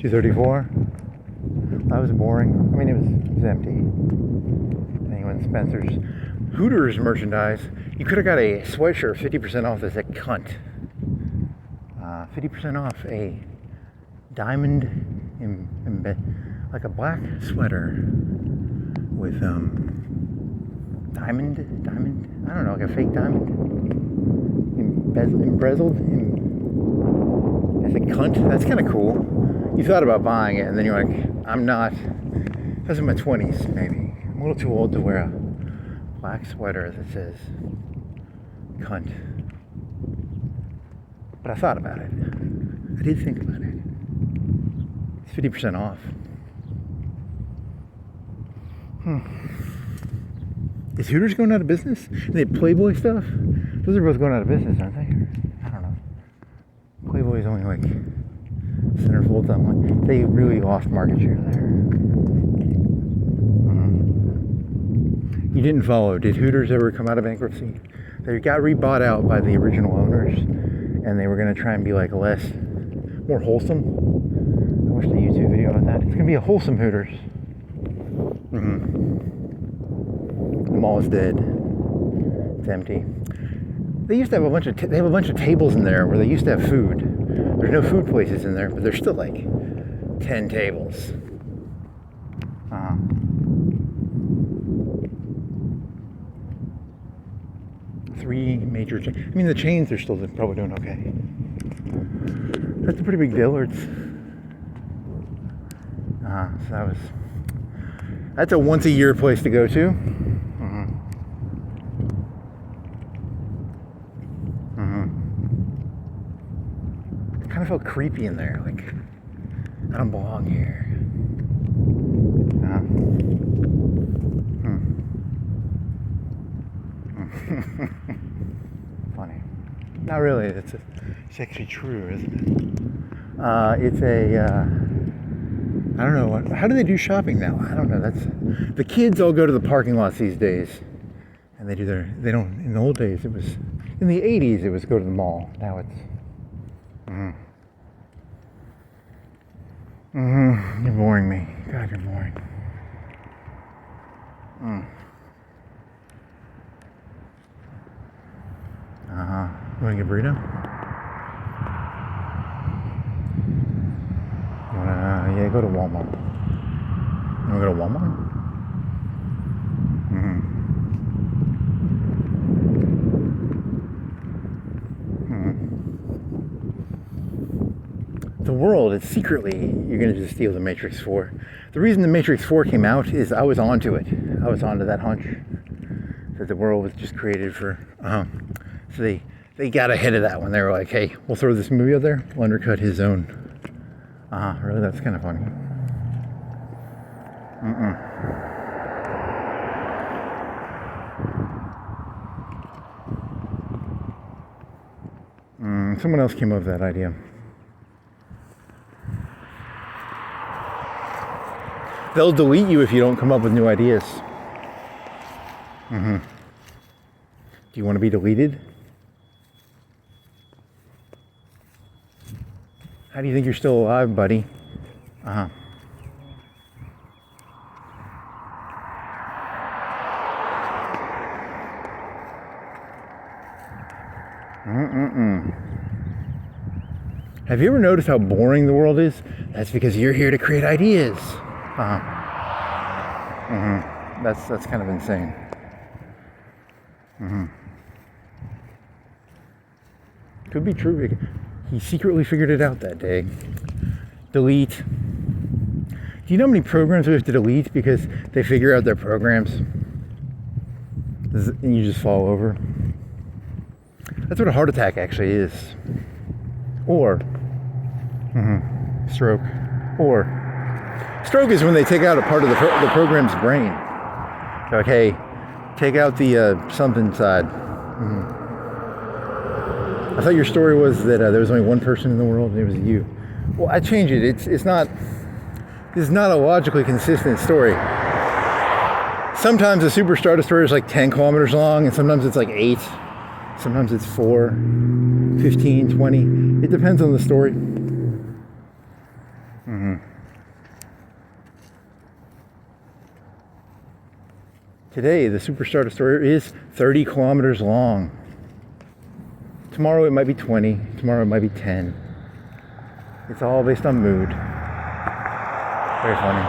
234. That was boring. I mean, it was empty. And he went to Spencer's. Hooters merchandise. You could have got a sweatshirt 50% off that said cunt. 50% off a diamond like a black sweater with diamond, I don't know, like a fake diamond, embezzled. As a cunt. That's kind of cool. You thought about buying it, and then you're like, I'm not. I was in my 20s, maybe. I'm a little too old to wear a black sweater that says cunt. But I thought about it. I did think about it. It's 50% off. Is Hooters going out of business? They have Playboy stuff? Those are both going out of business, aren't they? I don't know. Playboy's only like centerfold online. They really lost market share there. You didn't follow. Did Hooters ever come out of bankruptcy? They got rebought out by the original owners, and they were going to try and be like more wholesome. I watched a YouTube video about that. It's going to be a wholesome Hooters. The mall is dead. It's empty. They used to have a bunch of tables in there where they used to have food. There's no food places in there, but there's still like 10 tables. 3 major chains. I mean, the chains are still probably doing okay. That's a pretty big Dillard's. So that's a once a year place to go to. It kind of felt creepy in there, like I don't belong here. Funny. Not really. It's actually true, isn't it? It's a. I don't know. How do they do shopping now? I don't know. The kids all go to the parking lots these days, and they do they don't. In the old days, it was. In the 80s, it was go to the mall. Now it's. You're boring me. God, you're boring. You want to get a burrito? Yeah, go to Walmart. You want to go to Walmart? The world is secretly, you're going to just steal the Matrix 4. The reason the Matrix 4 came out is I was onto it. I was onto that hunch that the world was just created for, so they got ahead of that when they were like, hey, we'll throw this movie out there, we'll undercut his own. Really? That's kind of funny. Someone else came up with that idea. They'll delete you if you don't come up with new ideas. Do you want to be deleted? How do you think you're still alive, buddy? Have you ever noticed how boring the world is? That's because you're here to create ideas. That's kind of insane. Could be true. He secretly figured it out that day. Delete. Do you know how many programs we have to delete because they figure out their programs? And you just fall over. That's what a heart attack actually is. Or stroke. Or stroke is when they take out a part of the program's brain. Like, hey, take out the something side. I thought your story was that there was only one person in the world and it was you. Well, I changed it. It's not a logically consistent story. Sometimes a super stardust story is like 10 kilometers long, and sometimes it's like 8. Sometimes it's 4, 15, 20. It depends on the story. Mm-hmm. Today, the Superstar Destroyer is 30 kilometers long. Tomorrow it might be 20. Tomorrow it might be 10. It's all based on mood. Very funny.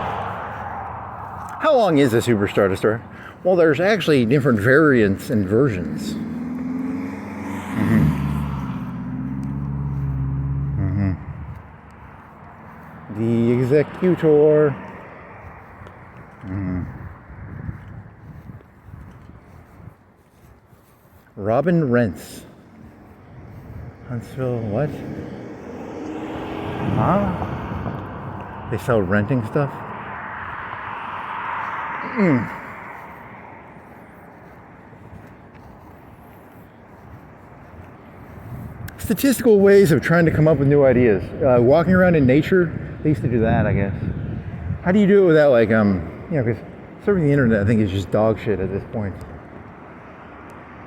How long is a Superstar Destroyer? Well, there's actually different variants and versions. Mm-hmm. Mm-hmm. The Executor. Mm-hmm. Robin Rents. Huntsville, what? Huh? They sell renting stuff? Statistical ways of trying to come up with new ideas. Walking around in nature, they used to do that, I guess. How do you do it without, like, because surfing the internet, I think, is just dog shit at this point.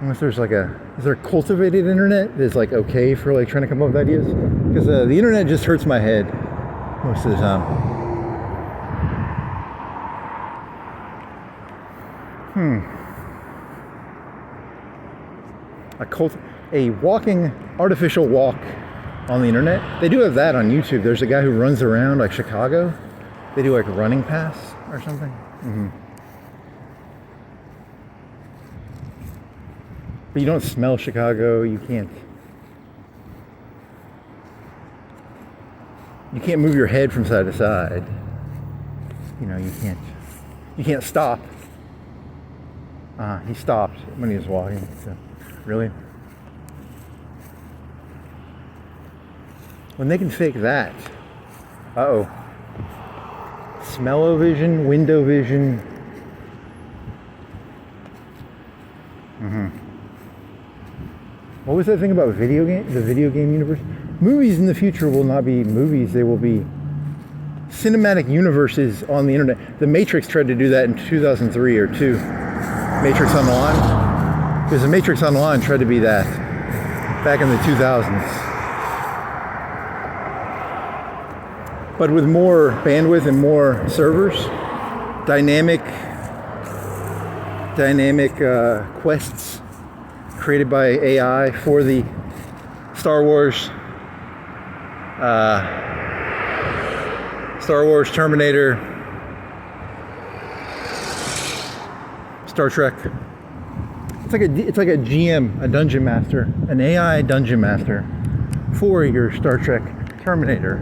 Unless there's like is there a cultivated internet that's like okay for like trying to come up with ideas? Because the internet just hurts my head most of the time. A walking artificial walk on the internet. They do have that on YouTube. There's a guy who runs around like Chicago. They do like a running pass or something. Mm-hmm. But you don't smell Chicago. You can't move your head from side to side. You know, you can't stop. He stopped when he was walking. So, really? When they can fake that. Uh-oh. Smell-o-vision, window vision. Mm-hmm. What was that thing about the video game universe? Movies in the future will not be movies. They will be cinematic universes on the internet. The Matrix tried to do that in 2003 or 2. Matrix Online. Because the Matrix Online tried to be that back in the 2000s. But with more bandwidth and more servers, dynamic quests created by AI for the Star Wars, Terminator, Star Trek. It's like a GM, a dungeon master, an AI dungeon master for your Star Trek Terminator.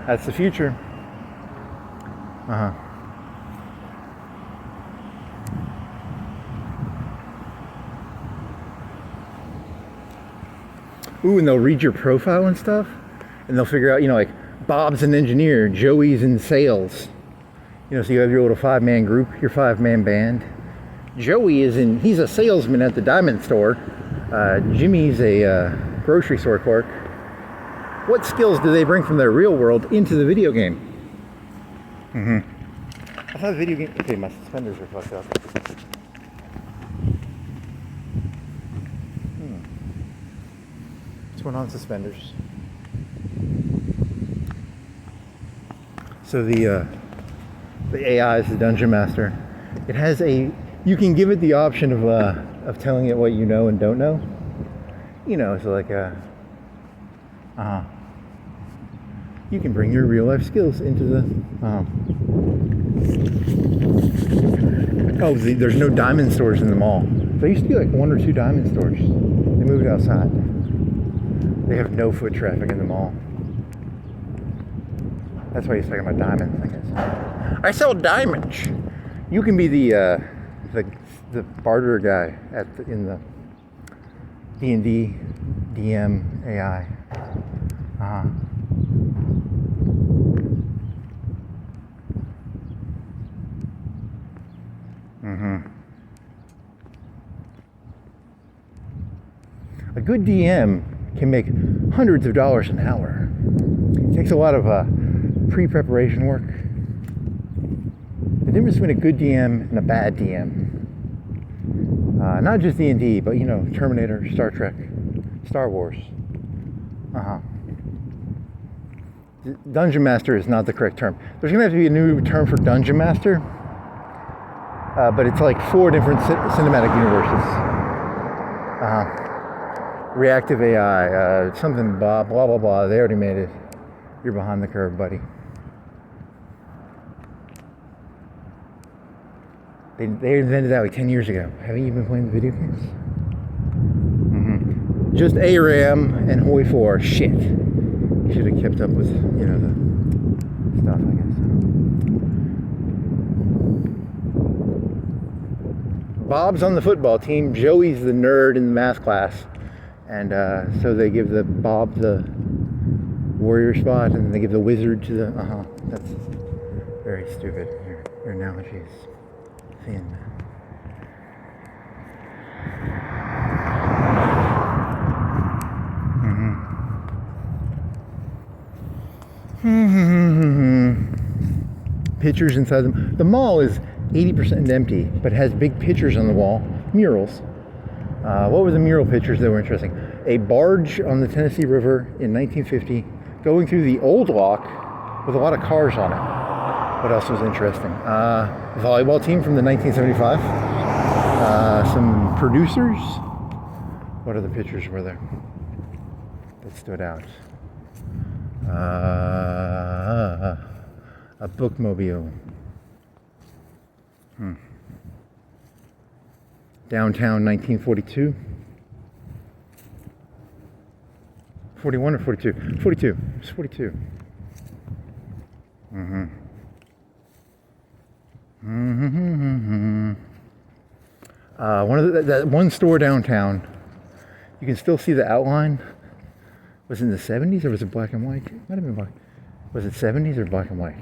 That's the future. Ooh, and they'll read your profile and stuff, and they'll figure out, like Bob's an engineer, Joey's in sales. So you have your little 5-man group, your 5-man band. Joey he's a salesman at the diamond store. Jimmy's a grocery store clerk. What skills do they bring from their real world into the video game? I thought the video game... Okay, my suspenders are fucked up. What's going on, suspenders? So the AI is the dungeon master. It has you can give it the option of telling it what you know and don't know. So like you can bring your real life skills into the there's no diamond stores in the mall. There used to be like 1 or 2 diamond stores. They moved outside. They have no foot traffic in the mall. That's why he's talking about diamonds, I guess. I sell diamonds. You can be the barter guy in the D&D DM AI. A good DM can make hundreds of dollars an hour. It takes a lot of pre-preparation work. The difference between a good DM and a bad DM. Not just D&D, but Terminator, Star Trek, Star Wars. Dungeon Master is not the correct term. There's going to have to be a new term for Dungeon Master, but it's like 4 different cinematic universes. Reactive AI, something blah, blah, blah, blah. They already made it. You're behind the curve, buddy. They invented that like 10 years ago. Haven't you been playing the video games? Just ARAM and Hoi 4. Shit. Should have kept up with, you know, the stuff, I guess. Bob's on the football team. Joey's the nerd in the math class. And so they give Bob the warrior spot, and they give the wizard to the... That's very stupid. Your analogy is thin. Pictures inside them. The mall is 80% empty, but has big pictures on the wall, murals. What were the mural pictures that were interesting? A barge on the Tennessee River in 1950, going through the old lock with a lot of cars on it. What else was interesting? Volleyball team from the 1975. Some producers. What other pictures were there that stood out? A bookmobile. Downtown 1942. 41 or 42? 42. It's 42. That one store downtown, you can still see the outline. Was it in the 70s or was it black and white? It might have been black. Was it 70s or black and white?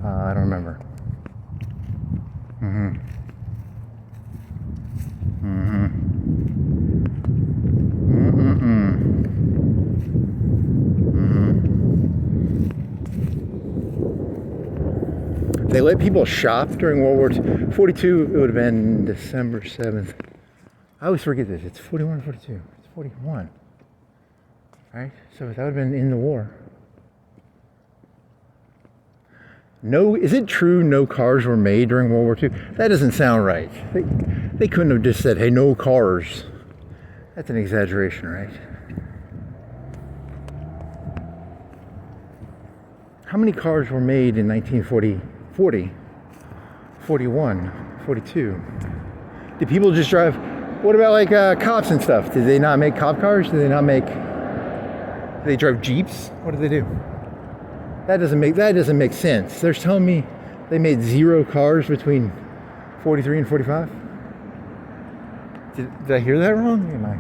I don't remember. They let people shop during World War II. 42, it would have been December 7th. I always forget this. It's 41 or 42. It's 41. Right? So that would have been in the war. No, is it true no cars were made during World War II? That doesn't sound right. They couldn't have just said, hey, no cars. That's an exaggeration, right? How many cars were made in 1940, 41, 42? Did people just drive? What about like cops and stuff? Did they not make cop cars? Did they not make... They drove Jeeps? What did they do? That doesn't make sense. They're telling me they made 0 cars between 43 and 45? Did I hear that wrong? Am I?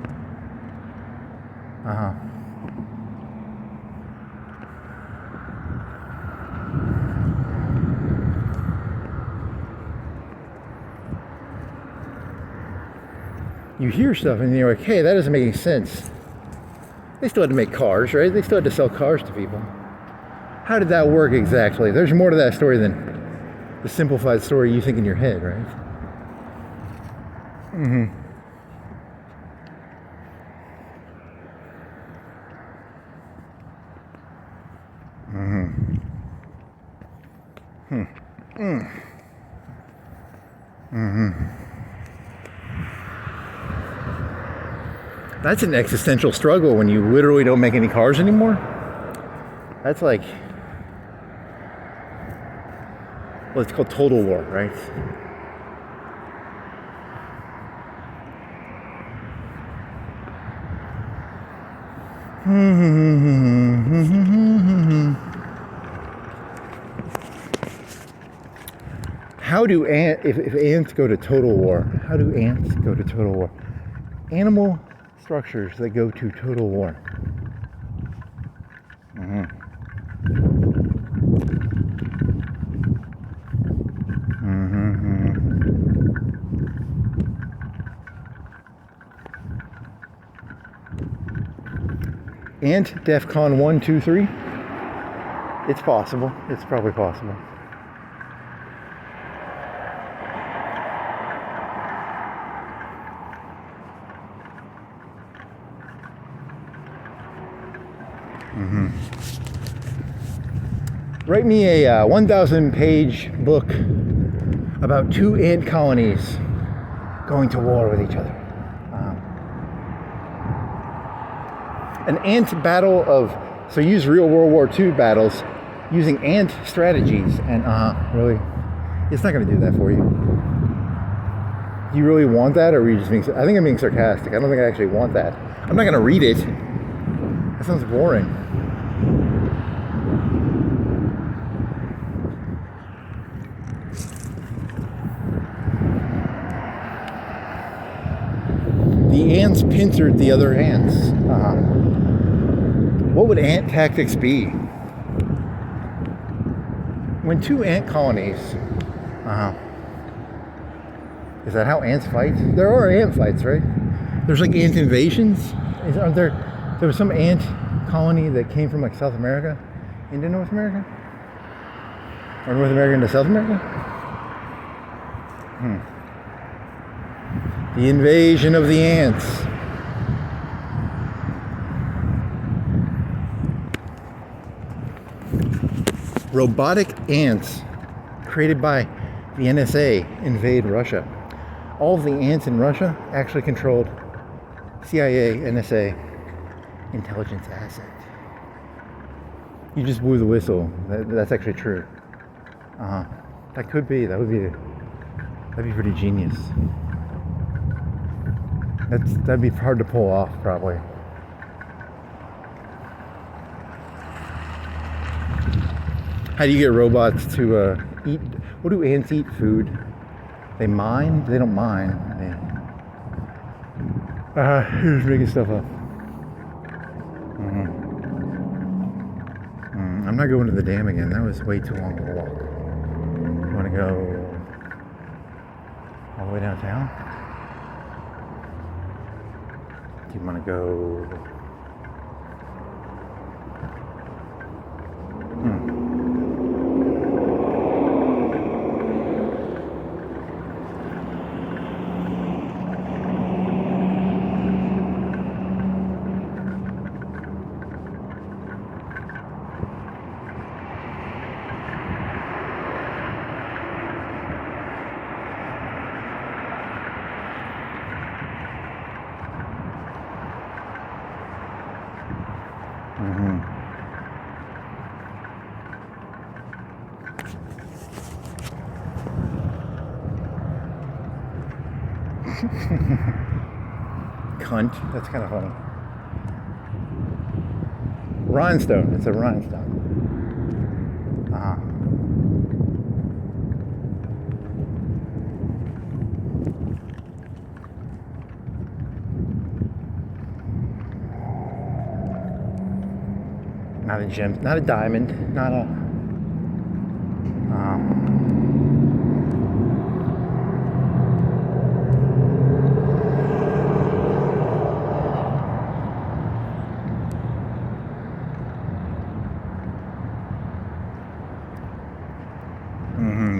You hear stuff and you're like, hey, that doesn't make any sense. They still had to make cars, right? They still had to sell cars to people. How did that work exactly? There's more to that story than the simplified story you think in your head, right? That's an existential struggle when you literally don't make any cars anymore. That's like, well, it's called total war, right? How do if ants go to total war, how do ants go to total war? Animal structures that go to total war. Ant DEFCON 1, 2, 3. It's possible. It's probably possible. Write me a 1,000 page book about two ant colonies going to war with each other. An ant battle of, so use real World War II battles using ant strategies, and really, it's not going to do that for you. Do you really want that, or are you just being, I think I'm being sarcastic. I don't think I actually want that. I'm not going to read it. That sounds boring. The ants pincered the other ants. What would ant tactics be? When two ant colonies, is that how ants fight? There are ant fights, right? There's like ant invasions. Aren't there? There was some ant colony that came from like South America into North America, or North America into South America. The invasion of the ants. Robotic ants created by the NSA invade Russia. All of the ants in Russia actually controlled CIA, NSA intelligence asset. You just blew the whistle. That's actually true. That could be. That'd be pretty genius. That'd be hard to pull off, probably. How do you get robots to eat? What do ants eat? Food. They mine? They don't mine. You're just making stuff up. I'm not going to the dam again. That was way too long of a walk. You want to go all the way downtown? Do you want to go? Cunt. That's kind of funny. Rhinestone. It's a rhinestone. Not a gem. Not a diamond. Not a.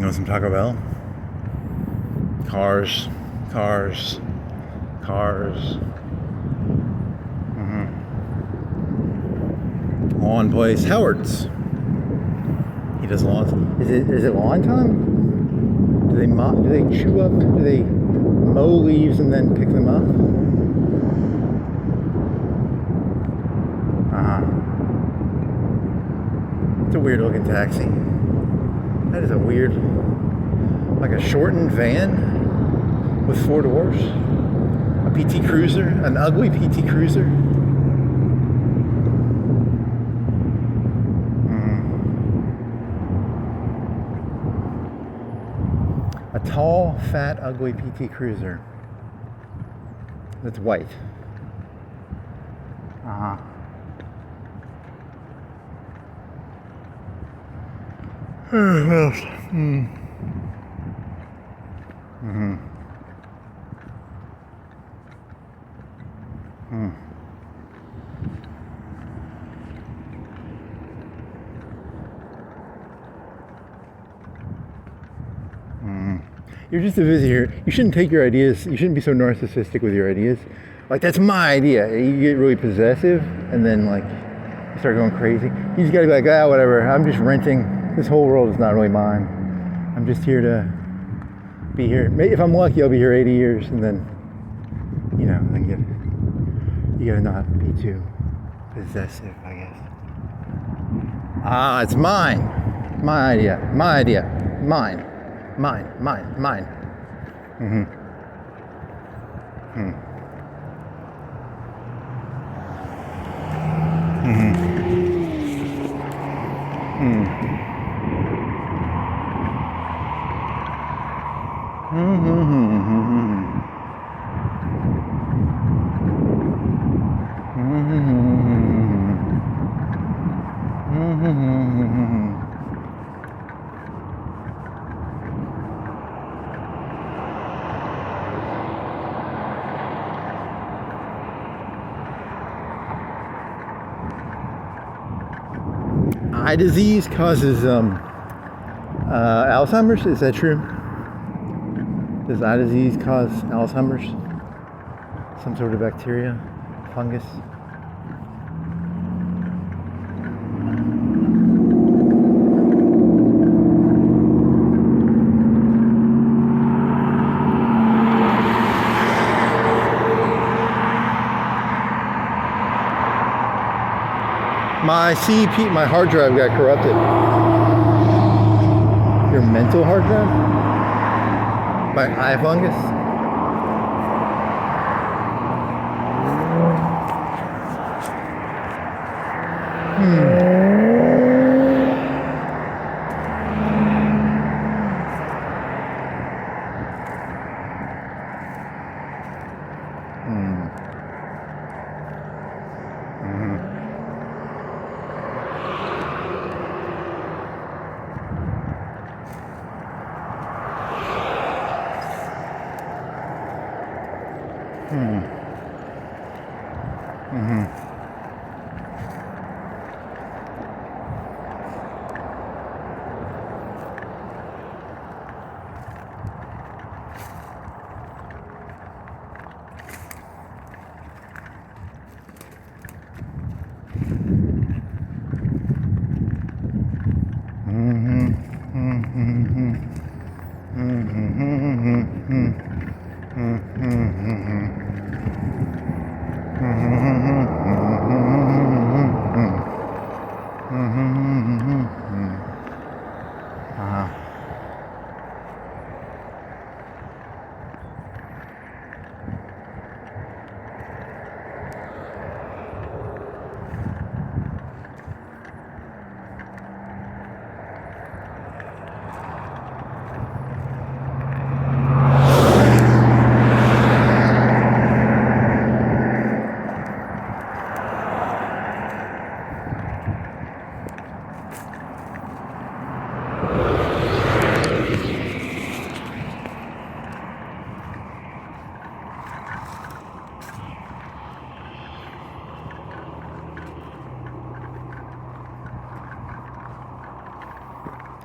Know some Taco Bell? Cars. Lawn place. Howard's. He does lawns. Is it lawn time? Do they chew up? Do they mow leaves and then pick them up? It's a weird looking taxi. That is a weird, like a shortened van with 4 doors. A PT Cruiser, an ugly PT Cruiser. A tall, fat, ugly PT Cruiser that's white. What else? You're just a visitor. You shouldn't take your ideas. You shouldn't be so narcissistic with your ideas. Like, that's my idea. You get really possessive, and then like you start going crazy. You just gotta be like, whatever. I'm just renting This whole world is not really mine. I'm just here to be here. If I'm lucky, I'll be here 80 years, and then, you know, then you gotta not be too possessive, I guess. It's mine. My idea. Mine. Mm-hmm. Mm. Mm-hmm. Mm. Eye disease causes Alzheimer's. Is that true? Does eye disease cause Alzheimer's? Some sort of bacteria, fungus? My CP, my hard drive got corrupted. Your mental hard drive? By eye fungus?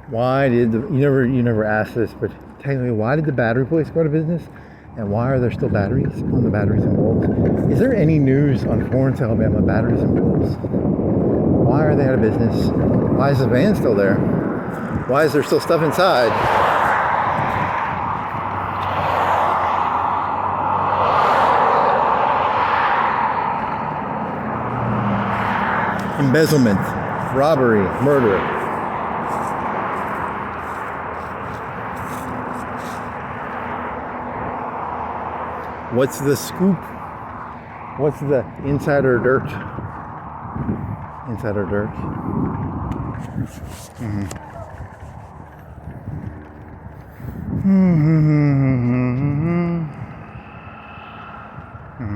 Why did you never asked this, but technically, why did the battery place go out of business? And why are there still batteries on the batteries and bulbs? Is there any news on Florence, Alabama batteries and bulbs? Why are they out of business? Why is the van still there? Why is there still stuff inside? Embezzlement, robbery, murder. What's the scoop? What's the insider dirt? Insider dirt.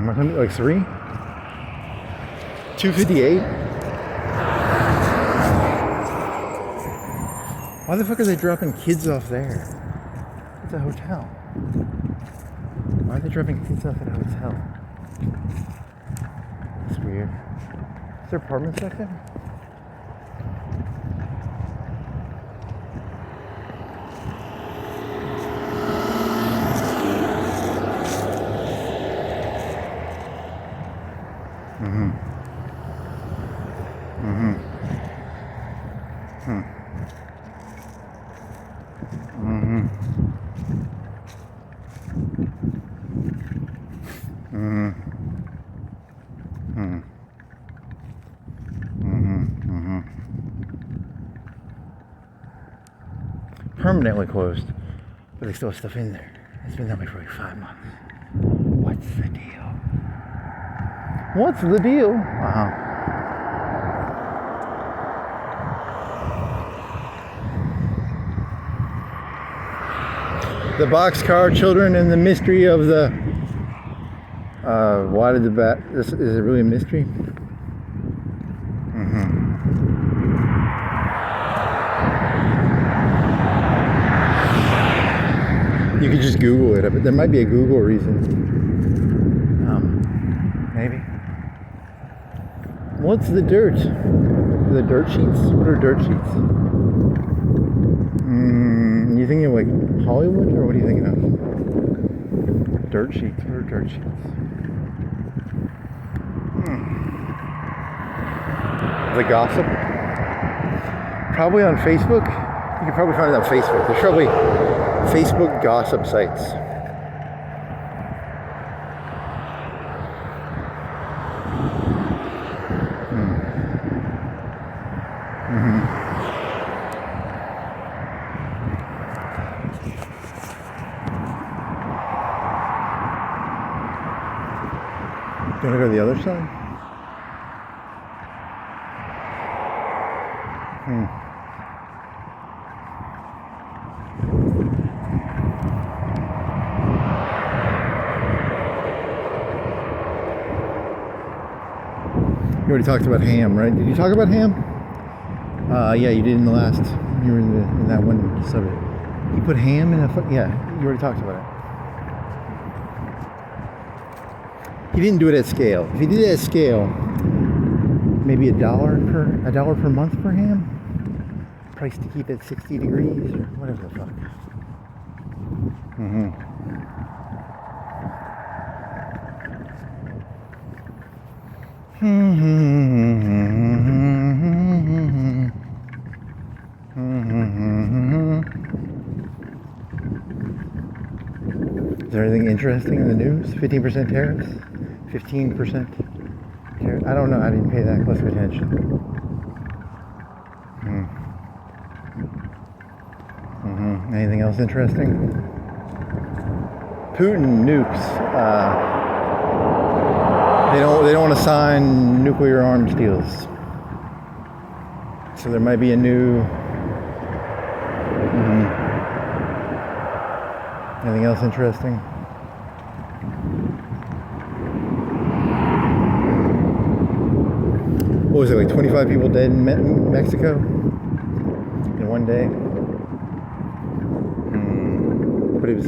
What time? Like 3? 2:58? Why the fuck are they dropping kids off there? It's a hotel. Why are they dropping kids off at a hotel? That's weird. Is there apartments back there? permanently closed, but they still have stuff in there. It's been that way for like 5 months. What's the deal? What's the deal? The boxcar children and the mystery of the why did the bat, is it really a mystery? You could just Google it, but there might be a Google reason. Maybe. What's the dirt? The dirt sheets? What are dirt sheets? You thinking of like Hollywood, or what are you thinking of? Dirt sheets. What are dirt sheets? The gossip? Probably on Facebook. You can probably find it on Facebook. There's probably Facebook gossip sites. Do you want to go to the other side? You already talked about ham, right? Did you talk about ham? Yeah, you did in the last. You were in that one subject. You put ham in a. Yeah, you already talked about it. He didn't do it at scale. If he did it at scale, maybe $1 per month for ham. Price to keep at 60 degrees or whatever the fuck. Is there anything interesting in the news? 15% tariffs? 15% tariffs? I don't know. I didn't pay that close of attention. Anything else interesting? Putin nukes. They don't want to sign nuclear arms deals. So there might be a new. Anything else interesting? What was it, like 25 people dead in Mexico in one day? But it was.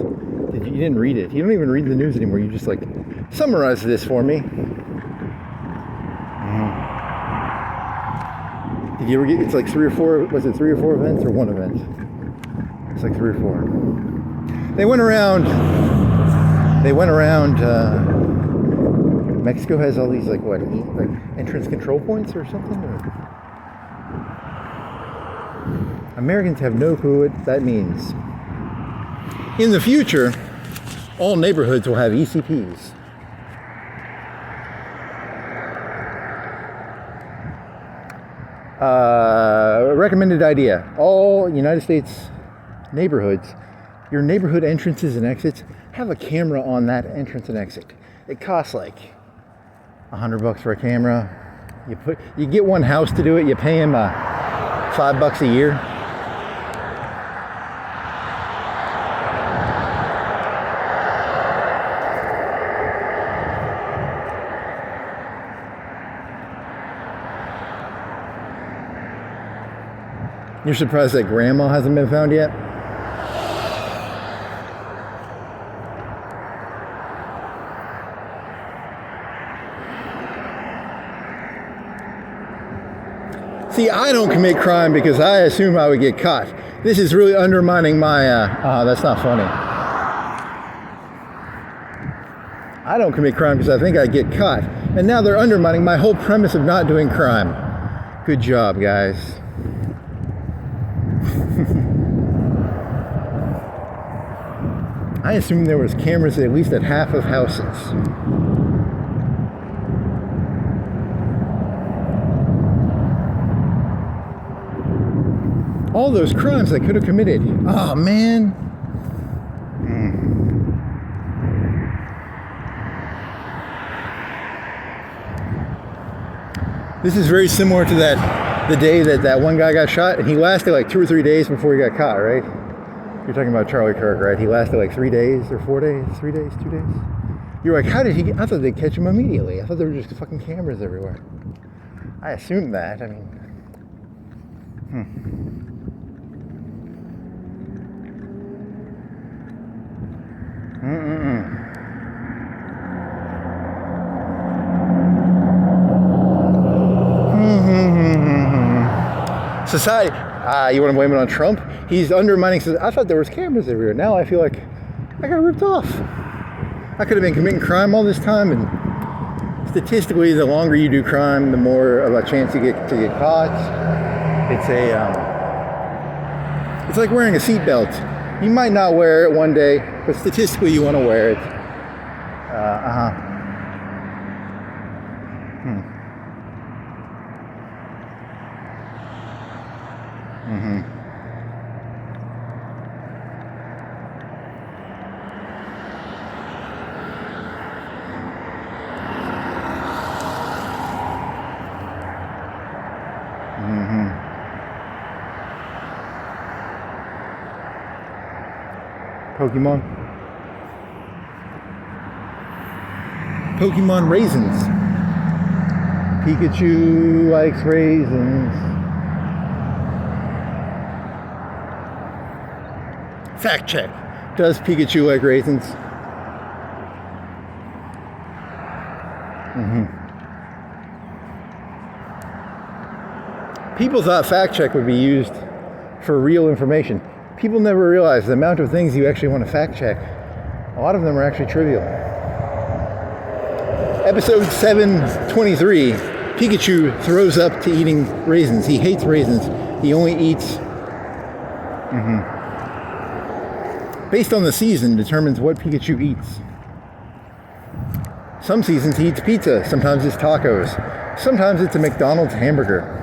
You didn't read it. You don't even read the news anymore. You just like summarize this for me. Did you ever get? It's like 3 or 4. Was it 3 or 4 events or one event? It's like 3 or 4. They went around. Mexico has all these like entrance control points or something. Americans have no clue what that means. In the future, all neighborhoods will have ECPs. Recommended idea. All United States neighborhoods, your neighborhood entrances and exits, have a camera on that entrance and exit. It costs like $100 for a camera. You get one house to do it. You pay him $5 a year. You're surprised that grandma hasn't been found yet? See, I don't commit crime because I assume I would get caught. This is really undermining my, that's not funny. I don't commit crime because I think I get caught. And now they're undermining my whole premise of not doing crime. Good job, guys. I assumed there was cameras at least at half of houses. All those crimes I could have committed. Oh, man. This is very similar to the day that one guy got shot, and he lasted like 2 or 3 days before he got caught, right? You're talking about Charlie Kirk, right? He lasted like 3 days or 4 days, 3 days, 2 days. You're like, how did he get? I thought they'd catch him immediately. I thought there were just fucking cameras everywhere. I assumed that. I mean, Society. You want to blame it on Trump? He's undermining. I thought there was cameras everywhere. Now I feel like I got ripped off. I could have been committing crime all this time, and statistically, the longer you do crime, the more of a chance you get to get caught. It's like wearing a seatbelt. You might not wear it one day, but statistically, you want to wear it. Pokemon raisins. Pikachu likes raisins. Fact check. Does Pikachu like raisins? People thought fact check would be used for real information. People never realize the amount of things you actually want to fact check. A lot of them are actually trivial. Episode 723, Pikachu throws up to eating raisins. He hates raisins. He only eats... Based on the season determines what Pikachu eats. Some seasons he eats pizza. Sometimes it's tacos. Sometimes it's a McDonald's hamburger.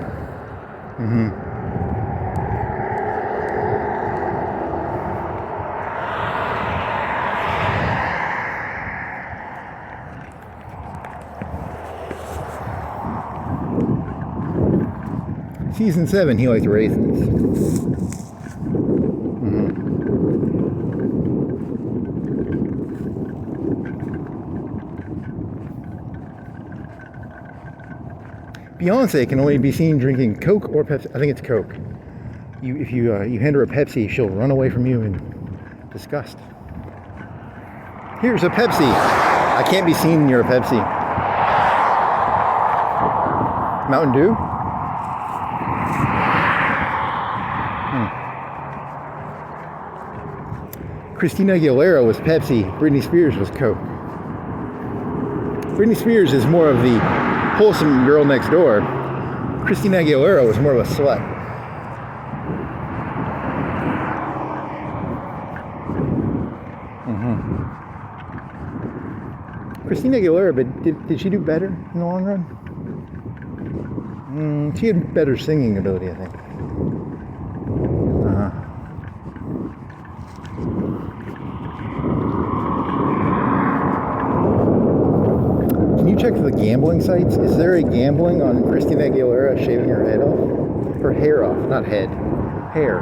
Season 7, he likes raisins. Beyonce can only be seen drinking Coke or Pepsi. I think it's Coke. If you hand her a Pepsi, she'll run away from you in disgust. Here's a Pepsi. I can't be seen near a Pepsi. Mountain Dew? Christina Aguilera was Pepsi. Britney Spears was Coke. Britney Spears is more of the wholesome girl next door. Christina Aguilera was more of a slut. Christina Aguilera, but did she do better in the long run? She had better singing ability, I think. Can you check the gambling sites? Is there a gambling on Christina Aguilera shaving her head off? Her hair off, not head. Hair.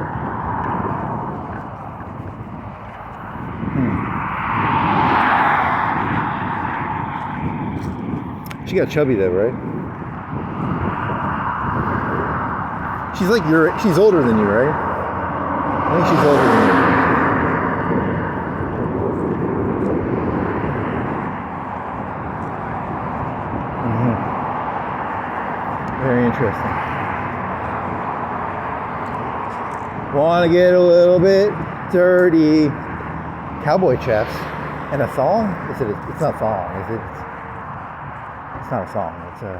She got chubby though, right? She's like she's older than you, right? I think she's older than you. Very interesting. Want to get a little bit dirty. Cowboy chaps and a thong? It's not a thong, is it? It's not a thong. It's a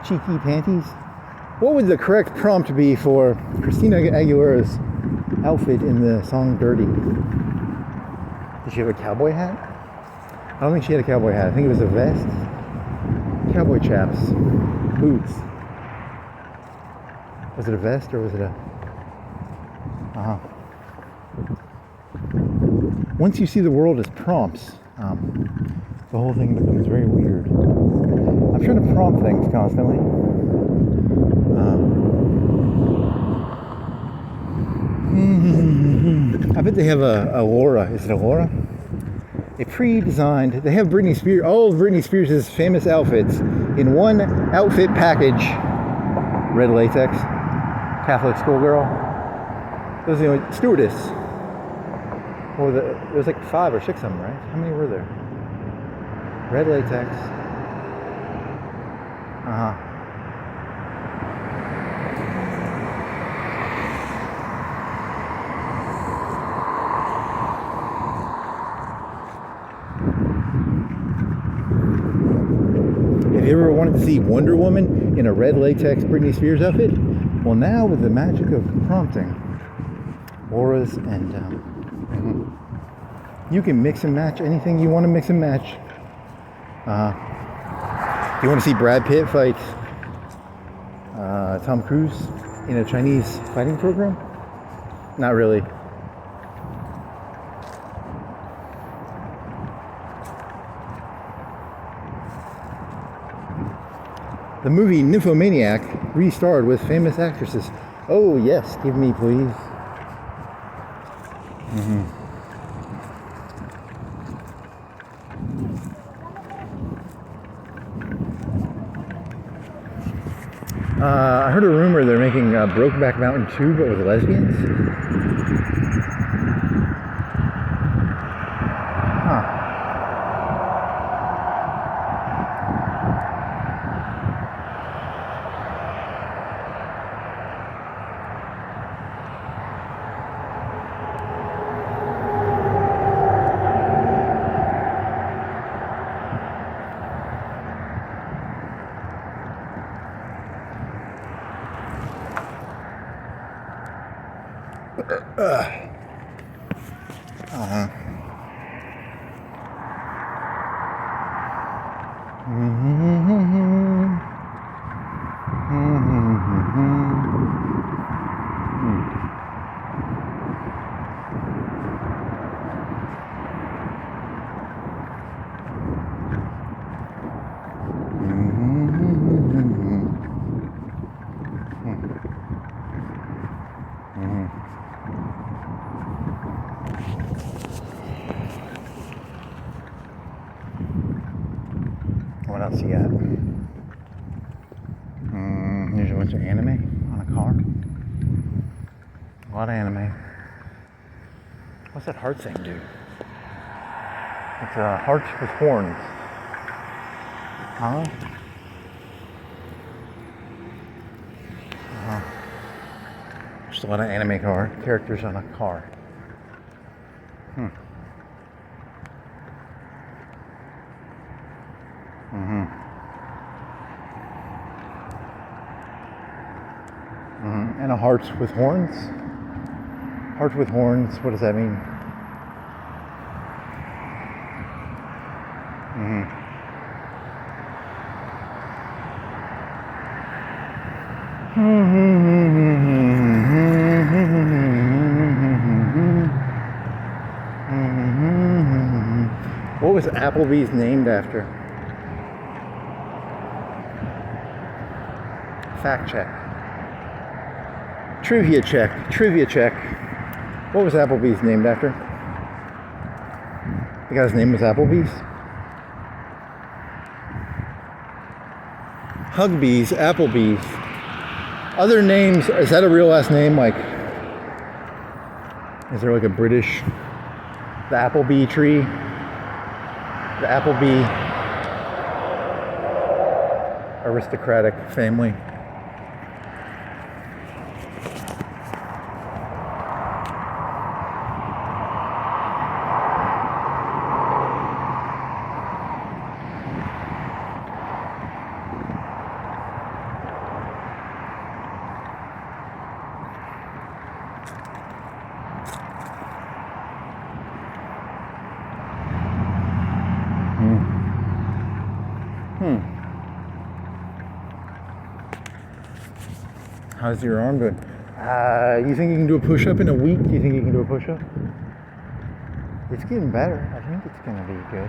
cheeky panties. What would the correct prompt be for Christina Aguilera's outfit in the song Dirty? Did she have a cowboy hat? I don't think she had a cowboy hat. I think it was a vest. Cowboy chaps. Boots. Was it a vest or was it a... Once you see the world as prompts, the whole thing becomes very weird. I'm trying to prompt things constantly. I bet they have a Laura. Is it a Laura? A pre-designed. They have Britney Spears. All of Britney Spears' famous outfits in one outfit package. Red latex. Catholic schoolgirl. Those are the only stewardess. Or there was like 5 or 6 of them, right? How many were there? Red latex. If you ever wanted to see Wonder Woman in a red latex Britney Spears outfit, well, now with the magic of prompting, auras, and you can mix and match anything you want to mix and match. You want to see Brad Pitt fight Tom Cruise in a Chinese fighting program? Not really. The movie Nymphomaniac restarred with famous actresses. Oh yes, give me please. I heard a rumor they're making Brokeback Mountain 2, but with lesbians. What else you got? There's a bunch of anime on a car. A lot of anime. What's that heart thing do? It's a heart with horns. Just a lot of anime characters on a car. And a heart with horns? Heart with horns, what does that mean? What was Applebee's named after? Fact check. Trivia check. Trivia check. What was Applebee's named after? The guy's name was Applebee's? Hugbee's, Applebee's. Other names, is that a real last name? Like, is there like a British, the Applebee tree? The Applebee aristocratic family. How's your arm doing? You think you can do a push-up in a week? Do you think you can do a push-up? It's getting better. I think it's gonna be good.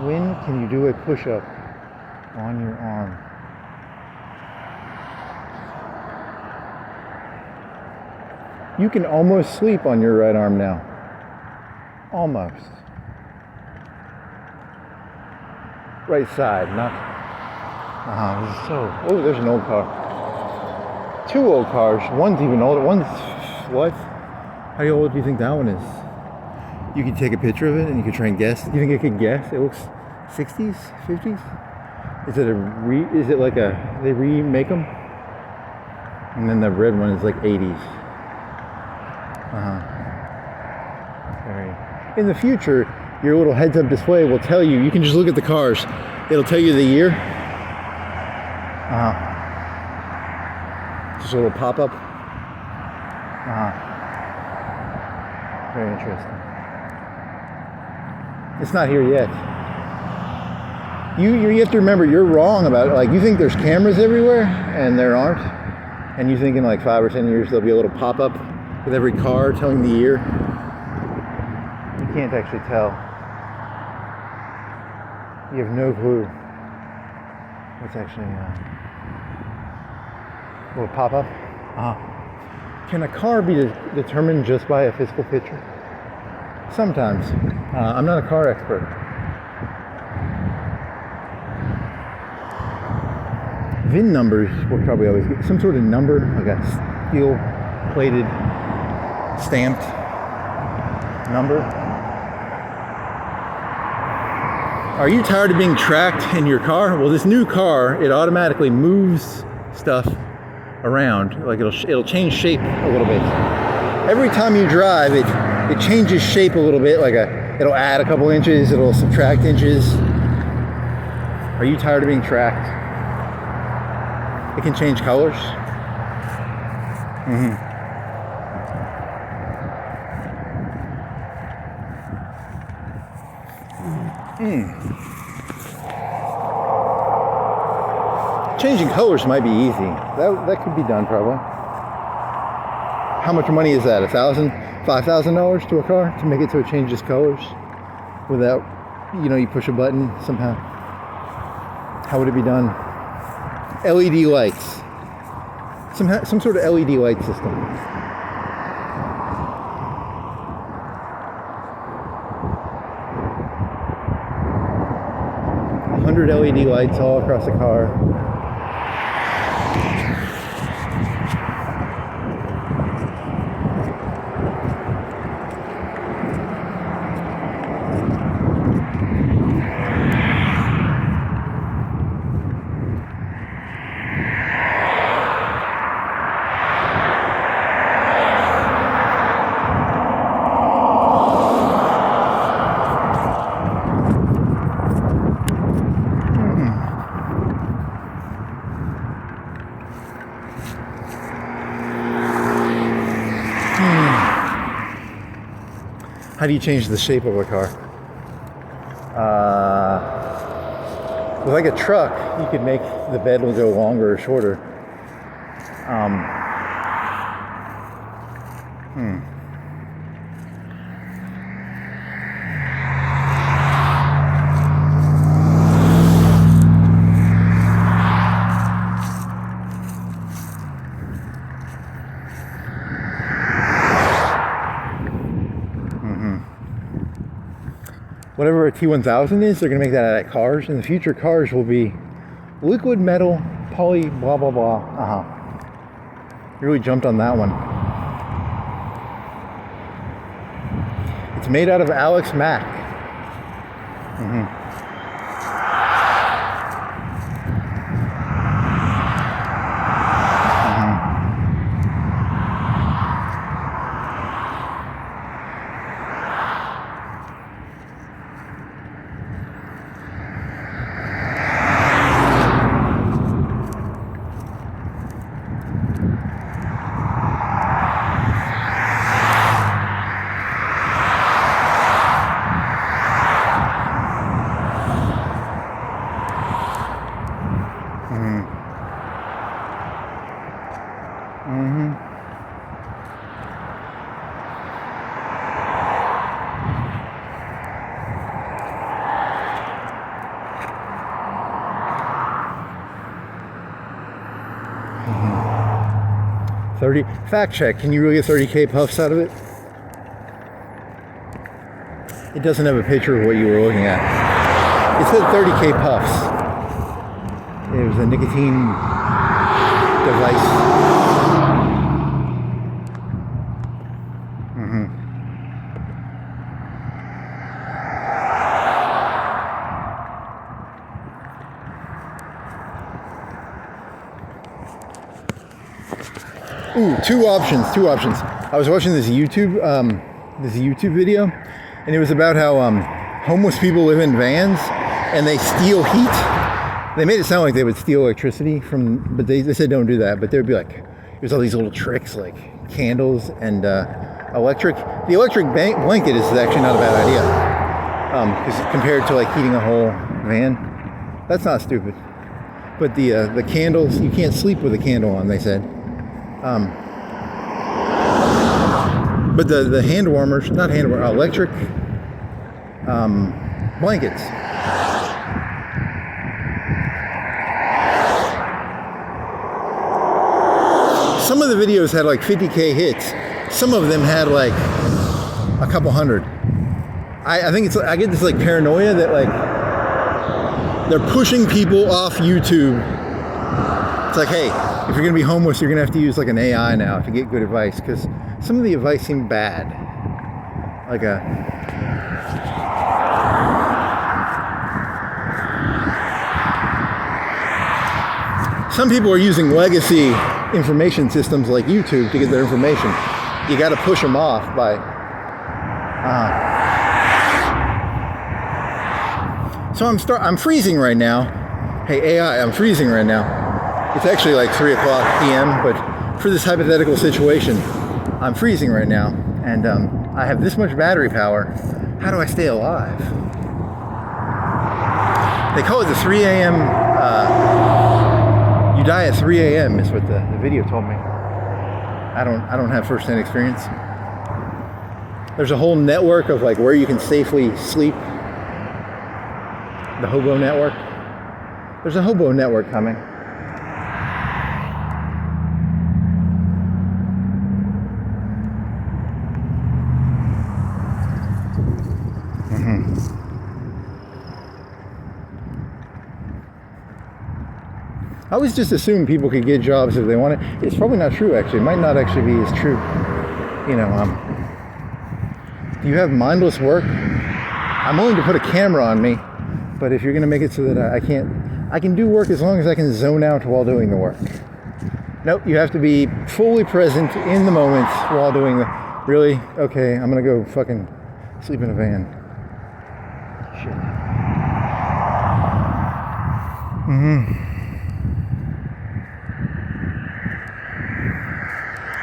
When can you do a push-up on your arm? You can almost sleep on your right arm now. Almost. Right side, not. This is so. Oh, there's an old car. 2 old cars. One's even older. One's what? How old do you think that one is? You can take a picture of it and you can try and guess. Do you think it could guess? It looks 60s, 50s. Is it like they remake them? And then the red one is like 80s. In the future, your little heads-up display will tell you. You can just look at the cars. It'll tell you the year. Just a little pop-up. Very interesting. It's not here yet. You have to remember, you're wrong about it. Like, you think there's cameras everywhere, and there aren't. And you think in like 5 or 10 years there'll be a little pop-up with every car telling the year. You can't actually tell. You have no clue what's actually a little pop-up. Can a car be determined just by a physical picture? Sometimes. I'm not a car expert. VIN numbers will probably always get some sort of number, like a steel-plated, stamped number. Are you tired of being tracked in your car? Well, this new car, it automatically moves stuff around. Like it'll change shape a little bit. Every time you drive, it changes shape a little bit. Like it'll add a couple inches, it'll subtract inches. Are you tired of being tracked? It can change colors. Changing colors might be easy. That could be done probably. How much money is that? $1,000, $5,000 to a car to make it so it changes colors without, you push a button somehow. How would it be done? LED lights. Some sort of LED light system. LED lights all across the car. How do you change the shape of a car? With like a truck, you could make the bed will go longer or shorter. Whatever a T1000 is, they're going to make that out of cars. In the future, cars will be liquid metal, poly, blah, blah, blah. You really jumped on that one. It's made out of Alex Mack. Mm-hmm. Mm-hmm. 30. Fact check. Can you really get 30K puffs out of it? It doesn't have a picture of what you were looking at. It said 30K puffs. It was a nicotine device. Mm-hmm. Ooh, two options. I was watching this YouTube video, and it was about how homeless people live in vans and they steal heat. They made it sound like they would steal electricity but they said don't do that. But there'd be like, there's all these little tricks like candles and electric. The electric blanket is actually not a bad idea, because compared to like heating a whole van, that's not stupid. But the candles, you can't sleep with a candle on, they said. But the hand warmers, not hand warmers, electric blankets. Some of the videos had like 50K hits. Some of them had like a couple hundred. I think I get this like paranoia that like they're pushing people off YouTube. It's like, hey, if you're gonna be homeless, you're gonna have to use like an AI now to get good advice, because some of the advice seemed bad. Like some people are using legacy information systems like YouTube to get their information. You got to push them off by. So I'm freezing right now. Hey AI, I'm freezing right now. It's actually like 3 o'clock p.m. But for this hypothetical situation, I'm freezing right now, and I have this much battery power. How do I stay alive? They call it the 3 a.m. You die at 3 a.m. is what the video told me. I don't have first-hand experience. There's a whole network of like where you can safely sleep. The hobo network. There's a hobo network coming. I always just assumed people could get jobs if they wanted. It's probably not true, actually. It might not actually be as true. You know, do you have mindless work? I'm willing to put a camera on me, but if you're going to make it so that I can do work as long as I can zone out while doing the work. Nope, you have to be fully present in the moment while doing the... Really? Okay, I'm going to go fucking sleep in a van. Shit.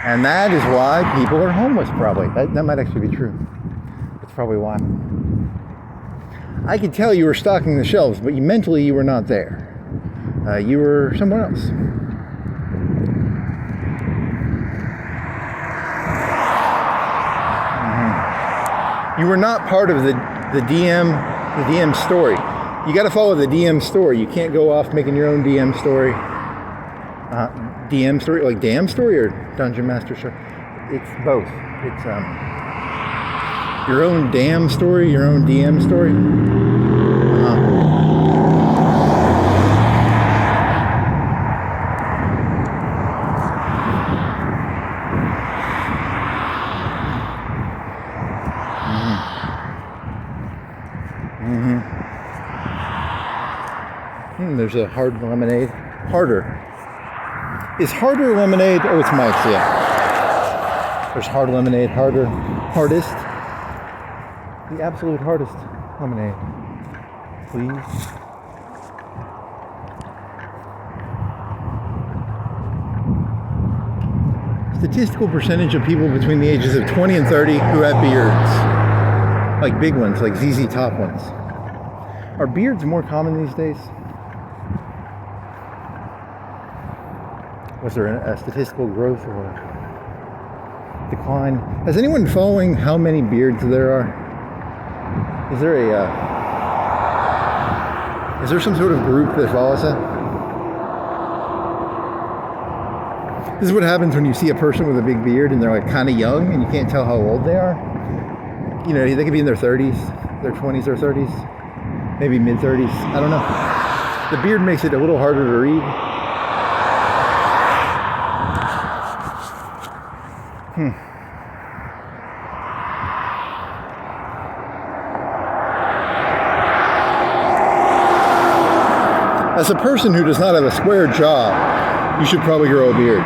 And that is why people are homeless, probably. That might actually be true. That's probably why. I could tell you were stocking the shelves, but mentally you were not there. You were somewhere else. You were not part of the DM story. You got to follow the DM story. You can't go off making your own DM story. DM story, like Damn Story or Dungeon Master story? It's both. It's your own damn story, your own DM story. There's a hard lemonade. Harder. Is harder lemonade? Oh, it's Mike's, yeah. There's hard lemonade, harder, hardest. The absolute hardest lemonade. Please. Statistical percentage of people between the ages of 20 and 30 who have beards. Like big ones, like ZZ Top ones. Are beards more common these days? Was there a statistical growth or decline? Has anyone following how many beards there are? Is there some sort of group that follows that? This is what happens when you see a person with a big beard and they're like kind of young and you can't tell how old they are. You know, they could be in their 30s, their 20s or 30s, maybe mid 30s. I don't know. The beard makes it a little harder to read. As a person who does not have a square jaw, you should probably grow a beard.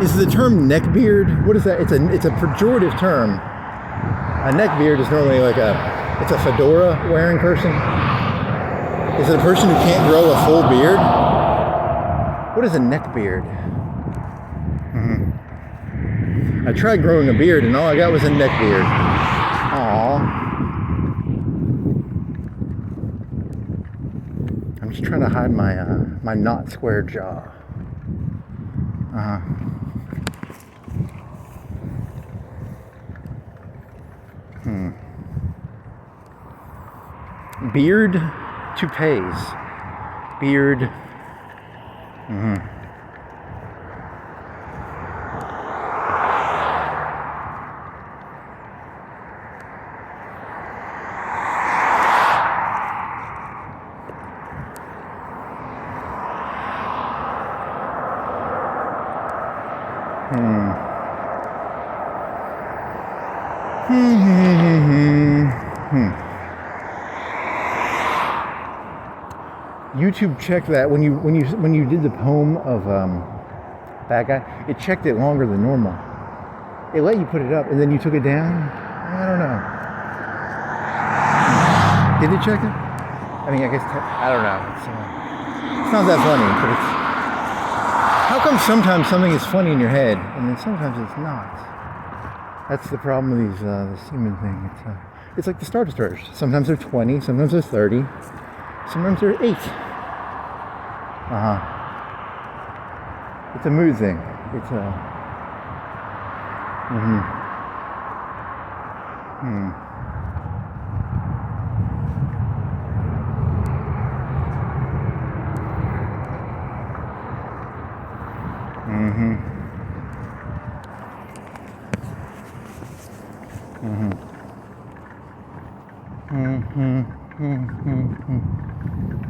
Is the term neckbeard? What is that? It's a pejorative term. A neckbeard is normally like it's a fedora wearing person. Is it a person who can't grow a full beard? What is a neckbeard? I tried growing a beard and all I got was a neckbeard. Aww. I'm just trying to hide my not square jaw. Beard toupees. Beard. YouTube checked that when you did the poem of Bad Guy, it checked it longer than normal. It let you put it up and then you took it down. I don't know. Did it check it? I mean, I guess I don't know. It's not that funny, but it's. How come sometimes something is funny in your head and then sometimes it's not? That's the problem with these this human thing. It's like the Star Destroyers. Sometimes they're 20, sometimes they're 30, sometimes they're 8. It's a mood thing. It's a.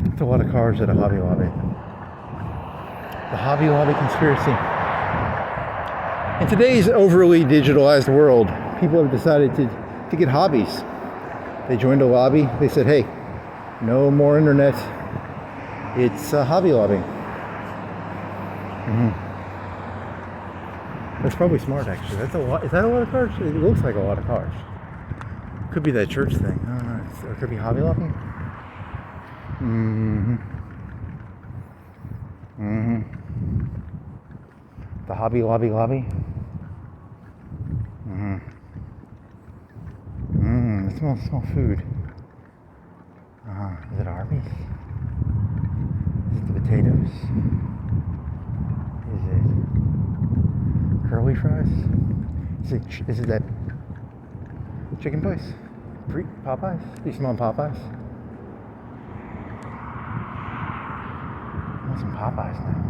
It's a lot of cars at a Hobby Lobby. The Hobby Lobby conspiracy. In today's overly digitalized world, people have decided to get hobbies. They joined a lobby. They said, hey, no more internet. It's a Hobby Lobby. That's probably smart, actually. That's a lot. Is that a lot of cars? It looks like a lot of cars. Could be that church thing. I don't know. Or it could be Hobby Lobby. The Hobby Lobby lobby. It smells food. Is it Arby's? Is it the potatoes? Is it curly fries? Is it that chicken place? Popeyes? Do you smell Popeyes? I want some Popeyes now.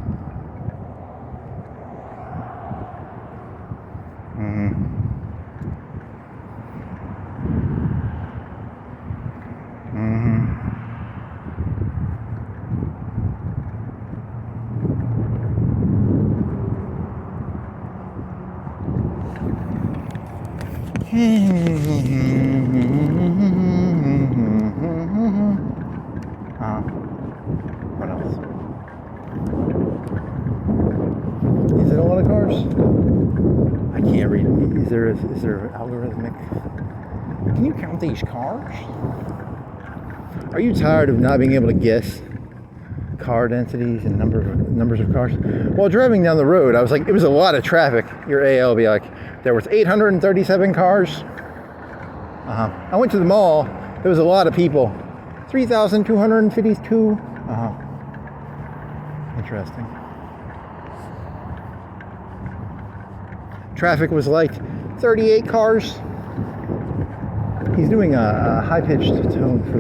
What else? Is it a lot of cars? I can't read. Is there algorithmic? Can you count these cars? Are you tired of not being able to guess car densities and numbers of cars? While driving down the road, I was like, it was a lot of traffic. Your AL will be like, there was 837 cars. I went to the mall. There was a lot of people. It's 3,252. Interesting. Traffic was like 38 cars. He's doing a high-pitched tone for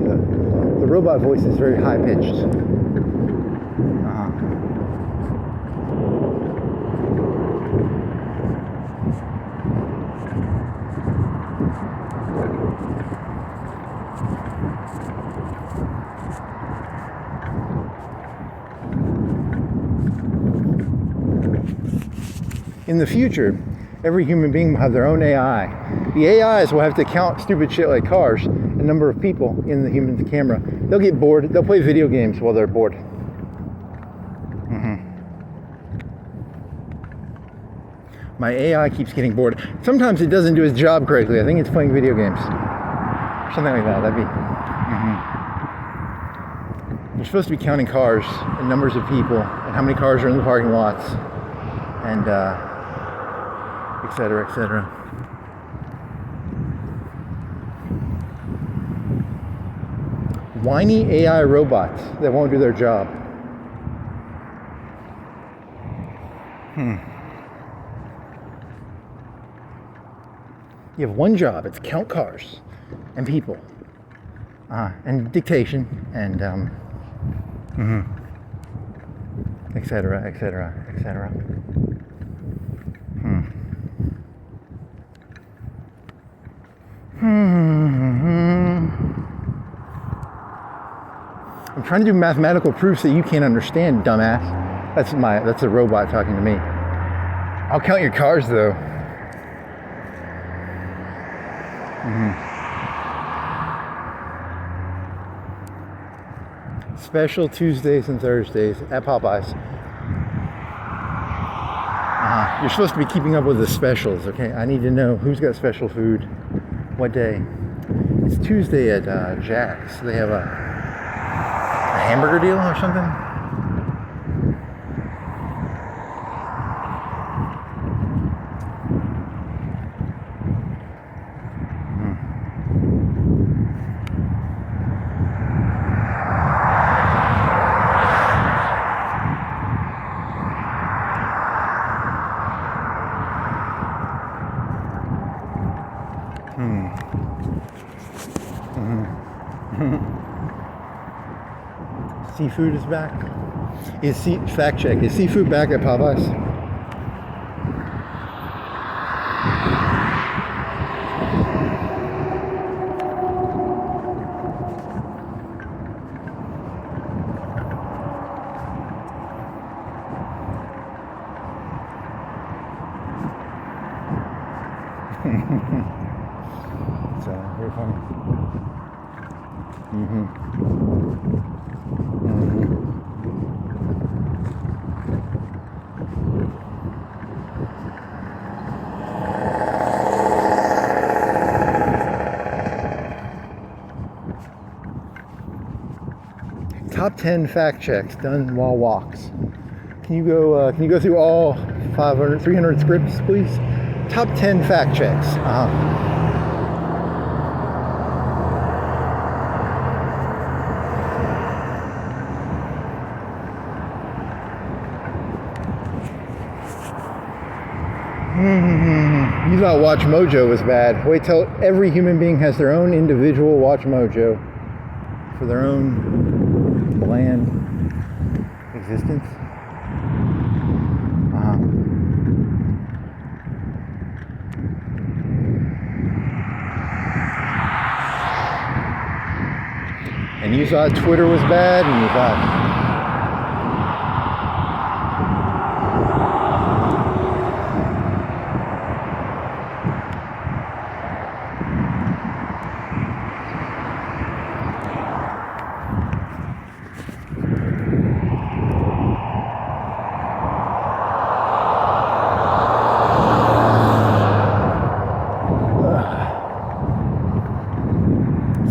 the robot voice is very high-pitched. In the future, every human being will have their own AI. The AIs will have to count stupid shit like cars, the number of people in the human camera. They'll get bored. They'll play video games while they're bored. My AI keeps getting bored. Sometimes it doesn't do its job correctly. I think it's playing video games. Something like that. That'd be... You're supposed to be counting cars and numbers of people and how many cars are in the parking lots and et cetera, et cetera. Whiny AI robots that won't do their job. You have one job. It's count cars and people and dictation and et cetera, et cetera, et cetera. I'm trying to do mathematical proofs that you can't understand, dumbass. That's a robot talking to me. I'll count your cars though. Special Tuesdays and Thursdays at Popeyes. You're supposed to be keeping up with the specials, okay? I need to know who's got special food, what day. It's Tuesday at Jack's. They have a hamburger deal or something. Seafood is back. Fact check. Is seafood back at Popeyes? So, very funny. Top 10 fact checks done while walks. Can you go through all 300 scripts, please? Top 10 fact checks. You thought Watch Mojo was bad. Wait till every human being has their own individual Watch Mojo for their own bland existence. And you thought Twitter was bad, and you thought...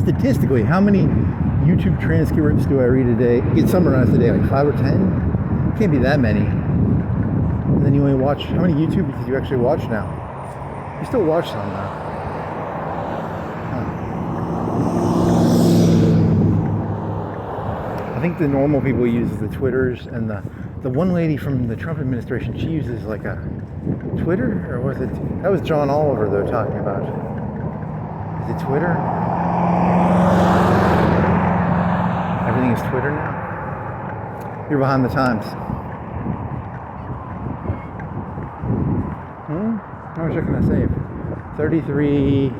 Statistically, how many YouTube transcripts do I read a day? Get summarized a day, like 5 or 10? Can't be that many. And then you only watch, how many YouTube did you actually watch now? You still watch some now. think the normal people use the Twitters, and the one lady from the Trump administration, she uses like a Twitter, or was it? That was John Oliver though talking about. Is it Twitter? Everything is Twitter now. You're behind the times. How much can I save? 33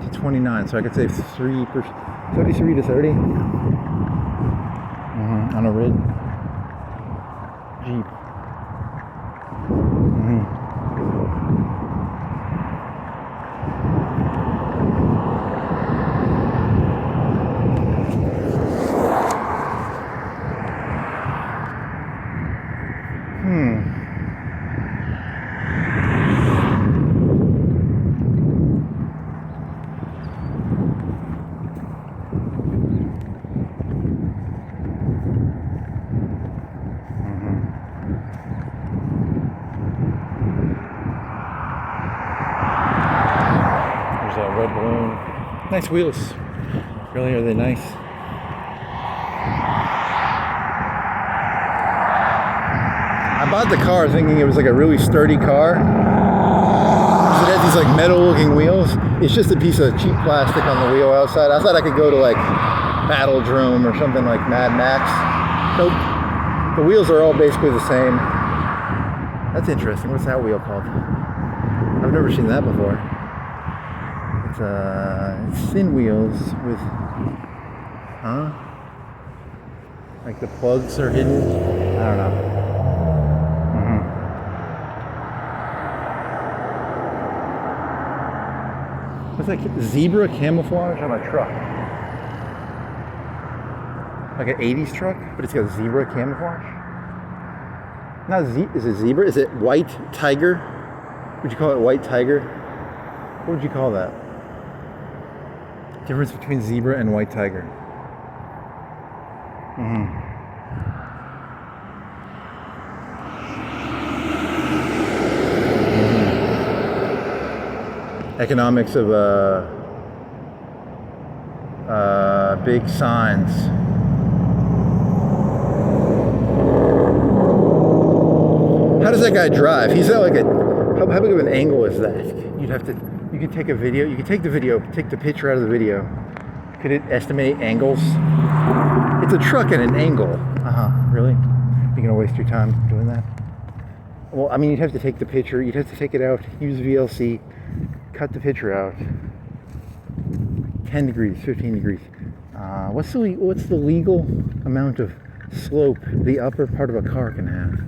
to 29, so I could save 33 to 30 on a red Jeep. Red balloon. Nice wheels. Really, are they nice? I bought the car thinking it was like a really sturdy car. So it has these like metal looking wheels. It's just a piece of cheap plastic on the wheel outside. I thought I could go to like Battledrome or something like Mad Max. Nope. The wheels are all basically the same. That's interesting. What's that wheel called? I've never seen that before. It's thin wheels with, like the plugs are hidden. I don't know. What's that? Zebra camouflage on a truck. Like an 80s truck, but it's got zebra camouflage. Is it zebra? Is it white tiger? Would you call it white tiger? What would you call that? Difference between zebra and white tiger. Economics of big signs. How does that guy drive? He's at like how big of an angle is that? You can take a video, you can take the picture out of the video. Could it estimate angles? It's a truck at an angle. Really? You're gonna waste your time doing that? Well, I mean, you'd have to take the picture, you'd have to take it out, use VLC, cut the picture out. 10 degrees, 15 degrees. What's the legal amount of slope the upper part of a car can have?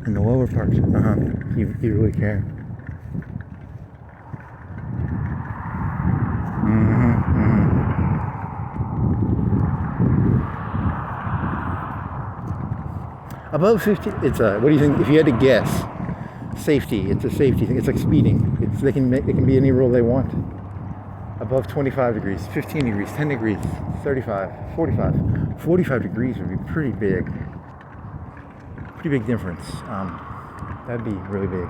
And the lower part? You really care. Above 50, it's what do you think? If you had to guess, safety. It's a safety thing. It's like speeding. It can be any rule they want. Above 25 degrees, 15 degrees, 10 degrees, 35, 45. 45 degrees would be pretty big. Pretty big difference. That'd be really big.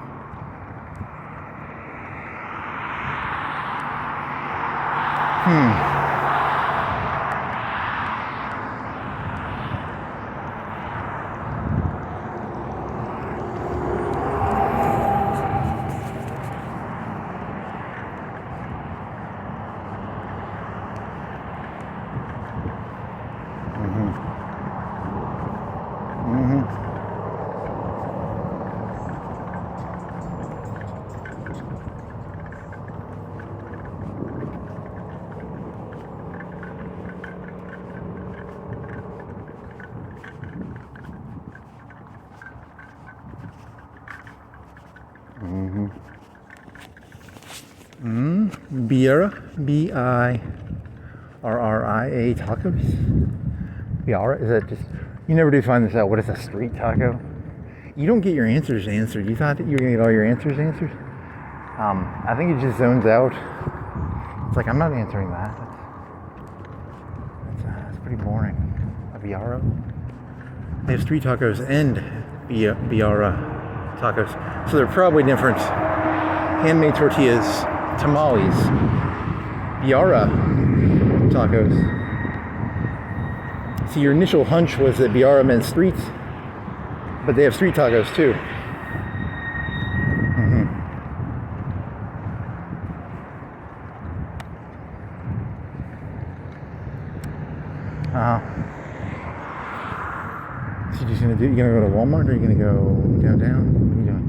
Birra, B-I-R-R-I-A tacos. Birra, is that just, you never do find this out. What is a street taco? You don't get your answers answered. You thought that you were going to get all your answers answered? I think it just zones out. It's like, I'm not answering that. That's pretty boring. A Birra? They have street tacos and Birra tacos. So they're probably different. Handmade tortillas, tamales, Birra tacos. See, your initial hunch was that Biara meant streets, but they have street tacos too. So you're just gonna do? You gonna go to Walmart, or are you gonna go downtown? What are you doing?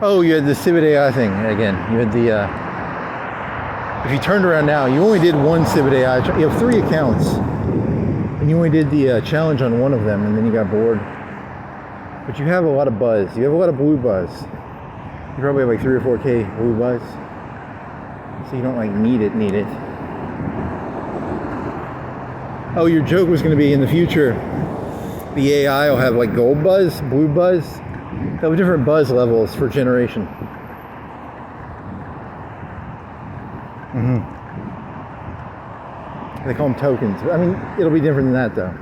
Oh, you had the Civet AI thing again. You had the, if you turned around now, you only did one Civet AI. You have 3 accounts, and you only did the challenge on one of them, and then you got bored. But you have a lot of buzz. You have a lot of blue buzz. You probably have like 3 or 4K blue buzz. So you don't like need it. Oh, your joke was going to be in the future, the AI will have like gold buzz, blue buzz. They'll have different buzz levels for generation. They call them tokens. I mean, it'll be different than that though.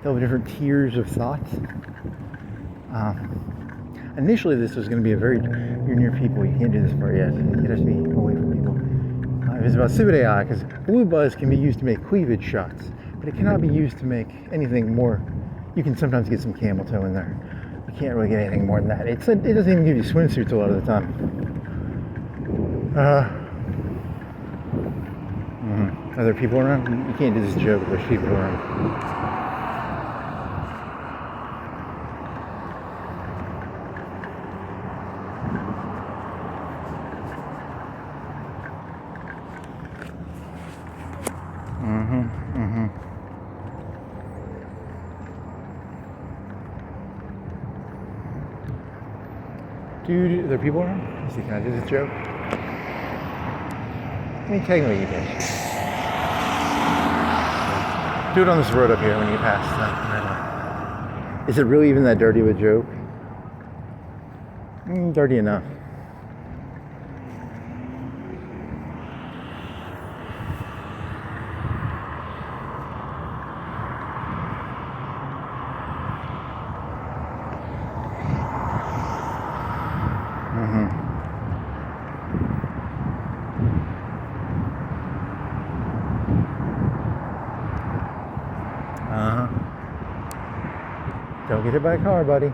They'll have different tiers of thoughts. Initially, this was going to be a very, you're near people, you can't do this part yet. It has to be away from people. It was about Civet AI, because blue buzz can be used to make cleavage shots, but it cannot be used to make anything more. You can sometimes get some camel toe in there. You can't really get anything more than that. It doesn't even give you swimsuits a lot of the time. Are there people around? You can't do this joke if there's people around. Dude, are there people around? Let's see, can I do this joke? I mean, technically you can. Do it on this road up here when you pass. Is it really even that dirty of a joke? Dirty enough. Don't get hit by a car, buddy.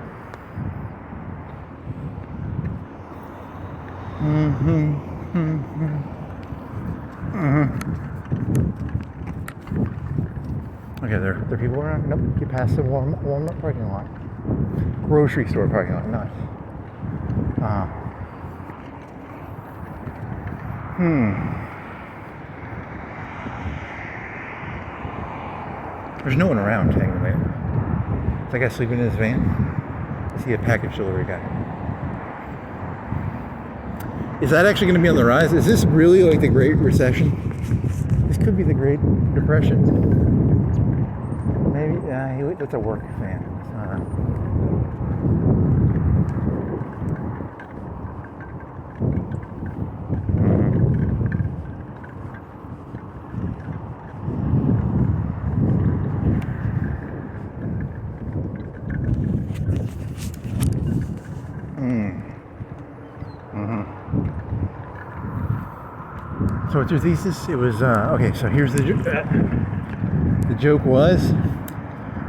Okay, there are people around? Nope, you passed the Walmart parking lot. Grocery store parking lot, nice. There's no one around, technically. Is that guy sleeping in his van? Is he a package delivery guy? Is that actually going to be on the rise? Is this really like the Great Recession? This could be the Great Depression. Maybe, it's a work van. So what's your thesis? It was, okay, so here's the joke was,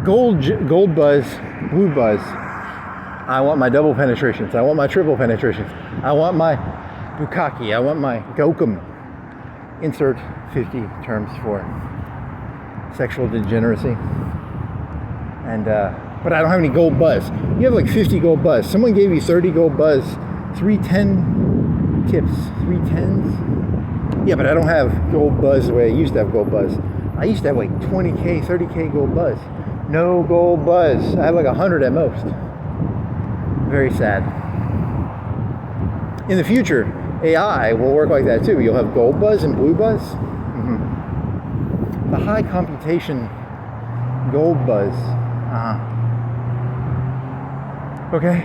gold buzz, blue buzz. I want my double penetrations. I want my triple penetrations. I want my bukkake. I want my gokum. Insert 50 terms for sexual degeneracy. And, but I don't have any gold buzz. You have like 50 gold buzz. Someone gave you 30 gold buzz, 310 tips, 310s. Yeah, but I don't have gold buzz the way I used to have gold buzz. I used to have like 20K, 30K gold buzz. No gold buzz. I have like 100 at most. Very sad. In the future, AI will work like that too. You'll have gold buzz and blue buzz. The high computation gold buzz. Okay.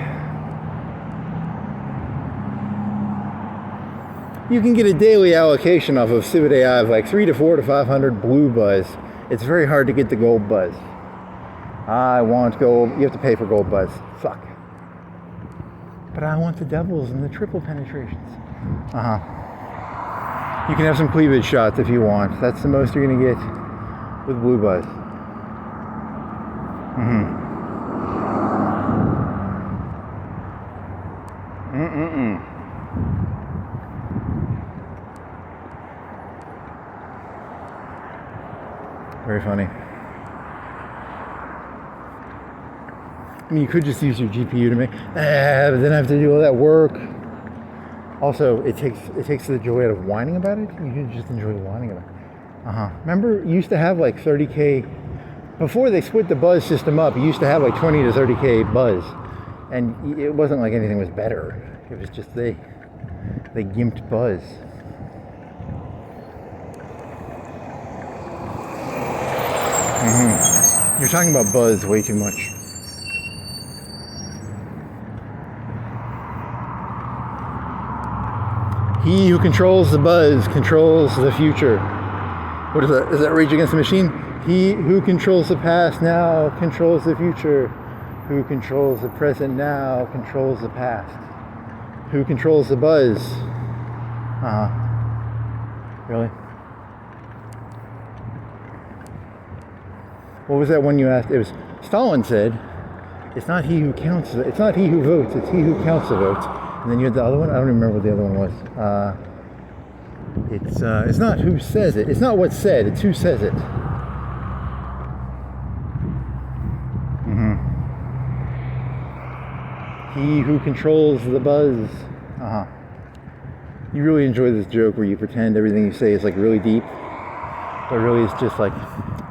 You can get a daily allocation off of Civet AI of like 3 to 4 to 500 blue buzz. It's very hard to get the gold buzz. I want gold. You have to pay for gold buzz. Fuck. But I want the doubles and the triple penetrations. You can have some cleavage shots if you want. That's the most you're gonna get with blue buzz. Very funny. I mean, you could just use your GPU to make, but then I have to do all that work. Also, it takes the joy out of whining about it. You can just enjoy whining about it. Remember, you used to have like 30K, before they split the buzz system up, you used to have like 20 to 30K buzz. And it wasn't like anything was better. It was just they gimped buzz. You're talking about buzz way too much. He who controls the buzz controls the future. What is that? Is that Rage Against the Machine? He who controls the past now controls the future. Who controls the present now controls the past. Who controls the buzz? Really? What was that one you asked? It was Stalin said, "It's not he who counts. It's not he who votes. It's he who counts the votes." And then you had the other one. I don't even remember what the other one was. It's not who says it. It's not what's said. It's who says it. He who controls the buzz. You really enjoy this joke where you pretend everything you say is like really deep, but really it's just like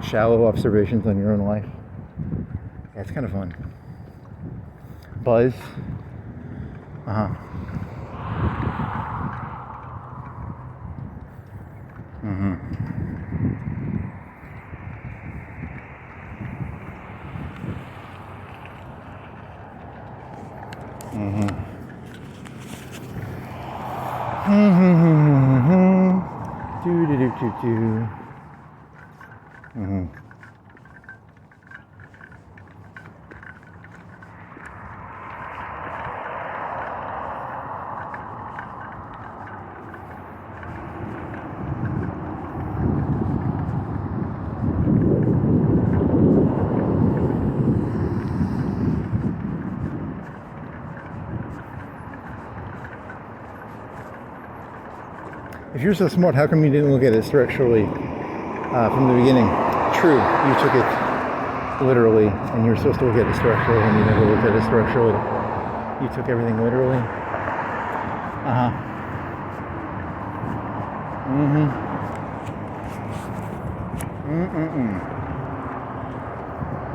shallow observations on your own life. Yeah, it's kind of fun. Buzz. If you're so smart, how come you didn't look at it structurally from the beginning? True, you took it literally, and you were supposed to look at it structurally, and you never looked at it structurally. You took everything literally.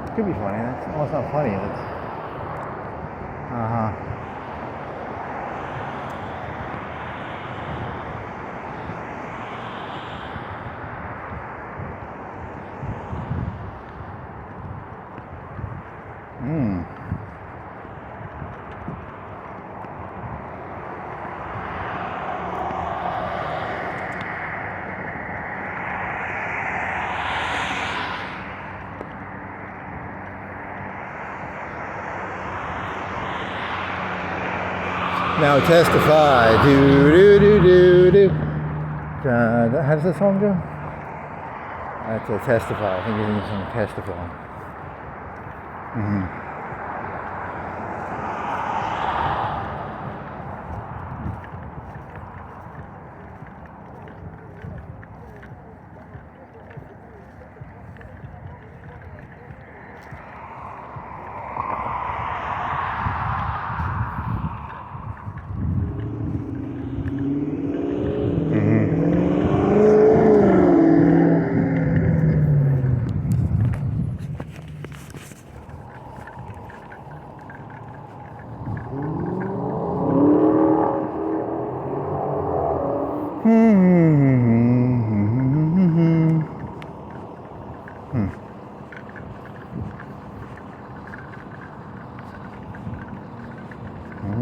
It could be funny. Well, it's not funny. Now testify. Do do do do do. How does that song go? That's a testify. I think it's in the song Testify. A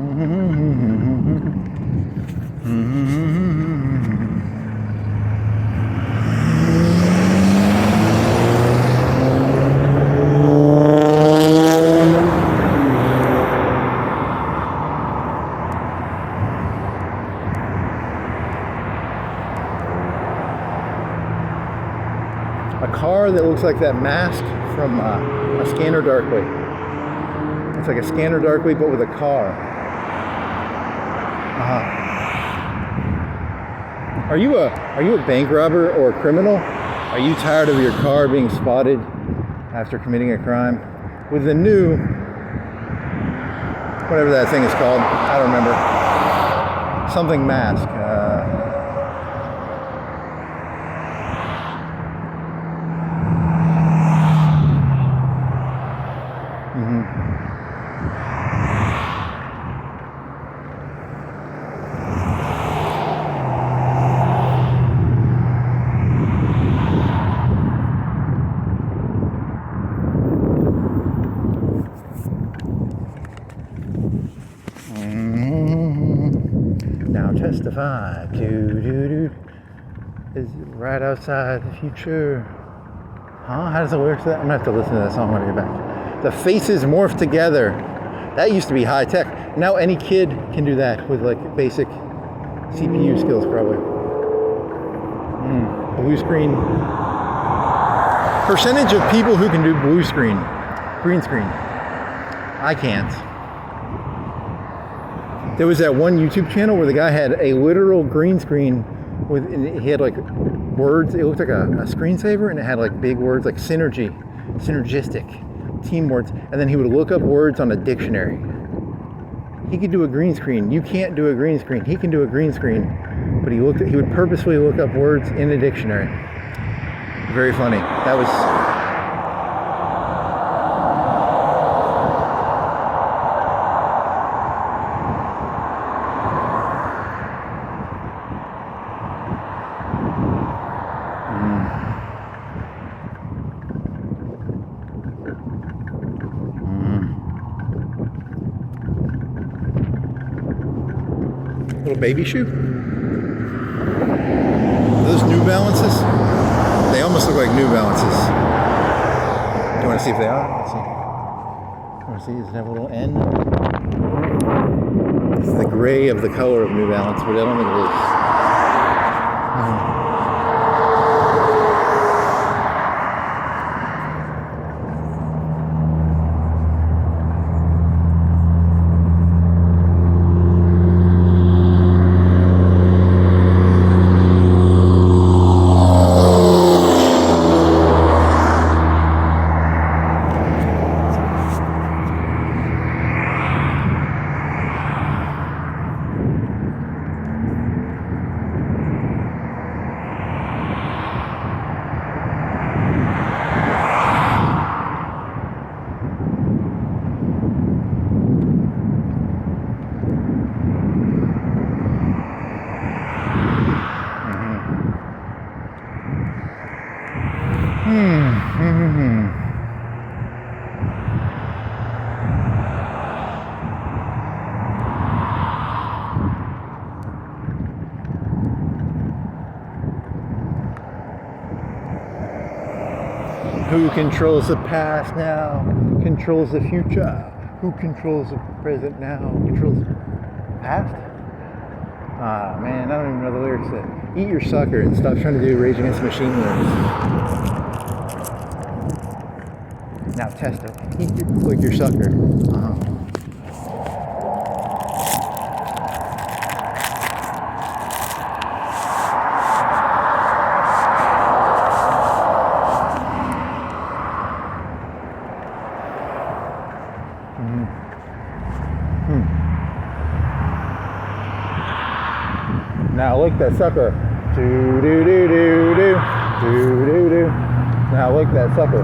car that looks like that mask from a Scanner Darkly. It's like a Scanner Darkly, but with a car. Are you a bank robber or a criminal? Are you tired of your car being spotted after committing a crime? With the new, whatever that thing is called, I don't remember. Something mask. Now testify, is right outside the future. Huh? How does it work? I'm gonna have to listen to that song when I get back. The faces morph together. That used to be high tech. Now any kid can do that with like basic CPU skills, probably. Blue screen. Percentage of people who can do green screen. I can't. There was that one YouTube channel where the guy had a literal green screen he had like words. It looked like a screensaver, and it had like big words like synergistic, team words, and then he would look up words on a dictionary. He could do a green screen. You can't do a green screen. He can do a green screen, but he would purposefully look up words in a dictionary. Very funny. That was. Little baby shoe. Those New Balances, they almost look like New Balances. Do you want to see if they are? Let's see. You want to see? Does it have a little N? It's the gray of the color of New Balance, but I don't think it is. Who controls the past now? Controls the future? Who controls the present now? Controls the past? Ah, man, I don't even know the lyrics to that. Eat your sucker and stop trying to do Rage Against the Machine lyrics. Now test it. Eat your sucker. Now lick that sucker. Do do do do do do do do. Now lick that sucker.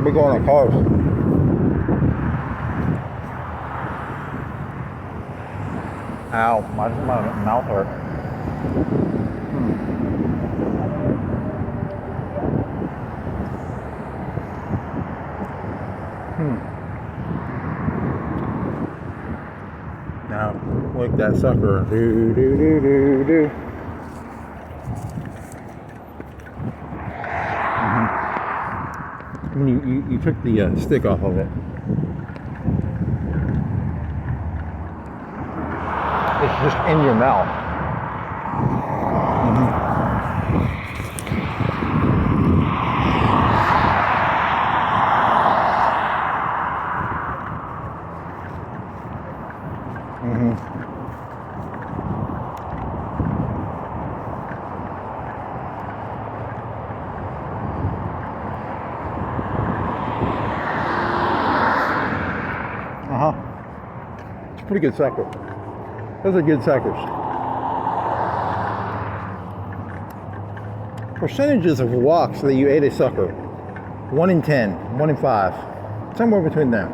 We're going on cars. Ow, my mouth hurt. that sucker. Do, do, do, do, do. When you took the stick off of it, it's just in your mouth. It's a pretty good sucker. Those are good suckers. Percentages of walks that you ate a sucker: 1 in 10, 1 in 5, somewhere between there.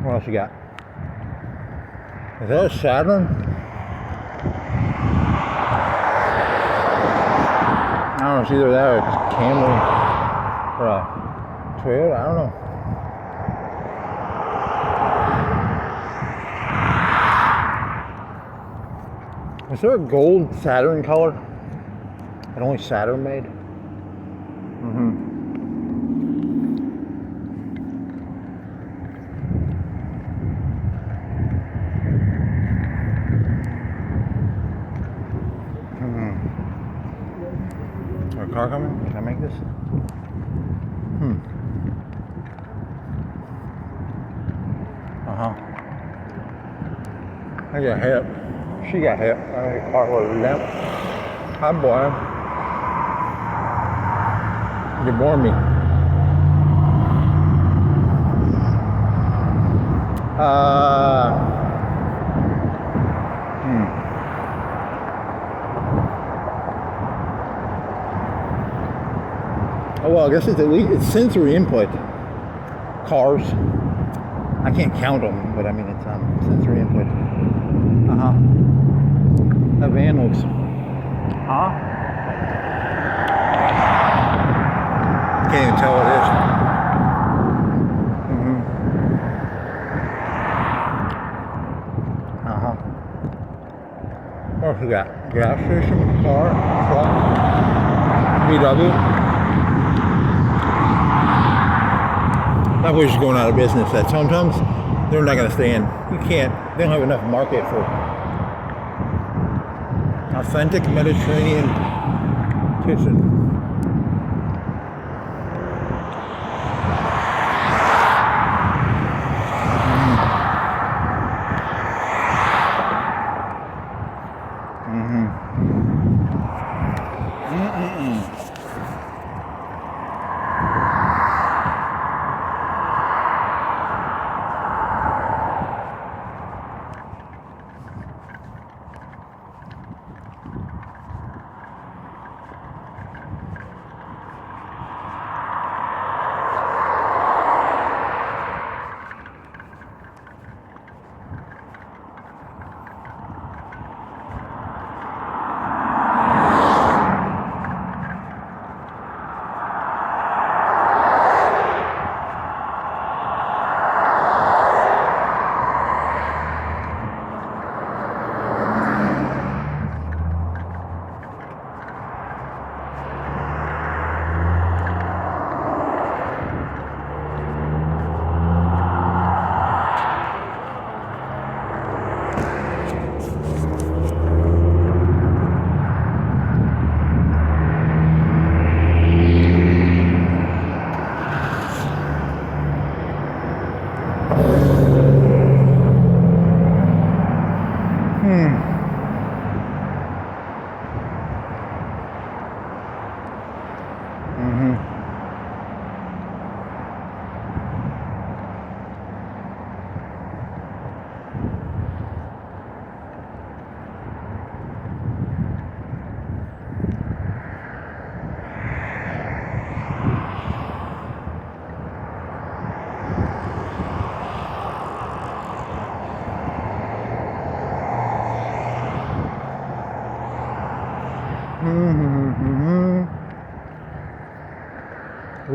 What else you got? Is that a Saturn? I don't know, it's either that or a Camry or a Toyota, I don't know. Is there a gold Saturn color that only Saturn made? Is there a car coming? Can I make this? I got hit. She got hit. I got a car with a limp. Hi, boy. You bore me. Oh, well, I guess it's at least it's sensory input. Cars. I can't count them, but I mean it's sensory input. That van looks. Can't even tell what it is. What else we got? Gas station, car, truck, VW. That was just going out of business. That sometimes they're not going to stay in. You can't. They don't have enough market for authentic Mediterranean kitchen.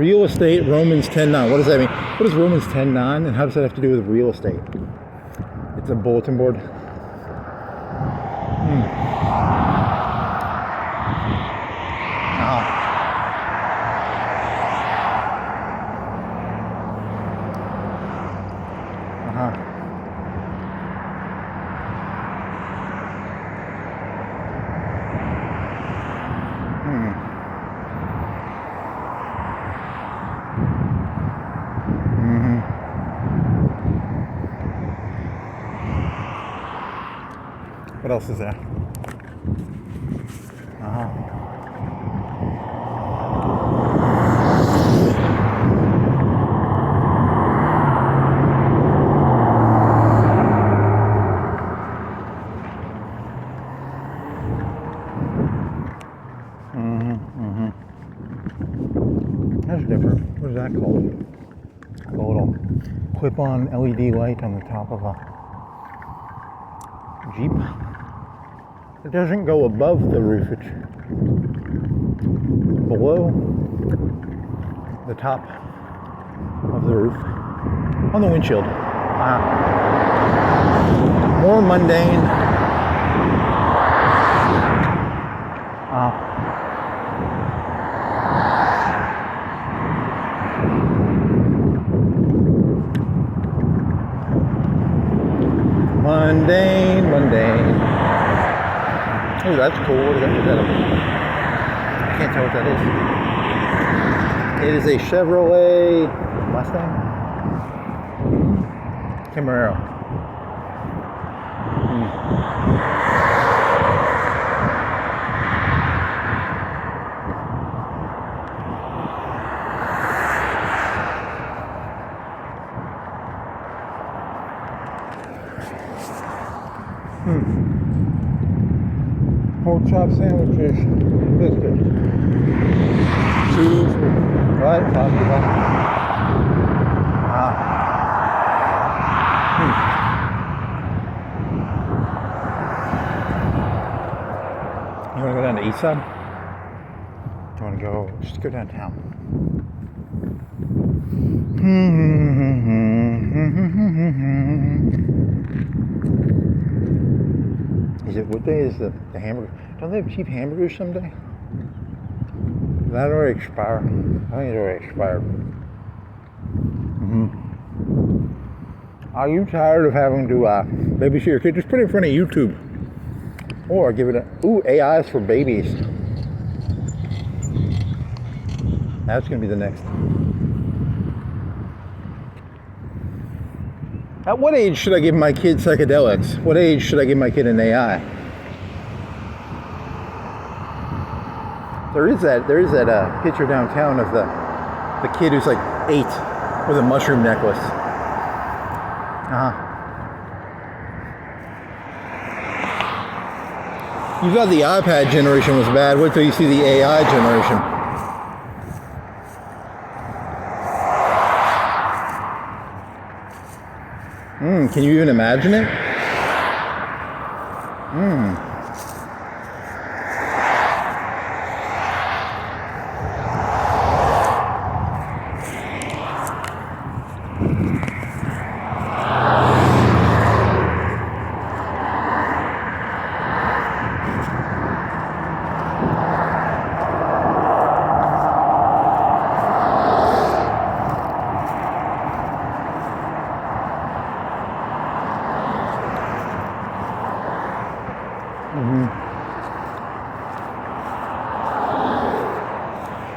Real estate, Romans 10:9. What does that mean? What is Romans 10:9, and how does that have to do with real estate? It's a bulletin board. What else is there? That's different. What is that called? A little clip-on LED light on the top of a Jeep. It doesn't go above the roof, it's below the top of the roof on the windshield. More mundane. Mundane. Oh, that's cool. What is that? I can't tell what that is. It is a Chevrolet Mustang? Camaro. Pork chop sandwiches, biscuits. Cheese, right? Talking about. You want to go down to East Side? Do you want to go? Just go downtown. Is it, what day is the hamburger? Don't they have cheap hamburgers someday? Did that already expire? I think it already expired. Are you tired of having to babysit your kid? Just put it in front of YouTube. Or give it AI is for babies. That's going to be the next. At what age should I give my kid psychedelics? What age should I give my kid an AI? There is that picture downtown of the kid who's like 8 with a mushroom necklace. You thought the iPad generation was bad. Wait till you see the AI generation. Can you even imagine it?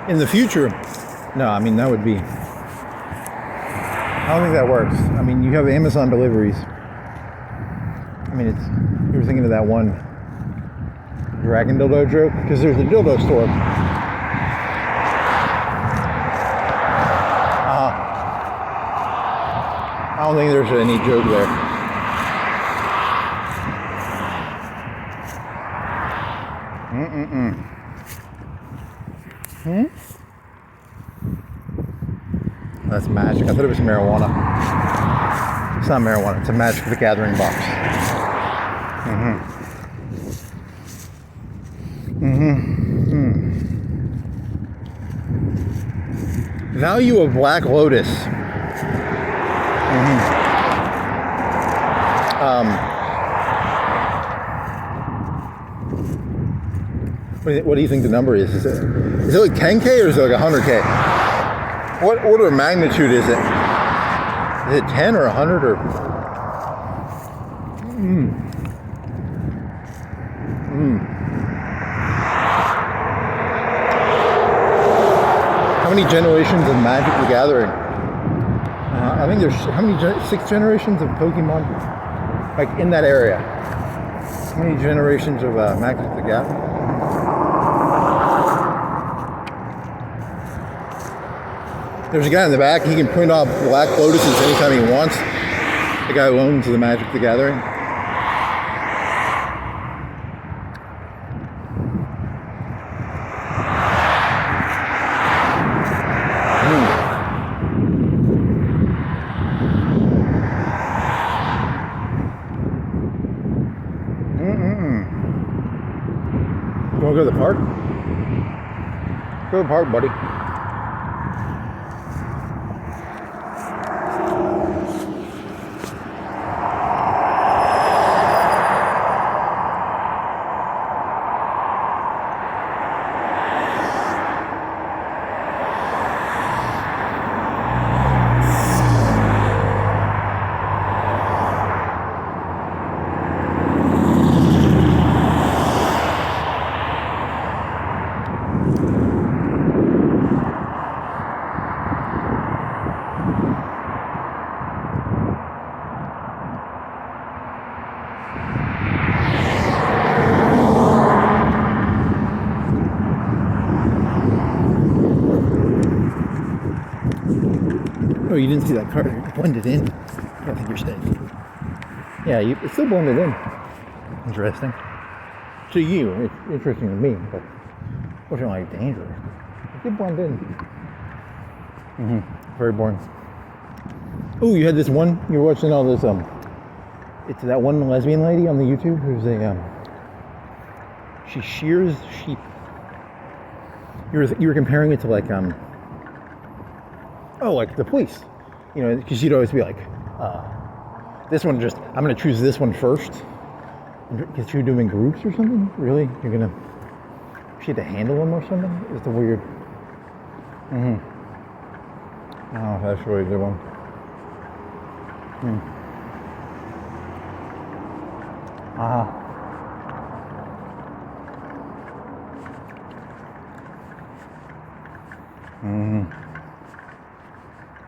In the future, no, I mean, that would be, I don't think that works. I mean, you have Amazon deliveries. I mean, it's, you were thinking of that one dragon dildo joke? Because there's a dildo store. I don't think there's any joke there. That's magic. I thought it was marijuana. It's not marijuana. It's a Magic the Gathering box. Value of Black Lotus. What do you think the number is? Is it like 10K or is it like 100K? What order of magnitude is it? Is it 10 or 100 or? How many generations of Magic the Gathering? I think there's how many 6 generations of Pokemon, like in that area. How many generations of Magic the Gathering? There's a guy in the back. He can print off Black Lotuses anytime he wants. The guy who owns the Magic the Gathering. You want to go to the park? Go to the park, buddy. Oh, you didn't see that card. It blended in. I don't think you're safe. Yeah, it's still blended in. Interesting. To you, it's interesting to me, but it wasn't like dangerous. It did blend in. Very boring. Oh, you had this one. You're watching all this. It's that one lesbian lady on the YouTube who's she shears sheep. You were comparing it to like like the police, you know, because you'd always be like, this one I'm going to choose this one first. Because you're doing groups or something? Really? You're going to, she had to handle them or something? It's a weird, oh, that's really a good one.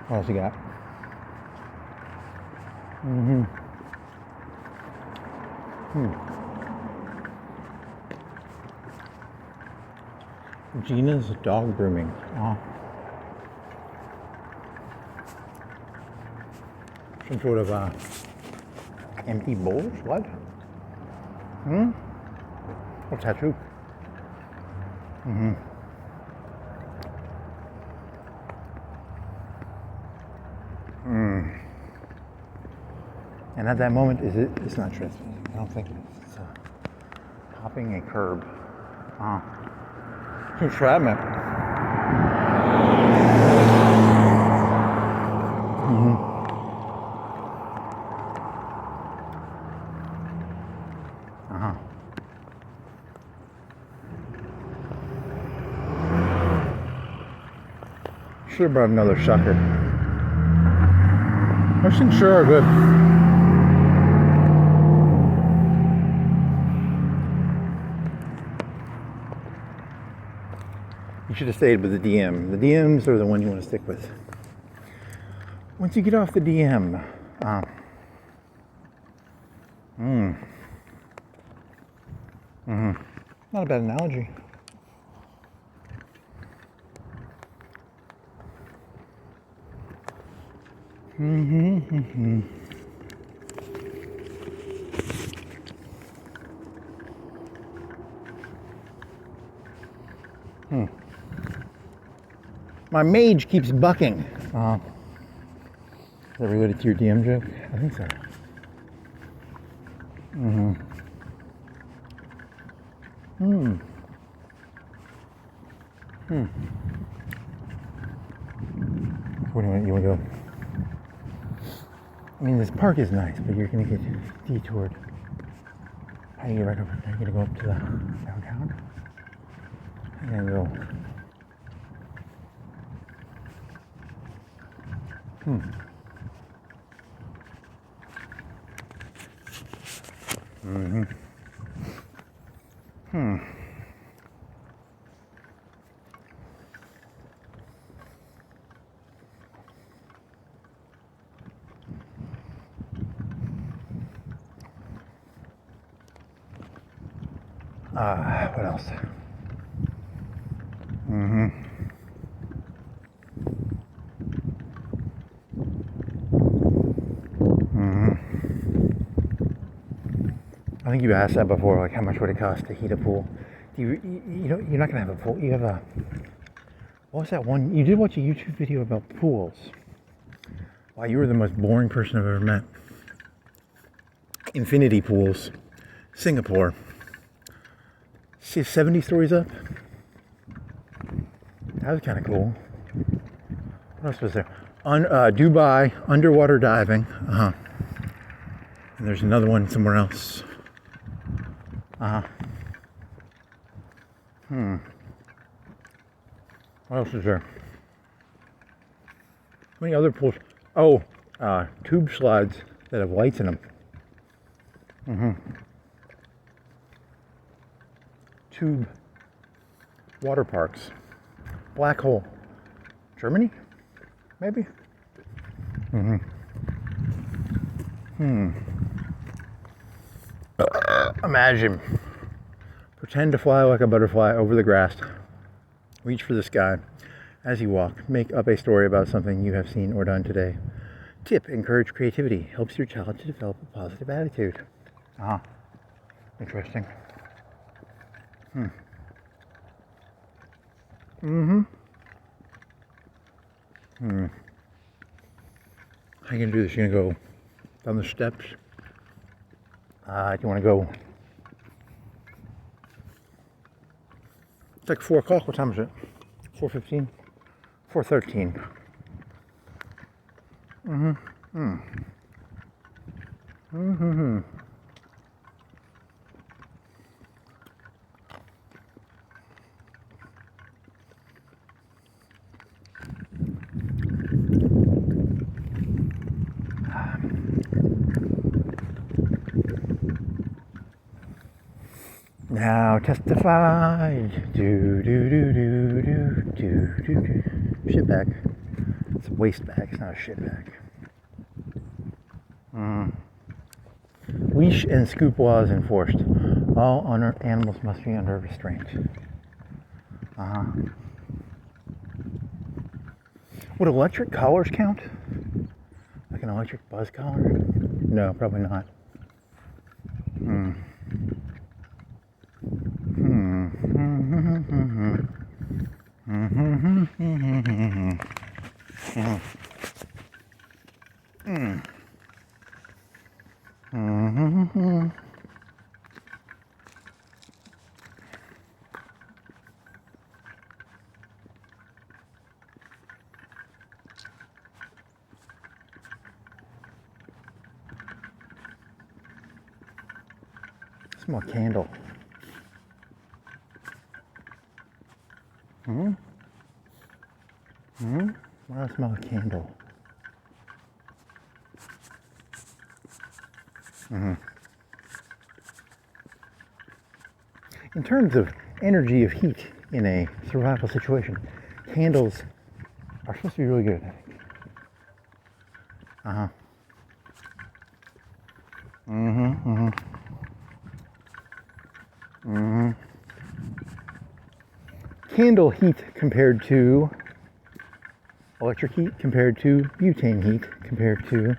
What else you got? Gina's dog grooming. Some sort of empty bowls? What? Or tattoo? And at that moment, it's not trespassing. I don't think it's hopping a curb. Some entrapment. Should have brought another sucker. Those things sure are good. You should have stayed with the DM. The DMs are the one you want to stick with. Once you get off the DM, not a bad analogy. My mage keeps bucking. Is that related to your DM joke? I think so. Where do you want to go? I mean, this park is nice, but you're going to get detoured. How do you get right over? Are you going to go up to the downtown? And then go. What else? I think you asked that before, like how much would it cost to heat a pool? You know, you're not gonna have a pool. You have a, what was that one? You did watch a YouTube video about pools. Wow, you were the most boring person I've ever met. Infinity pools, Singapore. See, 70 stories up. That was kind of cool. What else was there? Dubai, underwater diving. And there's another one somewhere else. What else is there? How many other pools? Oh, tube slides that have lights in them. Tube water parks. Black hole. Germany? Maybe? Imagine. Pretend to fly like a butterfly over the grass. Reach for the sky. As you walk, make up a story about something you have seen or done today. Tip, encourage creativity. Helps your child to develop a positive attitude. Interesting. How are you gonna do this? You're gonna go down the steps? Do you wanna go? It's like 4 o'clock. What time is it? 4:15? 4:13. Now testify. Do do do do do do do do. Shit bag. It's a waste bag. It's not a shit bag. Leash and scoop laws enforced. All animals must be under restraint. Would electric collars count? Like an electric buzz collar? No, probably not. Smell a candle. Why do I smell a candle? In terms of energy of heat in a survival situation, candles are supposed to be really good, I think. Candle heat compared to electric heat, compared to butane heat, compared to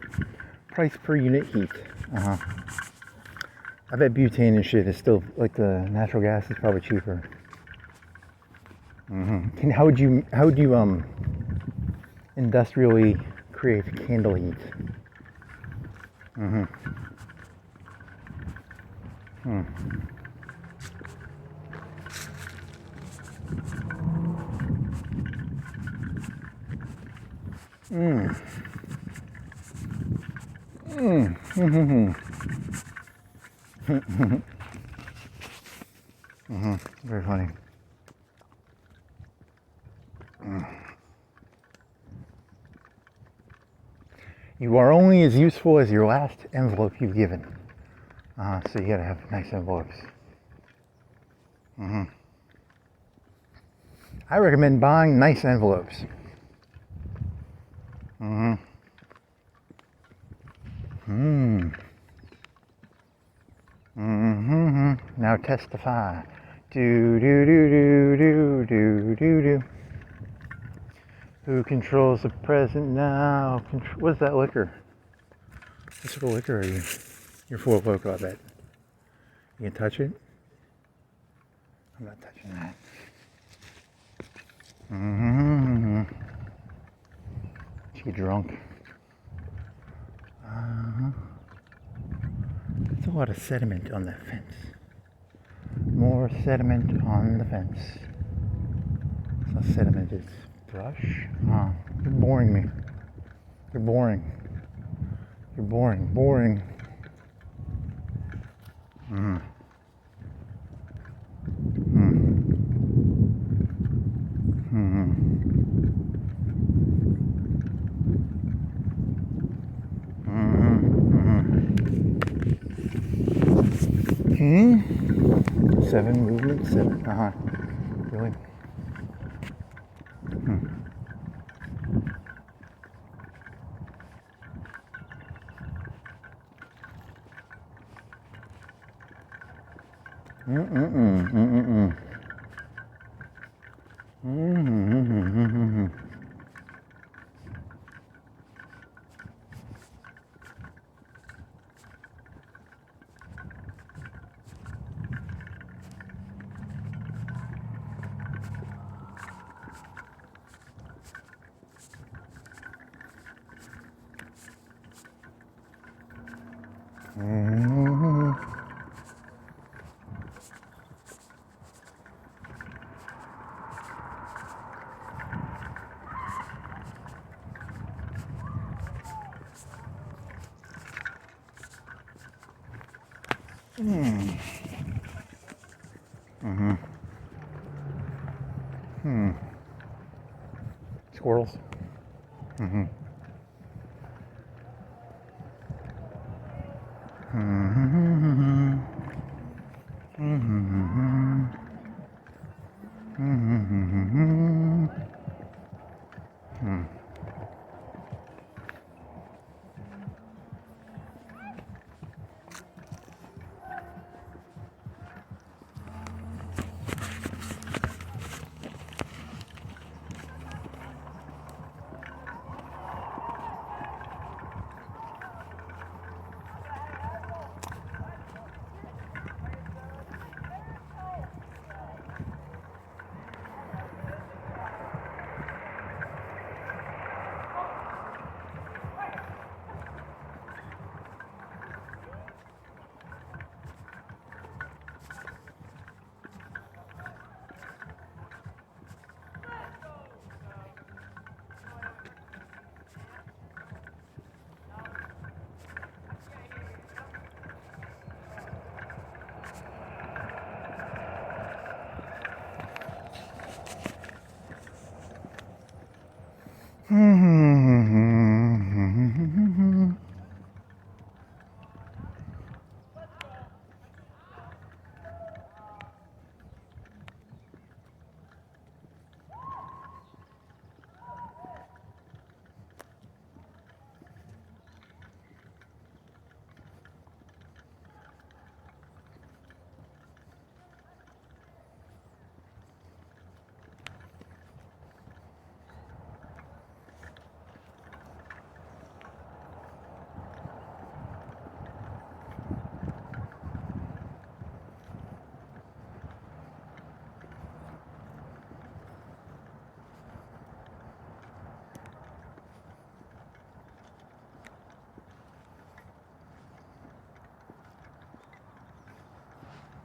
price per unit heat. I bet butane and shit is still, like, the natural gas is probably cheaper. How would you industrially create candle heat? Mm. Mm. Mm-hmm. Mm-hmm. Very funny. Mm. You are only as useful as your last envelope you've given. So you gotta have nice envelopes. Mm-hmm. I recommend buying nice envelopes. Mm-hmm. Mm. Mm-hmm. Now testify. Do do do do do do do do. Who controls the present now? What's that liquor? What sort of liquor are you? You're full of loco, I bet. You can touch it? I'm not touching that. Mm-hmm. Did you get drunk? Uh-huh. There's a lot of sediment on that fence. More sediment on the fence. It's not sediment, it's brush. You're boring me. You're boring. You're boring. Boring. Mm. Mm. Mm. Mm-hmm. 7 movement 7. Really? Hmm. Mm-mm-mm. Mm-mm-mm. Mm-hmm. Mm-hmm. Mm. Mm-hmm. Hmm. Squirrels. Mm-hmm. Mm-hmm. Mm-hmm. Mm-hmm. Mm.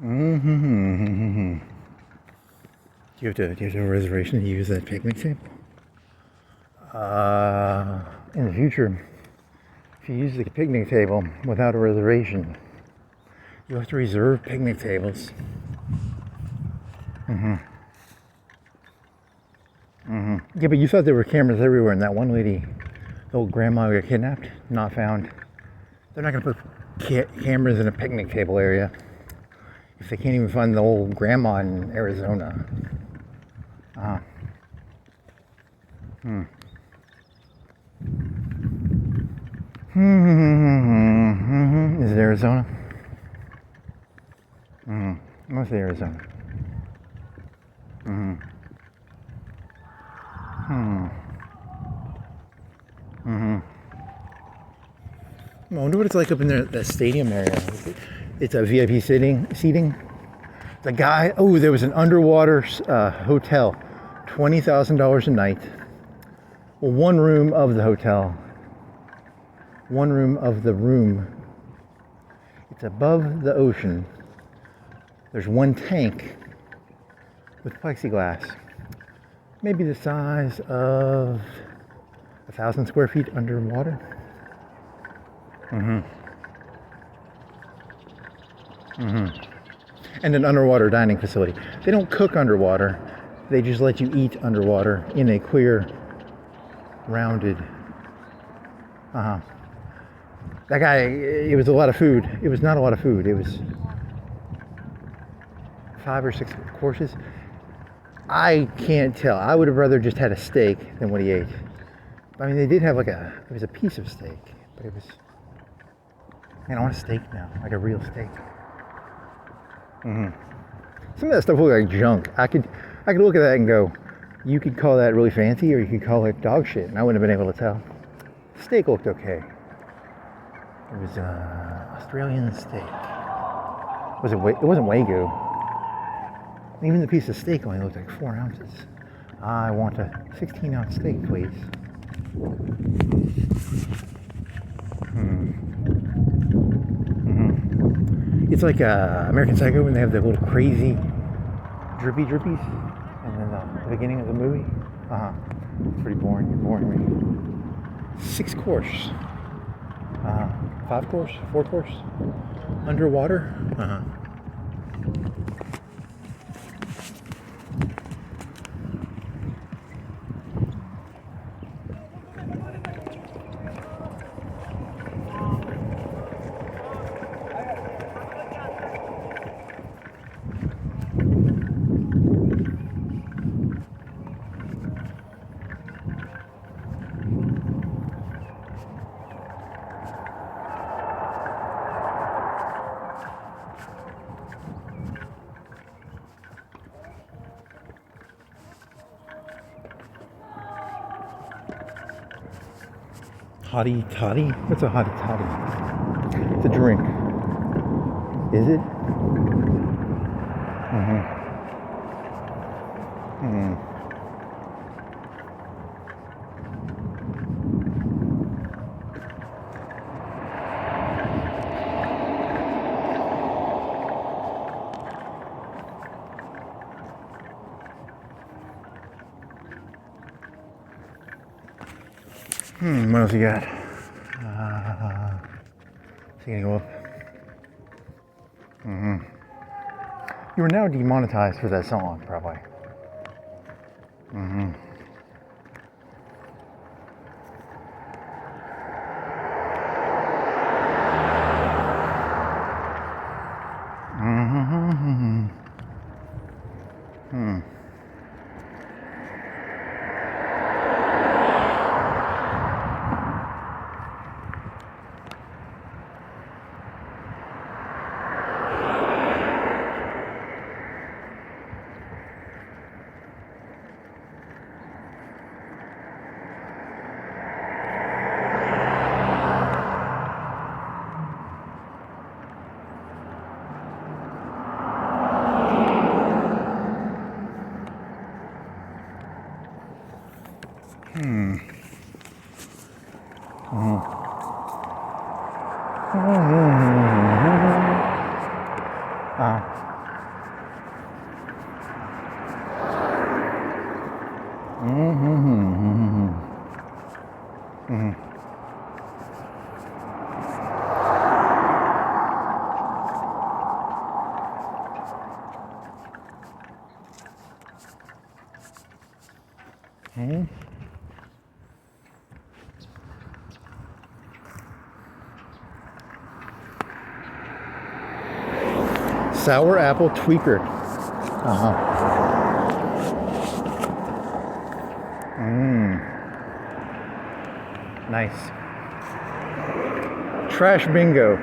Mm-hmm. Mm-hmm. Do you have a reservation to use that picnic table? In the future, if you use the picnic table without a reservation, you have to reserve picnic tables. Yeah, but you thought there were cameras everywhere, and that one lady, the old grandma who got kidnapped, not found. They're not going to put cameras in a picnic table area if they can't even find the old grandma in Arizona. Is it Arizona? Mostly Arizona. I wonder what it's like up in there, that stadium area. It's a VIP seating. The guy, there was an underwater hotel, $20,000 a night. Well, one room of the hotel. One room of the room. It's above the ocean. There's one tank with plexiglass. Maybe the size of 1,000 square feet underwater. And an underwater dining facility. They don't cook underwater. They just let you eat underwater in a clear, rounded. That guy, it was a lot of food. It was not a lot of food. It was 5 or 6 courses. I can't tell. I would have rather just had a steak than what he ate. I mean, they did have it was a piece of steak, but it was, man, I want a steak now, like a real steak. Some of that stuff looked like junk. I could look at that and go, you could call that really fancy, or you could call it dog shit, and I wouldn't have been able to tell. Steak looked okay. It was Australian steak. It wasn't Wagyu. Even the piece of steak only looked like 4 ounces. I want a 16-ounce steak, please. It's like American Psycho when they have the little crazy drippies, and then the beginning of the movie. It's pretty boring. You're boring me. 6 course. 5 course? 4 course? Underwater? Hottie toddy? What's a hottie toddy? It's a drink. Is it? What else you got? Is he gonna go up? You are now demonetized for that song, probably. Sour apple tweaker. Nice. Trash bingo.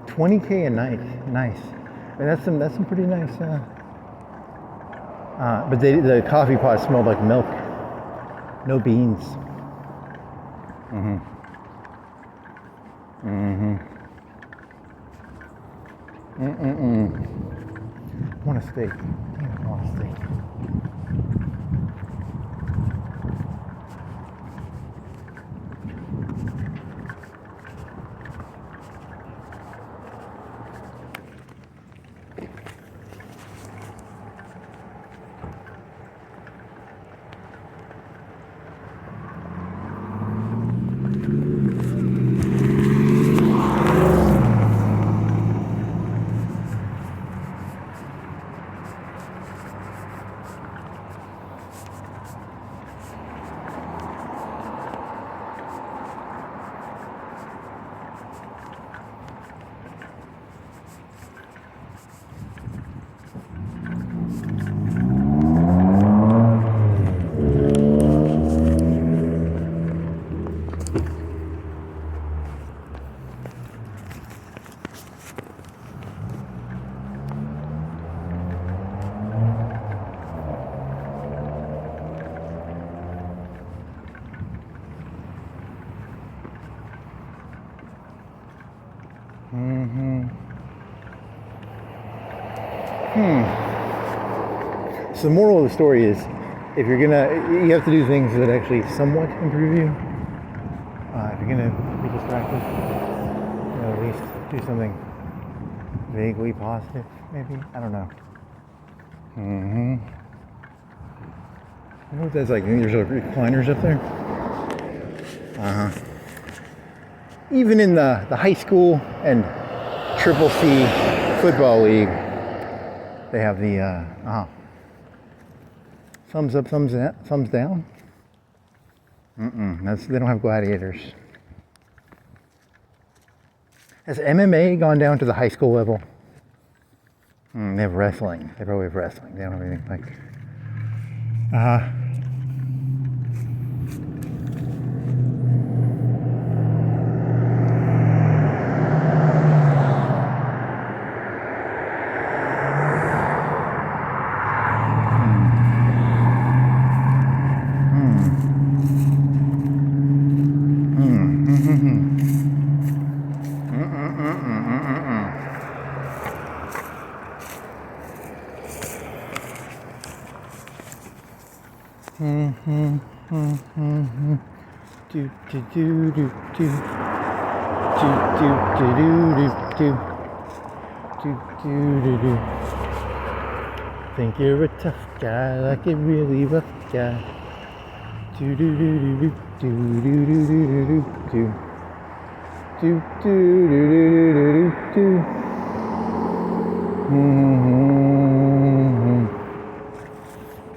$20K a night, nice. And that's some pretty nice. But the coffee pot smelled like milk, no beans. I want a steak. Damn, I want a steak. So the moral of the story is, if you're you have to do things that actually somewhat improve you. If you're gonna be distracted, at least do something vaguely positive, maybe. I don't know. I wonder what that's like. I think there's recliners up there. Even in the high school and Triple C football league, they have the thumbs up, thumbs down. They don't have gladiators. Has MMA gone down to the high school level? They have wrestling. They probably have wrestling. They don't have anything like. Think you're a tough guy, like a really rough guy. Do do do do do do do do do do do do do do do do.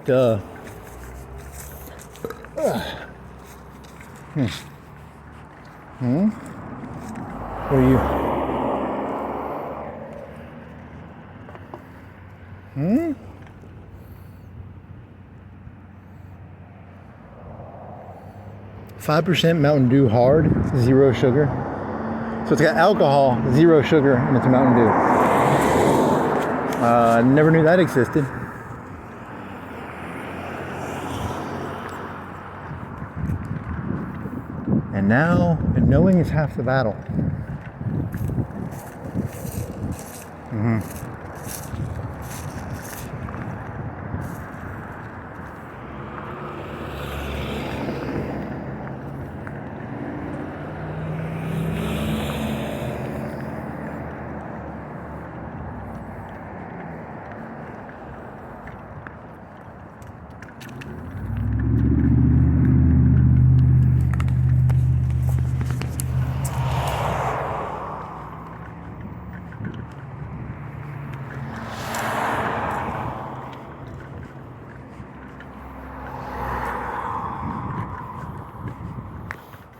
Duh. What are you? 5% Mountain Dew hard, 0 sugar. So it's got alcohol, 0 sugar, and it's Mountain Dew. Never knew that existed. And now, knowing is half the battle.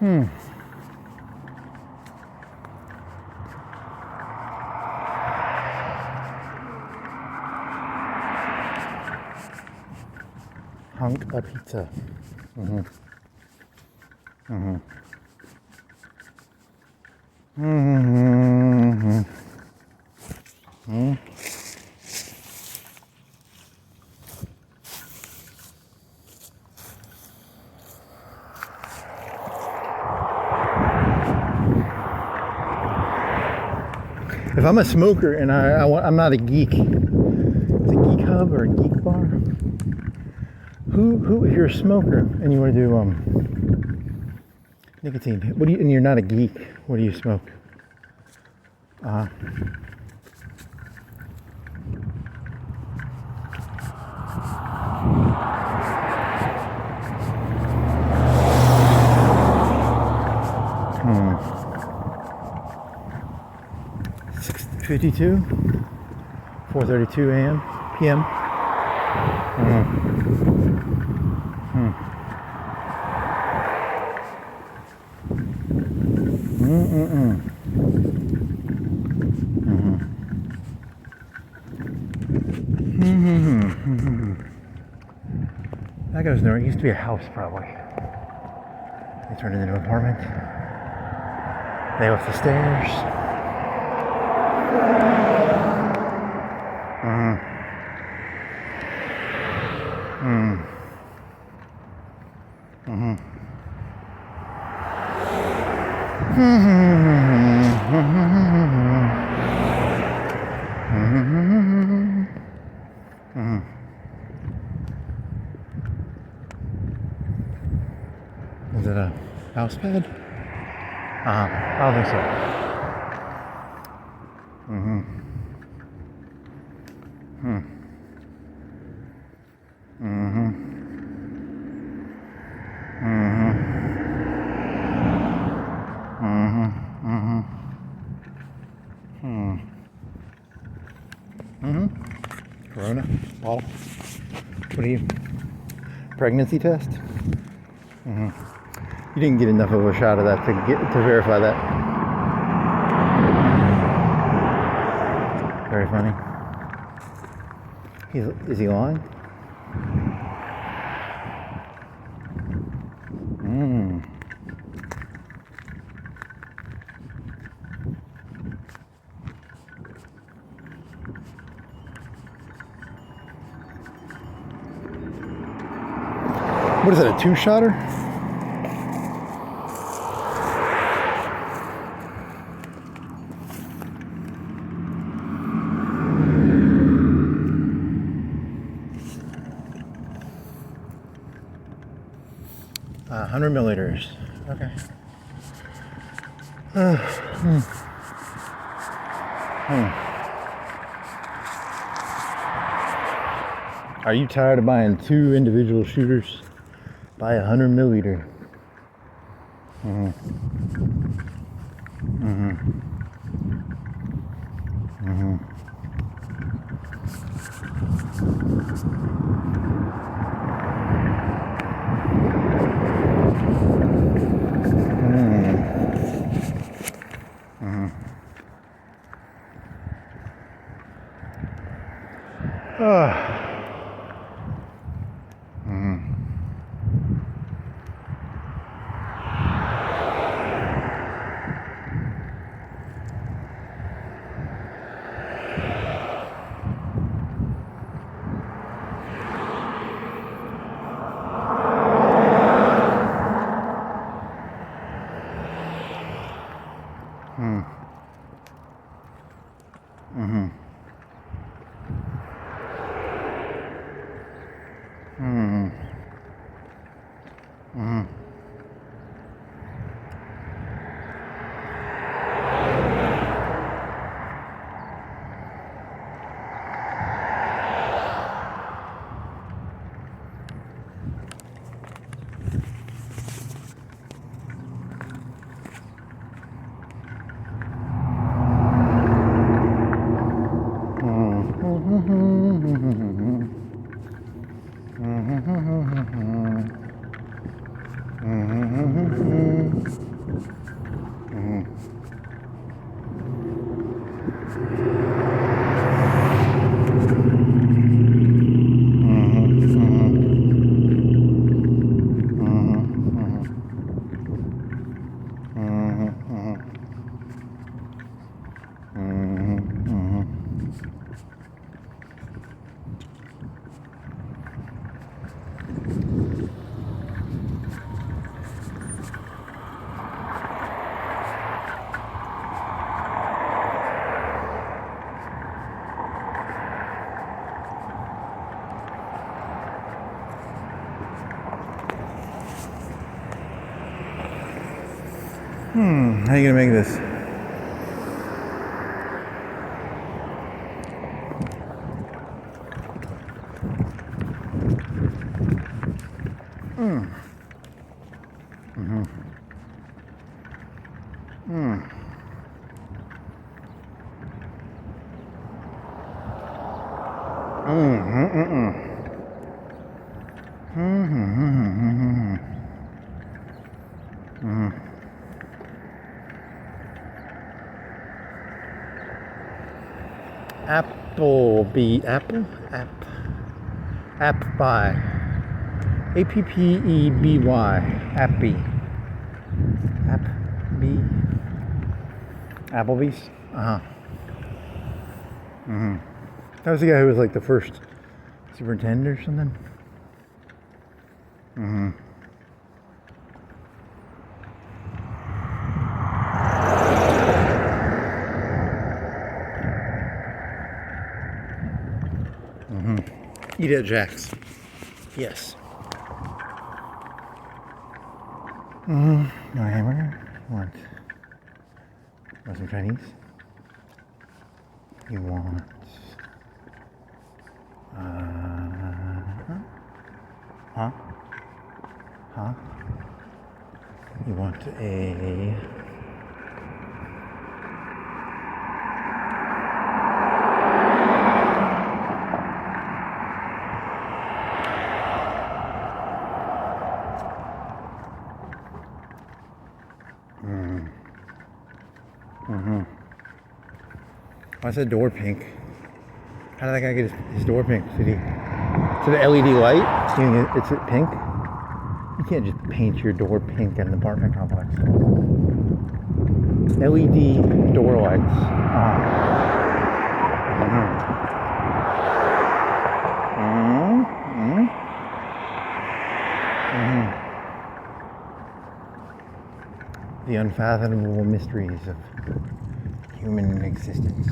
Hunk a pizza. If I'm a smoker and I'm not a geek, it's a geek hub or a geek bar. Who if you're a smoker and you want to do nicotine, what do you, and you're not a geek, what do you smoke? Hmm. 6:52, 4:32 a.m. p.m. That goes nowhere. It used to be a house, probably. They turned it into an apartment. They go up the stairs. Is it a house bed? I don't think so. Corona bottle. What are you? Pregnancy test? You didn't get enough of a shot of that to verify that. Very funny. Is he lying? What is that, a two-shotter? Uh, 100 milliliters. Okay. Are you tired of buying 2 individual shooters? Buy 100 milliliter. How are you gonna make this? Appeby. Appeby. Appy. Applebee's? That was the guy who was like the first superintendent or something? Eat at Jack's. Yes. No hamburger. Want some Chinese? You want you want a Why's the door pink? How did that guy get his door pink? Did he? So the LED light, it's pink? You can't just paint your door pink in an apartment complex. LED door lights. The unfathomable mysteries of human existence.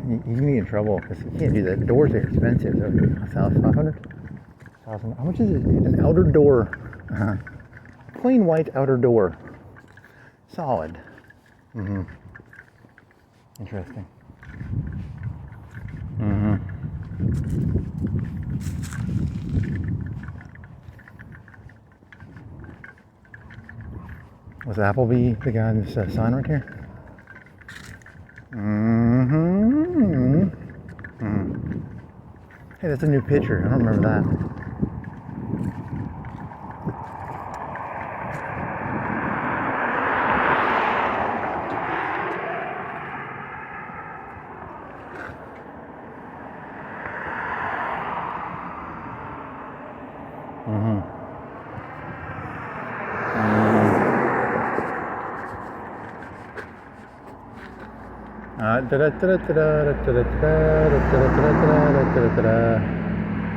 You're gonna get in trouble because you can't do that. Doors are expensive. They're $1,500. How much is it? An outer door, plain white outer door, solid. Interesting. Was Applebee the guy in this sign right here? Hey, that's a new picture. I don't remember that.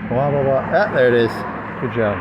Blah, blah, blah. Ah, there it is. Good job.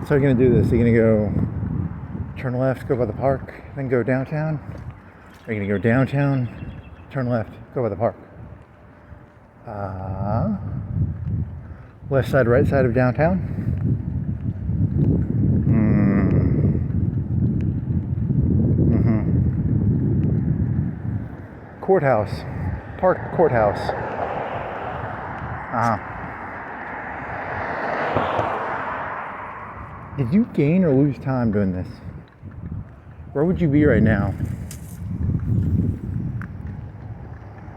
So you're gonna do this. You're gonna go turn left, go by the park, then go downtown. Are you gonna go downtown, turn left, go by the park? Left side, right side of downtown. Courthouse, park courthouse. Did you gain or lose time doing this? Where would you be right now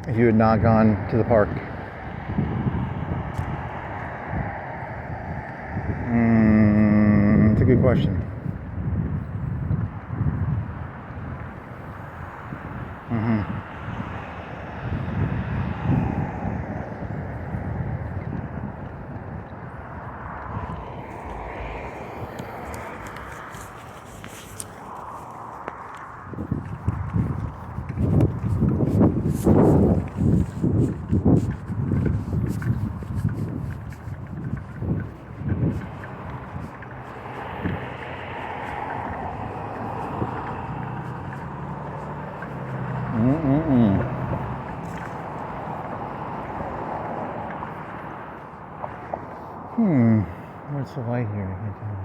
if you had not gone to the park? It's a good question. Where's the light here? I can't tell.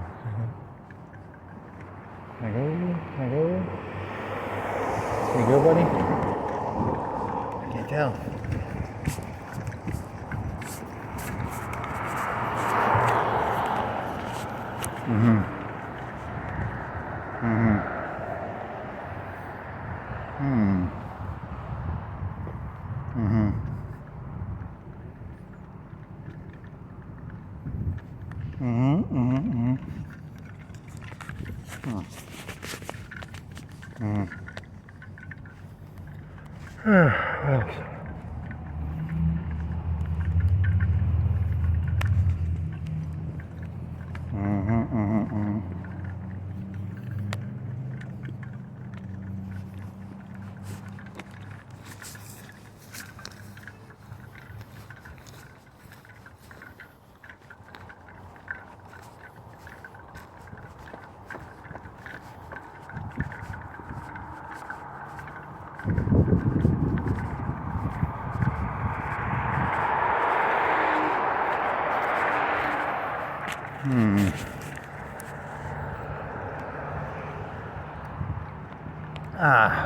Can I go? Can I go? Can you go, buddy? I can't tell. What else?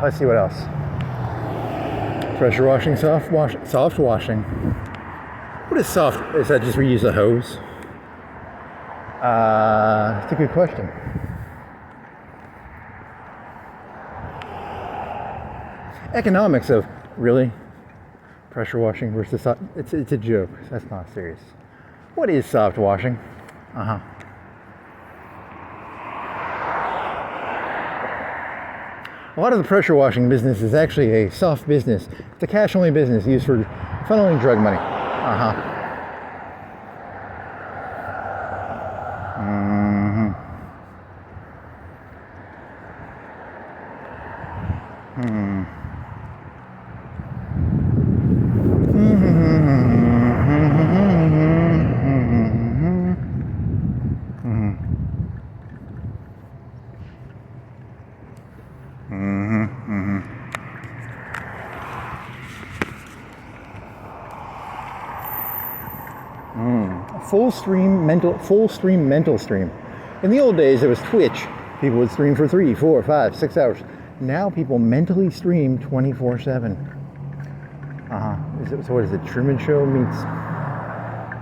Let's see what else. Pressure washing, soft washing. What is soft? Is that just reuse a hose? That's a good question. Economics of really pressure washing versus soft. It's a joke. That's not serious. What is soft washing? A lot of the pressure washing business is actually a soft business. It's a cash only business used for funneling drug money. Full stream mental stream. In the old days, it was Twitch. People would stream for 3, 4, 5, 6 hours. Now people mentally stream 24/7. So what is it? Truman Show meets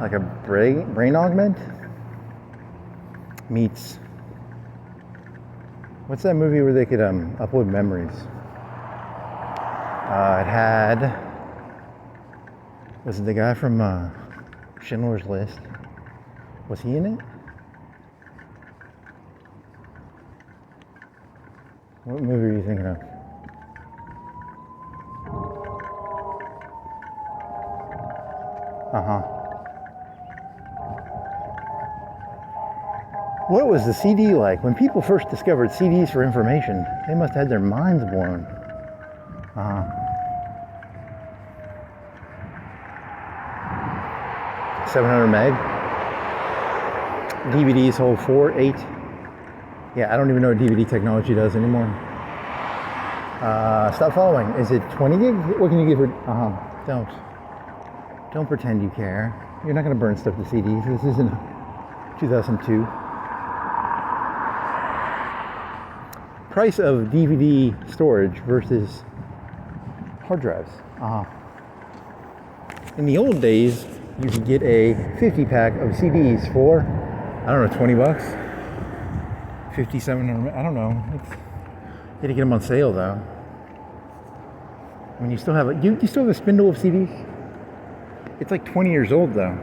like a brain augment meets. What's that movie where they could upload memories? It had. Was it the guy from Schindler's List? Was he in it? What movie are you thinking of? What was the CD like? When people first discovered CDs for information, they must have had their minds blown. 700 meg. DVDs hold 4, 8. Yeah, I don't even know what DVD technology does anymore. Stop following. Is it 20 gig? What can you give her? Don't pretend you care. You're not going to burn stuff to CDs. This isn't 2002. Price of DVD storage versus hard drives. In the old days, you could get a 50 pack of CDs for, I don't know, 20 bucks? 57, I don't know. You had to get them on sale though. I mean, you still have you still have a spindle of CDs? It's like 20 years old though.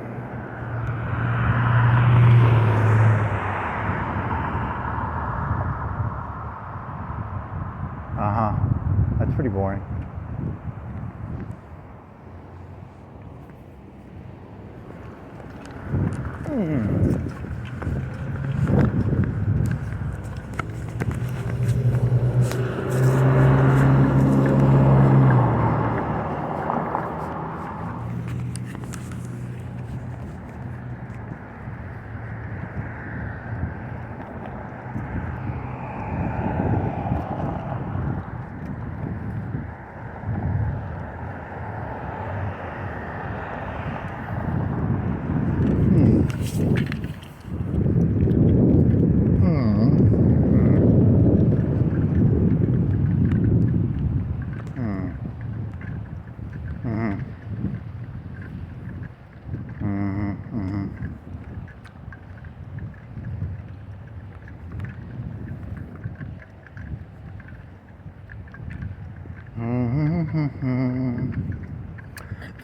That's pretty boring.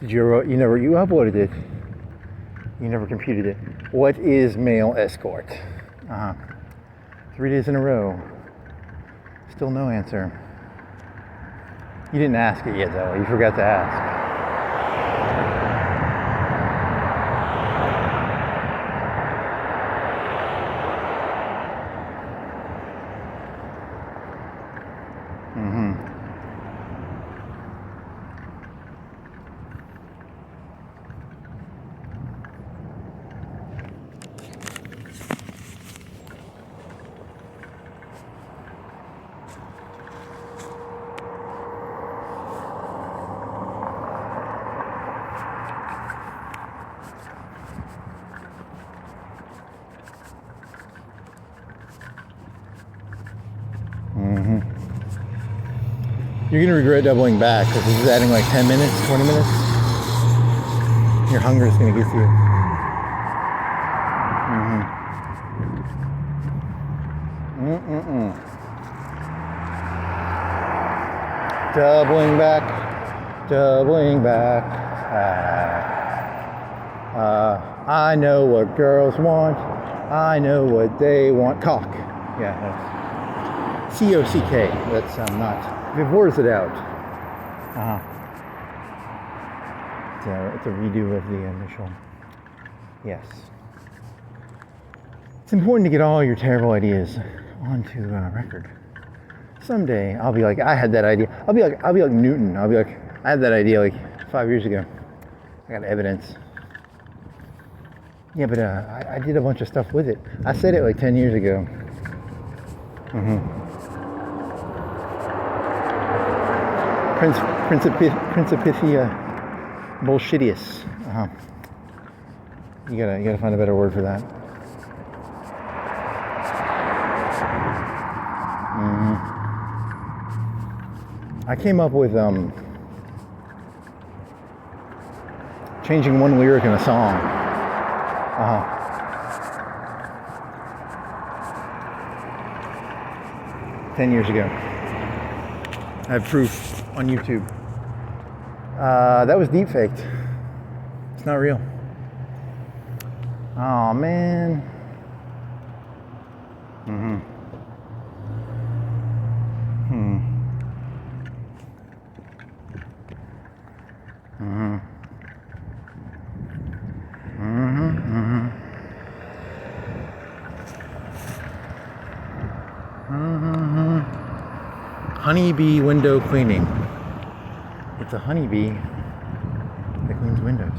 Did you uploaded it. You never computed it. What is male escort? 3 days in a row. Still no answer. You didn't ask it yet though. You forgot to ask. You're gonna regret doubling back because this is adding like 10 minutes, 20 minutes. Your hunger is gonna get to you. Doubling back. I know what girls want. I know what they want. Cock. Yeah, that's C-O-C-K. That's not. It bores it out. It's a redo of the initial. Yes. It's important to get all your terrible ideas onto record. Someday I'll be like, I had that idea. I'll be like Newton. I'll be like, I had that idea like 5 years ago. I got evidence. Yeah, but I did a bunch of stuff with it. I said it like 10 years ago. Principifia bullshitius. You gotta find a better word for that. I came up with changing one lyric in a song. 10 years ago. I have proof on YouTube. That was deep faked. It's not real. Oh man. Honeybee window cleaning. It's a honeybee that cleans windows.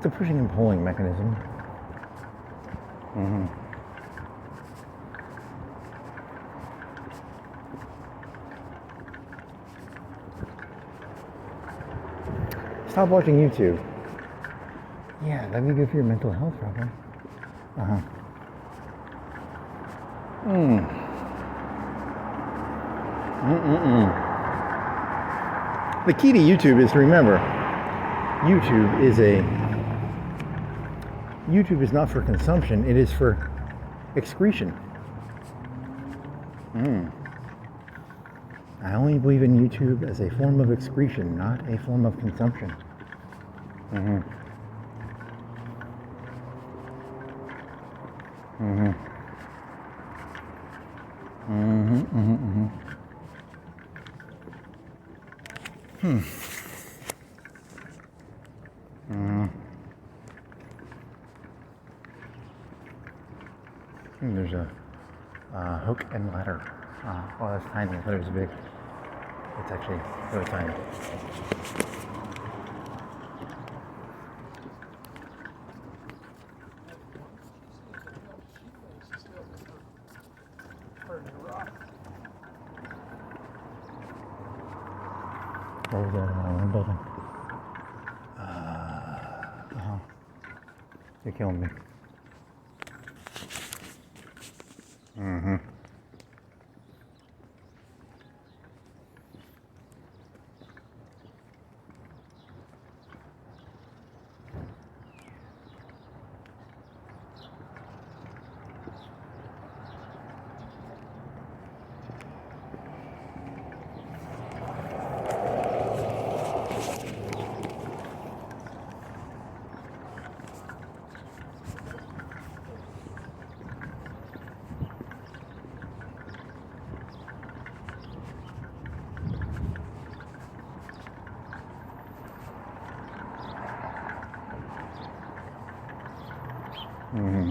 It's a pushing and pulling mechanism. Mm-hmm. Stop watching YouTube. Yeah, that'd be good for your mental health, probably. Uh-huh. The key to YouTube is to remember, YouTube is not for consumption, it is for excretion. I only believe in YouTube as a form of excretion, not a form of consumption. There's a hook and ladder. Oh, that's tiny. I thought it was big. It's actually really tiny. What was that building? You're killing me.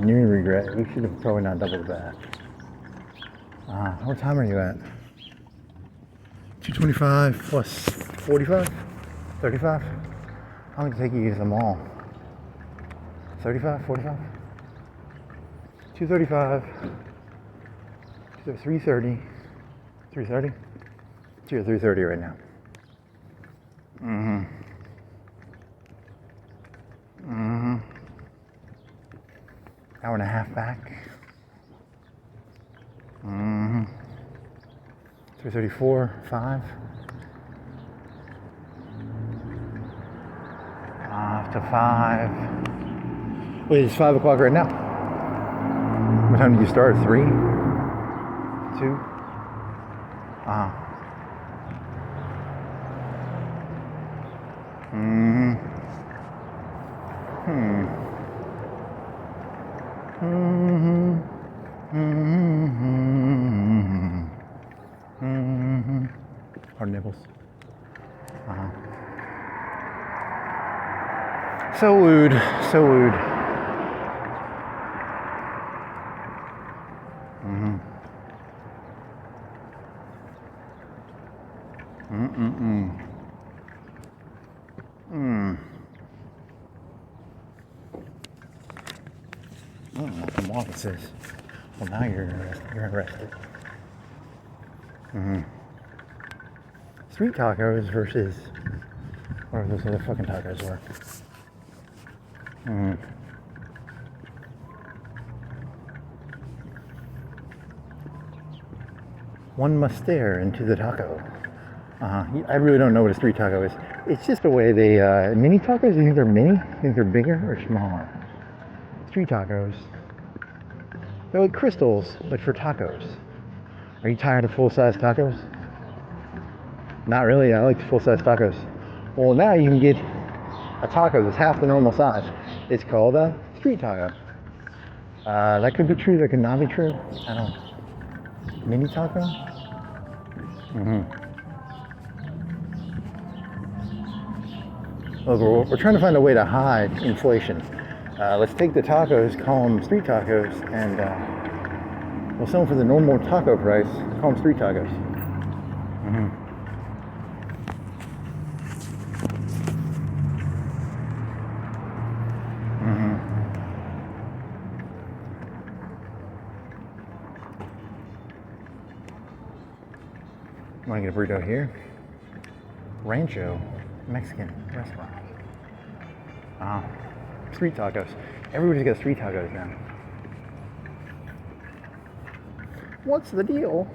You regret it. You should have probably not doubled that. What time are you at? 2:25 plus 45? 35? How long did it take you to get to the mall? 35? 45? 2:35. 3:30. 3:30? 2 or 3:30 right now. Hour and a half back. 3:34, 5. To 5. Wait, it's 5 o'clock right now. What time did you start? 3? 2? Hard nipples. So wooed. I don't know what the market says. Well, now you're arrested. Street tacos versus whatever those other fucking tacos were. One must stare into the taco. I really don't know what a street taco is. It's just the way they mini tacos. You think they're mini? You think they're bigger or smaller? Street tacos. They're like crystals, but for tacos. Are you tired of full-size tacos? Not really. I like full-size tacos. Well, now you can get a taco that's half the normal size. It's called a street taco. That could be true. That could not be true. I don't know. Mini taco? Look, we're trying to find a way to hide inflation. Let's take the tacos, call them street tacos, and we'll sell them for the normal taco price. Call them street tacos. Want to get a burrito here? Rancho Mexican restaurant. Street tacos. Everybody's got street tacos now. What's the deal?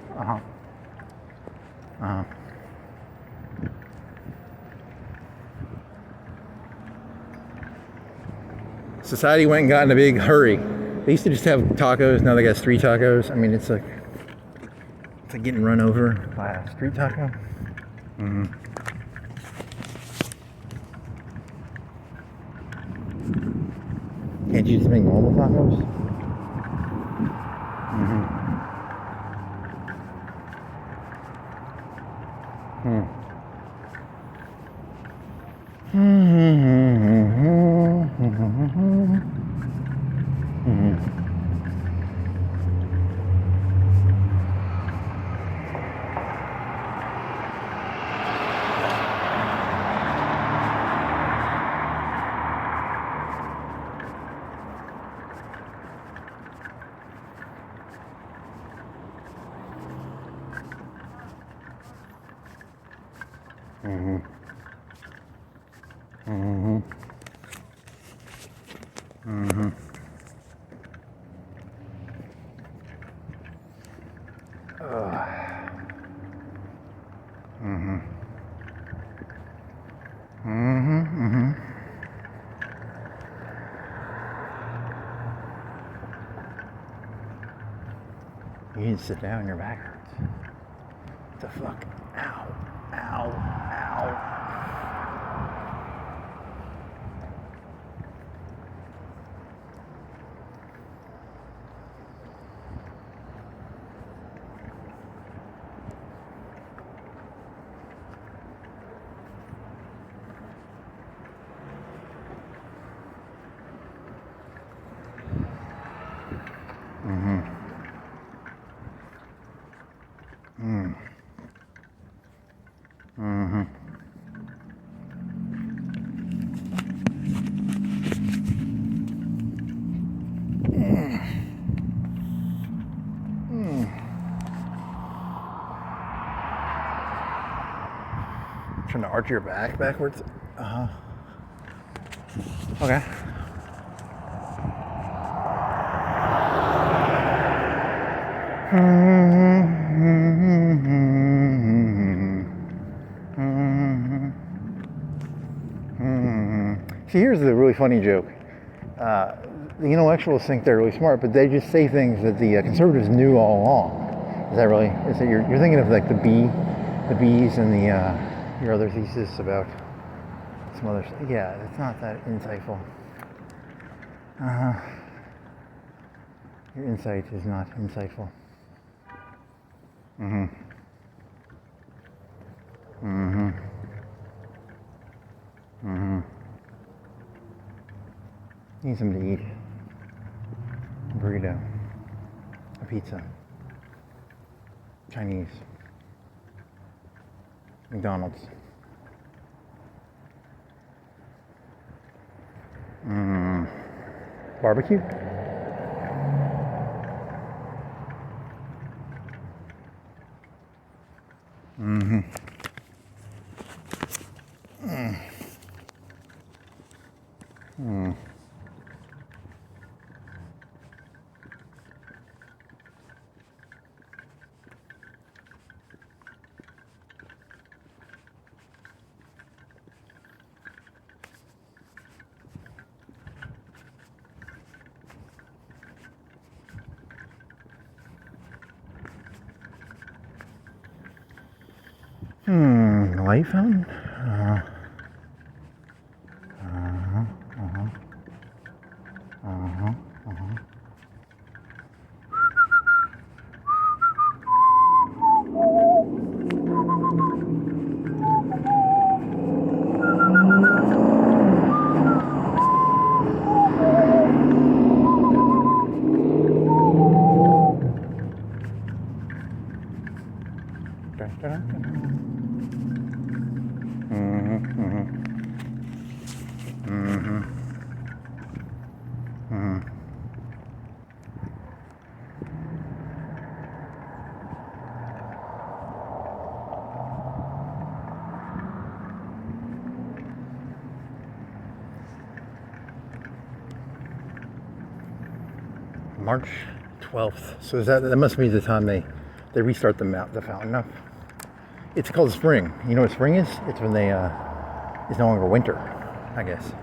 Society went and got in a big hurry. They used to just have tacos, now they got street tacos. I mean, it's like getting run over by a street taco. Can't you just make normal tacos? You need to sit down, your back hurts. What the fuck? Ow, ow, ow. Trying to arch your back backwards. Okay. See, here's the really funny joke. The intellectuals think they're really smart, but they just say things that the conservatives knew all along. Is that really? Is that you're thinking of like the bees and the your other thesis about some other stuff? Yeah, it's not that insightful. Your insight is not insightful. Need something to eat. A burrito. A pizza. Chinese. McDonald's. Barbecue? Light fountain? March 12th. So that must be the time they restart the fountain up. It's called spring. You know what spring is? It's when it's no longer winter, I guess.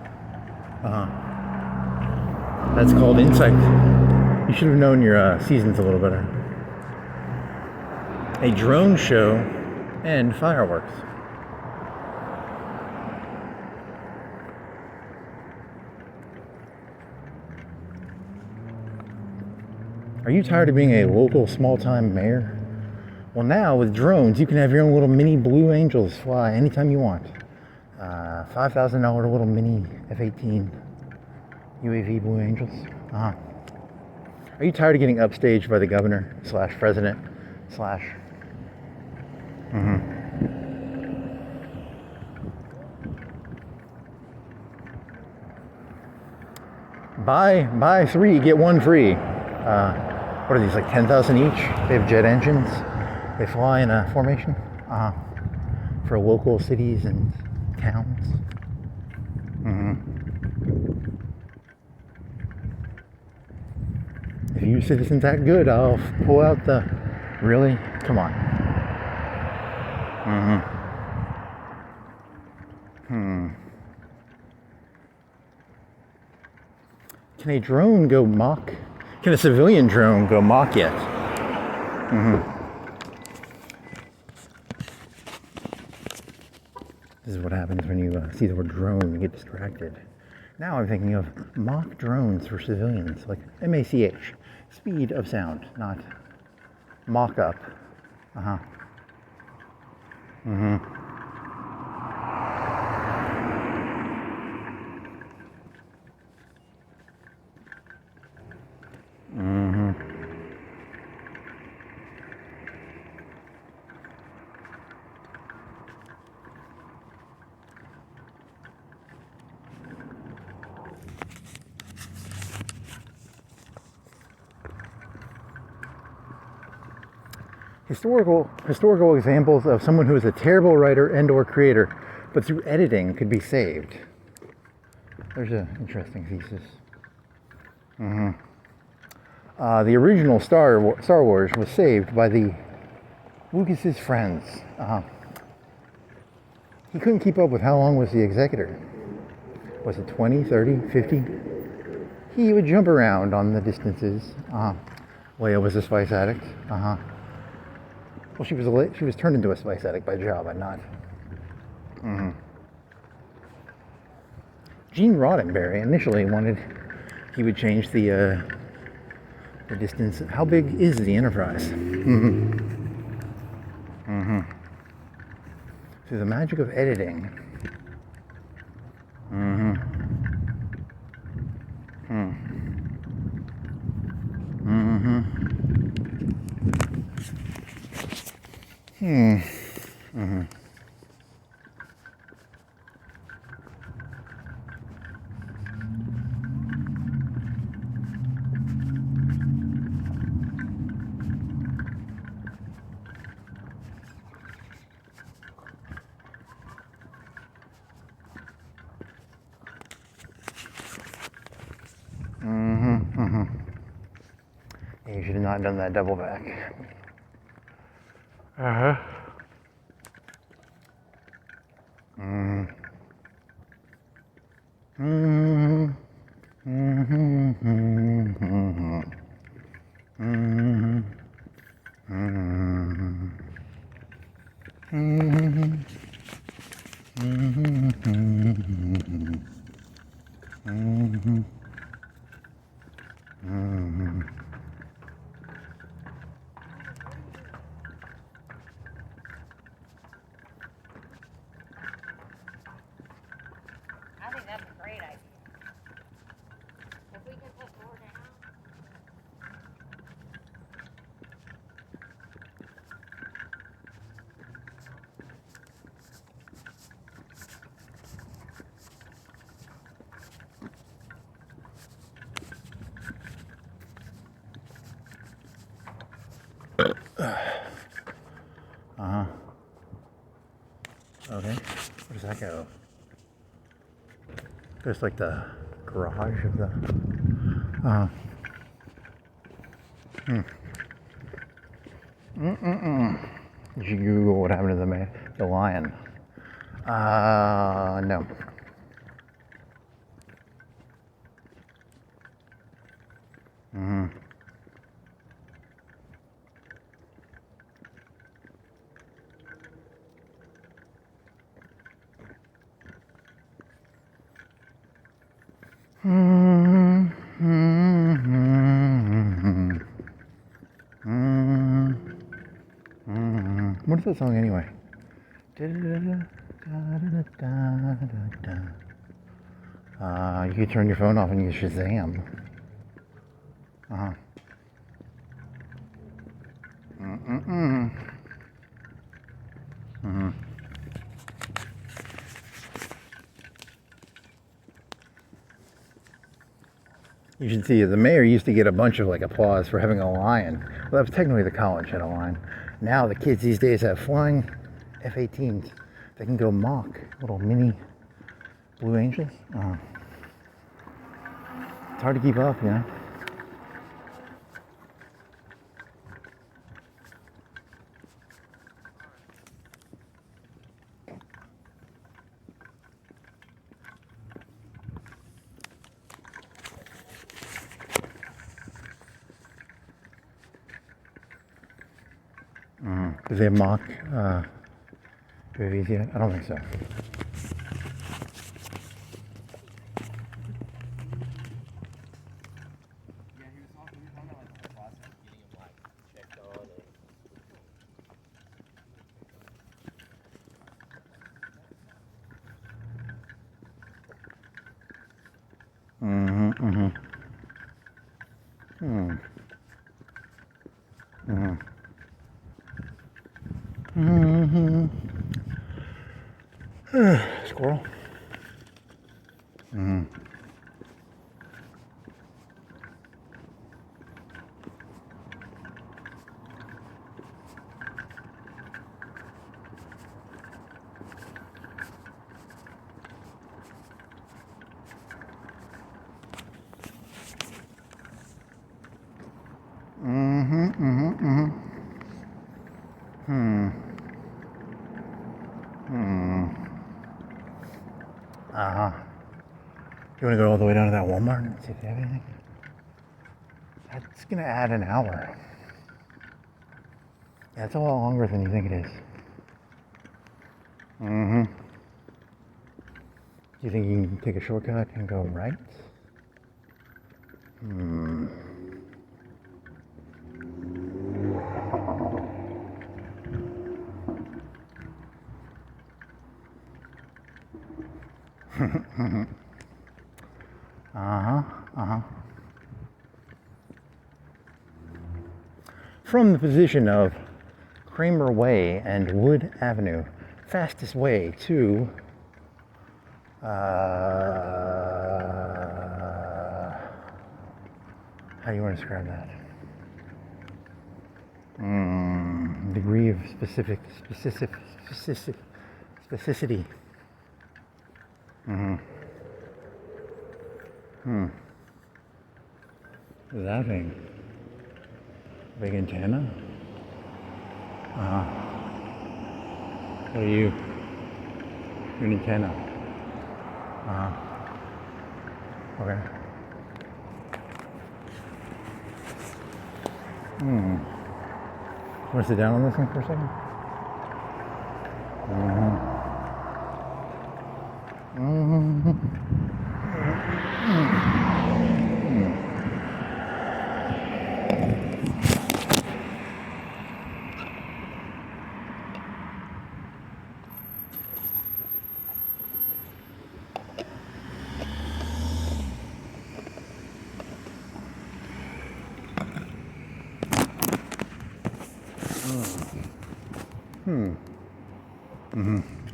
That's called insight. You should have known your seasons a little better. A drone show and fireworks. Are you tired of being a local small-time mayor? Well, now with drones, you can have your own little mini Blue Angels fly anytime you want. $5,000 little mini F-18 UAV Blue Angels. Are you tired of getting upstaged by the governor / president / Buy 3, get 1 free. What are these, like 10,000 each? They have jet engines. They fly in a formation for local cities and towns. If you citizens act good, I'll pull out the... Really? Come on. Can a drone go mock? Can a civilian drone go mock yet? This is what happens when you see the word drone, you get distracted. Now I'm thinking of mock drones for civilians, like MACH, speed of sound, not mock up. Historical examples of someone who is a terrible writer and or creator, but through editing could be saved. There's an interesting thesis. The original Star Wars was saved by Lucas's friends. He couldn't keep up with how long was the executor. Was it 20, 30, 50? He would jump around on the distances. Leia was a spice addict. Well, she was turned into a spice addict by Jabba, not. Gene Roddenberry initially he would change the distance. How big is the Enterprise? Through the magic of editing. You should have not done that double back. I think that's a great idea. If we can put more down. Okay, where does that go? There's like the garage of the You should Google what happened to the lion. No. What is that song anyway? You could turn your phone off and use Shazam. You should see the mayor used to get a bunch of applause for having a lion. Well, that was technically the college had a lion. Now the kids these days have flying F-18s. They can go mock little mini Blue Angels. It's hard to keep up, you know. Do they mock babies yet? I don't think so. Squirrel. You want to go all the way down to that Walmart and see if they have anything? That's going to add an hour. Yeah, it's a lot longer than you think it is. Do you think you can take a shortcut and go right? From the position of Kramer Way and Wood Avenue, fastest way to how do you want to describe that? Degree of specificity. What is that thing? Big antenna? What are you? You're an antenna. Okay. Want to sit down on this thing for a second?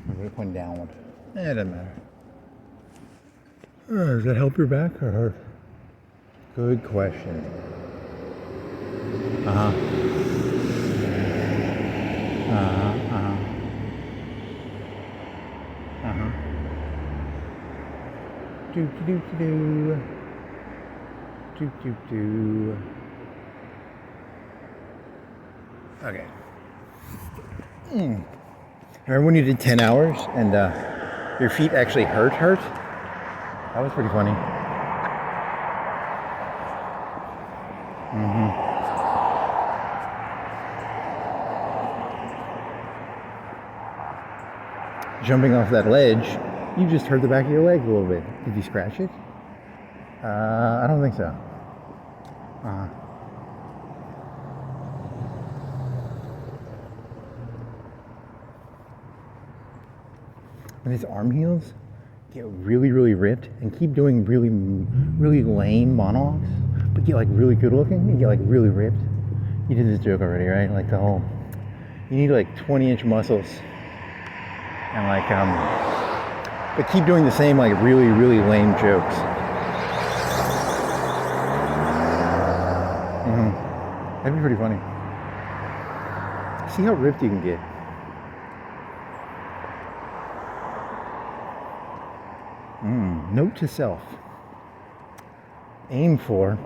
We're going downward. It doesn't matter. Does that help your back or hurt? Good question. Do. Okay. Remember when you did 10 hours and your feet actually hurt? That was pretty funny. Jumping off that ledge, you just hurt the back of your leg a little bit. Did you scratch it? I don't think so. And his arm heels get really, really ripped and keep doing really, really lame monologues, but get like really good looking and get like really ripped. You did this joke already, right? Like the whole, you need like 20-inch muscles and like, but keep doing the same like really, really lame jokes. That'd be pretty funny. See how ripped you can get. Note to self. Aim for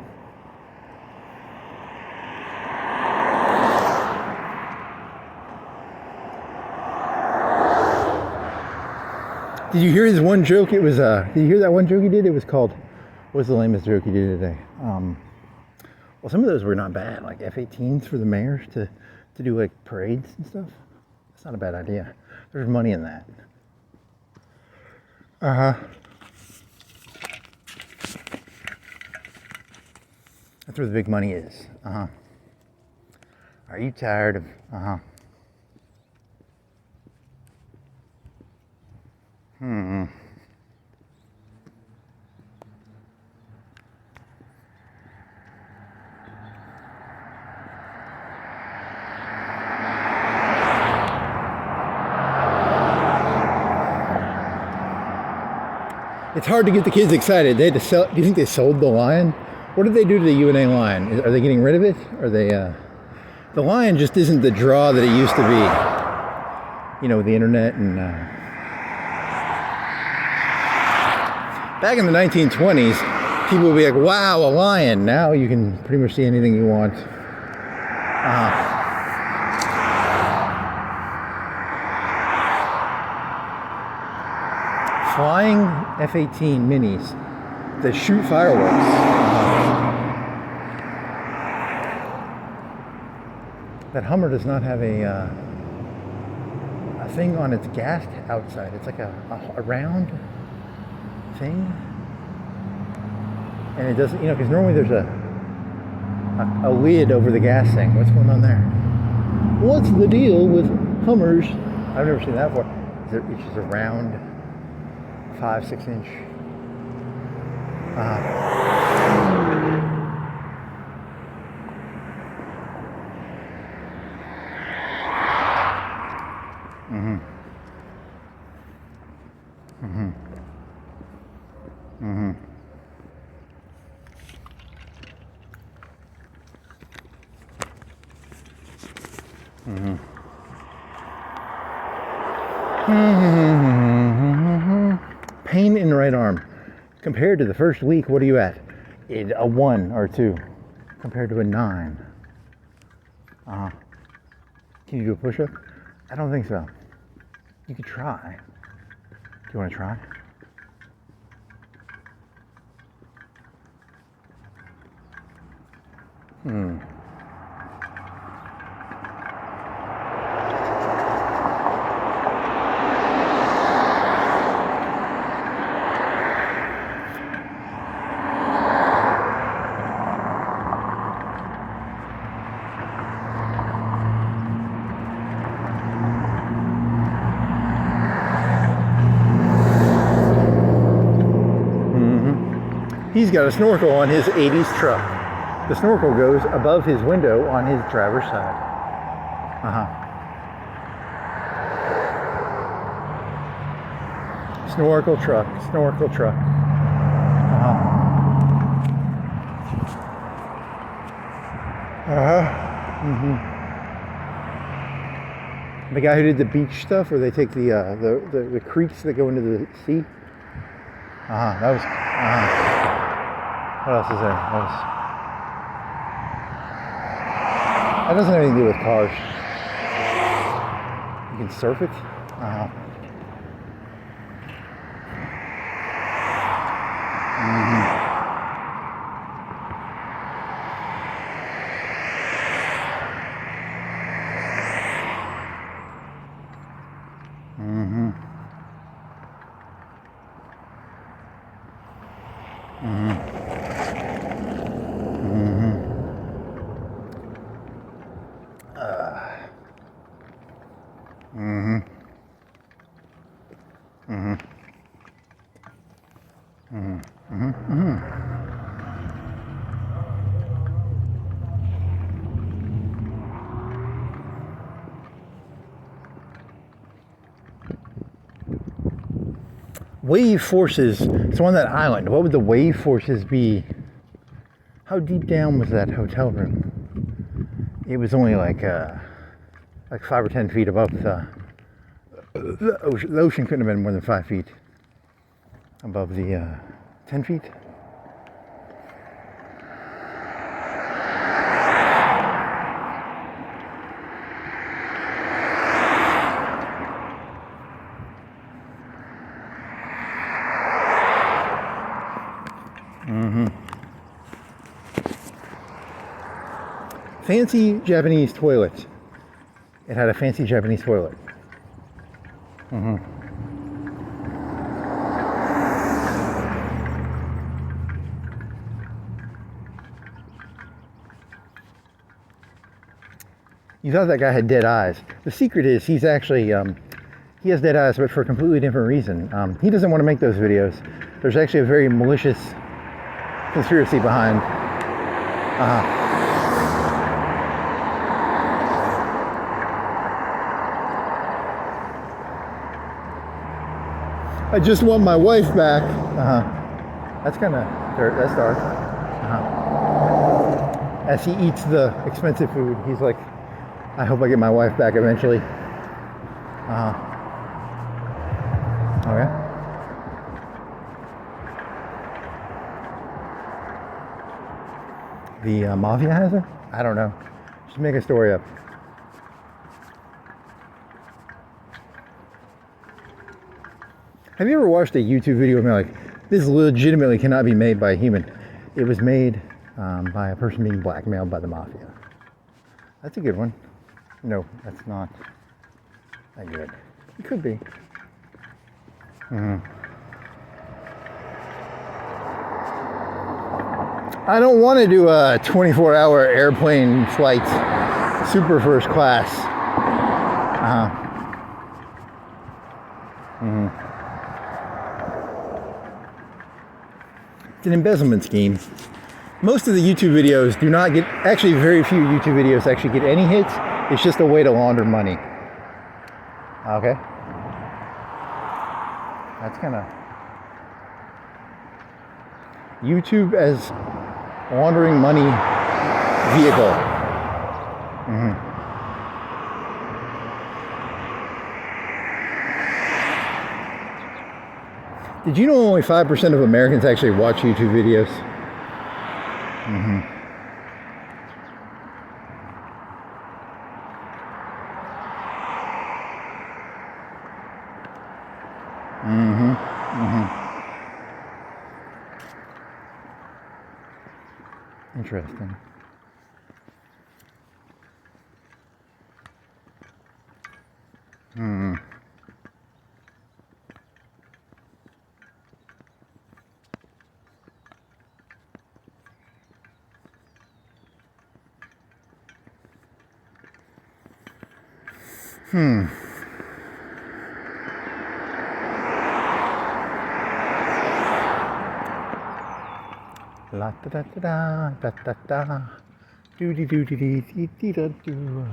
Did you hear his one joke? It was did you hear that one joke he did? It was called, what's the lamest joke he did today? Well, some of those were not bad, like F-18s for the mayors to do like parades and stuff. That's not a bad idea. There's money in that. That's where the big money is. Are you tired of? It's hard to get the kids excited. They had to sell. Do you think they sold the lion? What did they do to the UNA lion? Are they getting rid of it? Are they? The lion just isn't the draw that it used to be. You know, with the internet and. Back in the 1920s, people would be like, "Wow, a lion!" Now you can pretty much see anything you want. Flying F-18 minis that shoot fireworks. That Hummer does not have a thing on its gas outside. It's like a round thing, and it doesn't, you know, because normally there's a lid over the gas thing. What's going on there? What's the deal with Hummers? I've never seen that before. It's just a round 5-6 inch. Pain in the right arm. Compared to the first week, what are you at? A 1 or 2. Compared to a 9. Can you do a push-up? I don't think so. You could try. Do you want to try? He's got a snorkel on his 80s truck. The snorkel goes above his window on his driver's side. Snorkel truck, snorkel truck. The guy who did the beach stuff, where they take the creeks that go into the sea. That was. What else is there? That doesn't have anything to do with cars. You can surf it. Wave forces. So on that island, what would the wave forces be? How deep down was that hotel room? It was only like 5 or 10 feet above the ocean. The ocean couldn't have been more than 5 feet above the 10 feet. Fancy Japanese toilet. It had a fancy Japanese toilet. You thought that guy had dead eyes. The secret is he's actually, he has dead eyes, but for a completely different reason. He doesn't want to make those videos. There's actually a very malicious conspiracy behind. I just want my wife back. That's kind of dirt. That's dark. As he eats the expensive food, he's like, I hope I get my wife back eventually. Okay. The mafia has her? I don't know. Just make a story up. Have you ever watched a YouTube video and been like, this legitimately cannot be made by a human? It was made by a person being blackmailed by the mafia. That's a good one. No, that's not that good. It could be. I don't want to do a 24-hour airplane flight, super first class. It's an embezzlement scheme. Most of the YouTube videos do not get, actually very few YouTube videos actually get any hits. It's just a way to launder money. Okay. That's kind of YouTube as laundering money vehicle. Did you know only 5% of Americans actually watch YouTube videos? Interesting. La da da da da da da do do do do do do do do.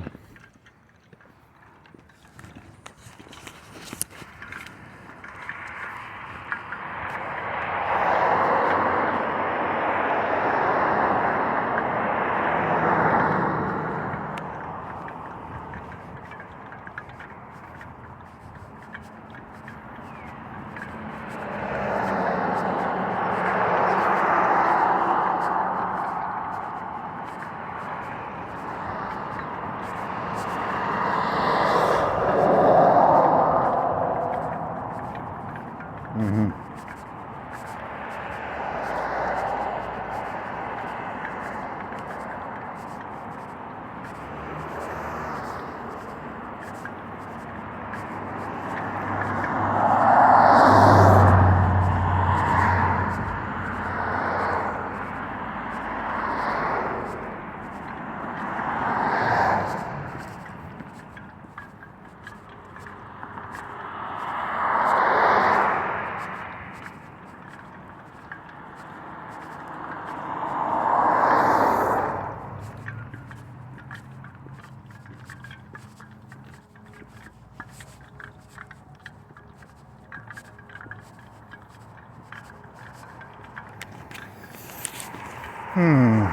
Hmm.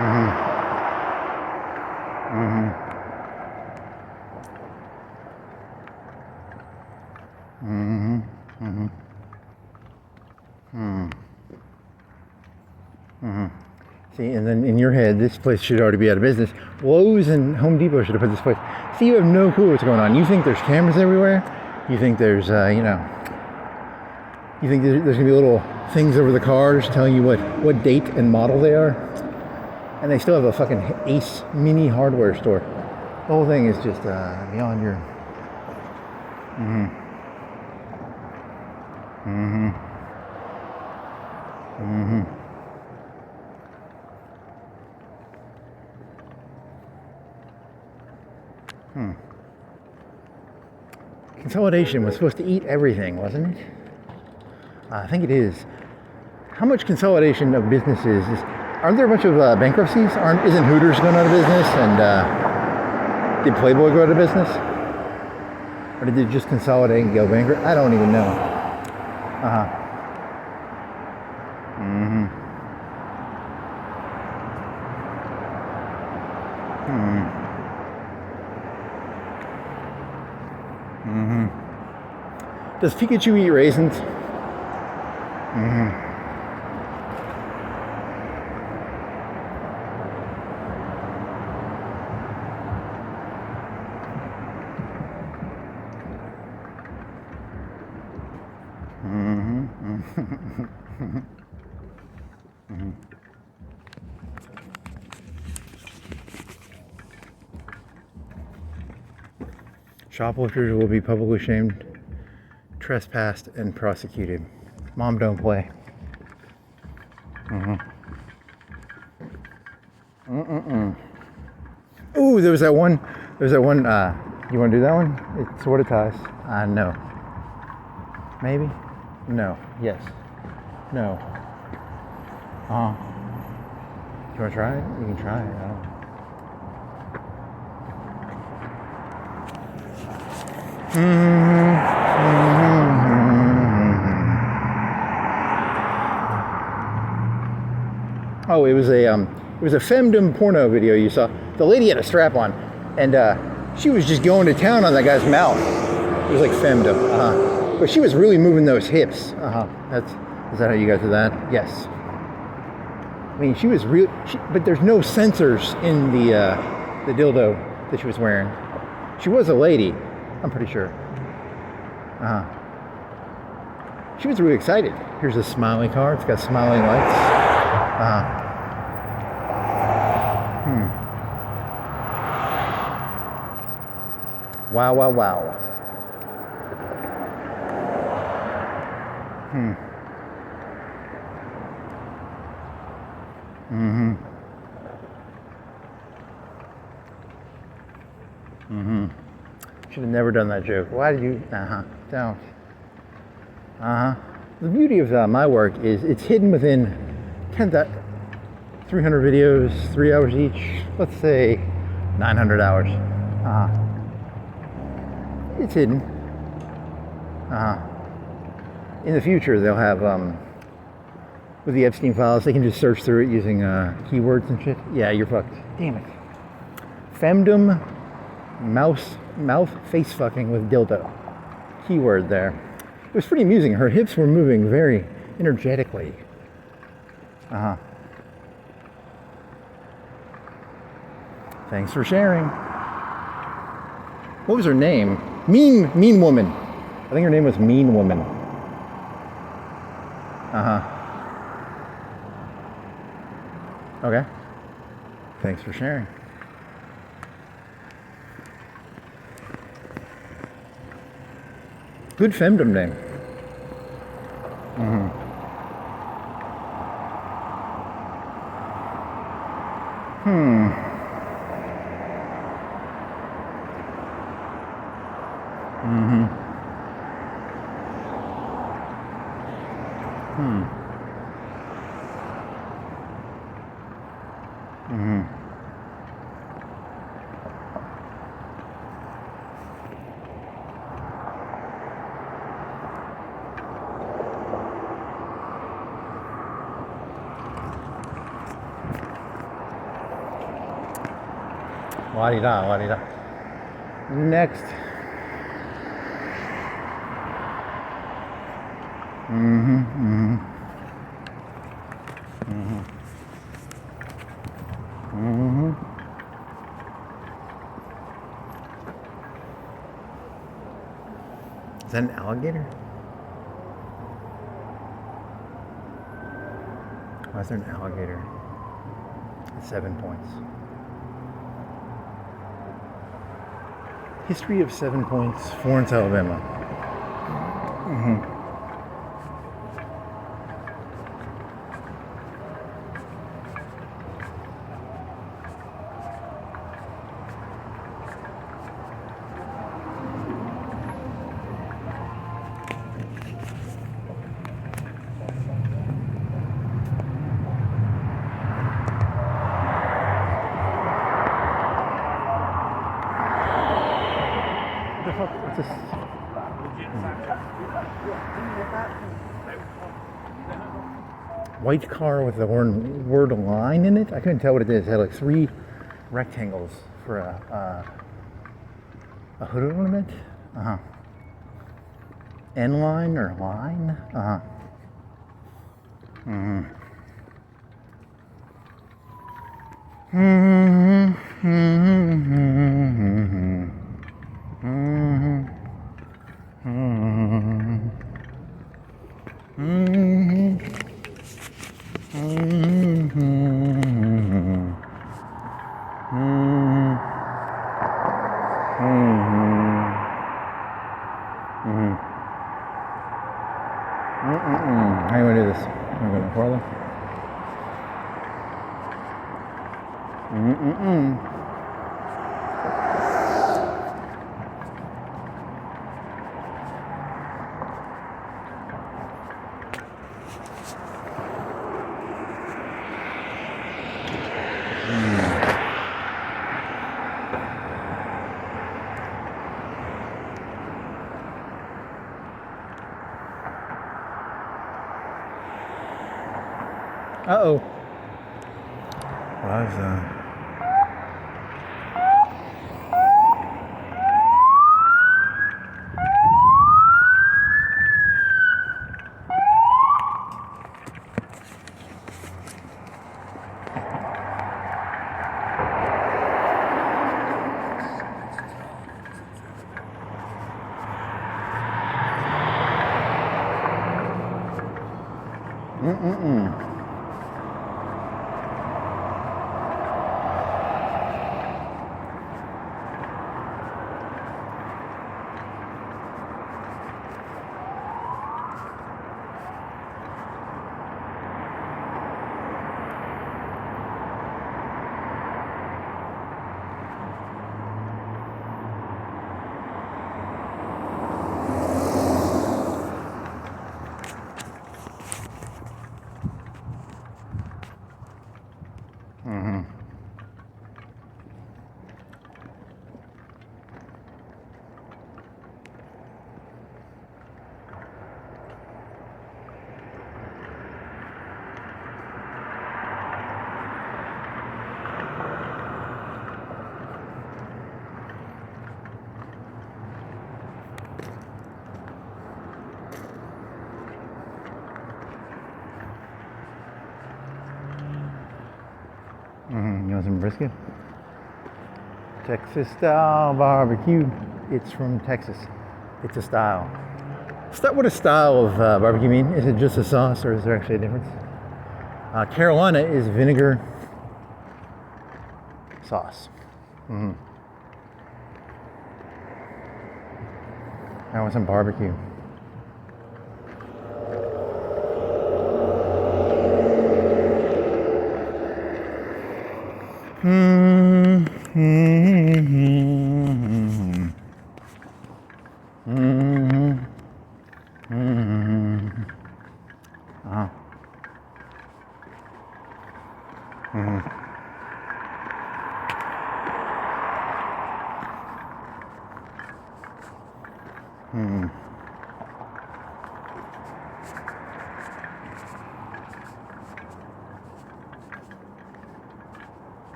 Mm-hmm. Mm-hmm. Mm-hmm. Mm-hmm. Hmm. Mm-hmm. See, and then in your head, this place should already be out of business. Lowe's and Home Depot should have put this place. See, you have no clue what's going on. You think there's cameras everywhere. You think there's, you think there's going to be little things over the cars telling you what date and model they are. And they still have a fucking Ace mini hardware store. The whole thing is just beyond your... Mm-hmm. Mm-hmm. Mm-hmm. Hmm. Consolidation was supposed to eat everything, wasn't it? I think it is. How much consolidation of businesses is... Aren't there a bunch of bankruptcies? Isn't Hooters going out of business? And did Playboy go out of business? Or did they just consolidate and go bankrupt? I don't even know. Uh-huh. Mm-hmm. Hmm. Mm-hmm. Does Pikachu eat raisins? Mm-hmm. Mm-hmm. Mm-hmm. Shoplifters will be publicly shamed, trespassed, and prosecuted. Mom, don't play. Mm-hmm. Mm-mm-mm. Ooh, there was that one, you want to do that one? It sort of ties. No. Maybe? No. Yes. No. Uh-huh. You want to try it? You can try it. I don't know. Mm-hmm. Mm-hmm. Oh, it was a femdom porno video you saw. The lady had a strap on, and she was just going to town on that guy's mouth. It was like femdom. Uh-huh. But she was really moving those hips. Uh-huh. Is that how you guys do that? Yes. I mean, she was real, but there's no sensors in the dildo that she was wearing. She was a lady, I'm pretty sure. Uh-huh. She was really excited. Here's a smiley car. It's got smiling lights. Uh-huh. Wow, wow, wow. Mm-hmm. Mm-hmm. Should have never done that joke. Why did you? Don't. The beauty of my work is it's hidden within 300 videos, 3 hours each. Let's say 900 hours. It's hidden. In the future, they'll have with the Epstein files, they can just search through it using keywords and shit. Yeah, you're fucked. Damn it. Femdom, mouth face fucking with dildo. Keyword there. It was pretty amusing. Her hips were moving very energetically. Thanks for sharing. What was her name? Mean Woman. I think her name was Mean Woman. Okay. Thanks for sharing. Good femdom name. La-di-da, la-di-da. Next. Is that an alligator? Why is there an alligator at 7 points? History of 7 points, Florence, Alabama. What the fuck? What's this? White car with the word line in it? I couldn't tell what it is. It had like 3 rectangles for a hood ornament. N line or line? How you want to do this? I'm going to Harlem. Uh-oh. Why is that? You want some brisket? Texas style barbecue. It's from Texas. It's a style. What does style of barbecue mean? Is it just a sauce or is there actually a difference? Carolina is vinegar sauce. I want some barbecue.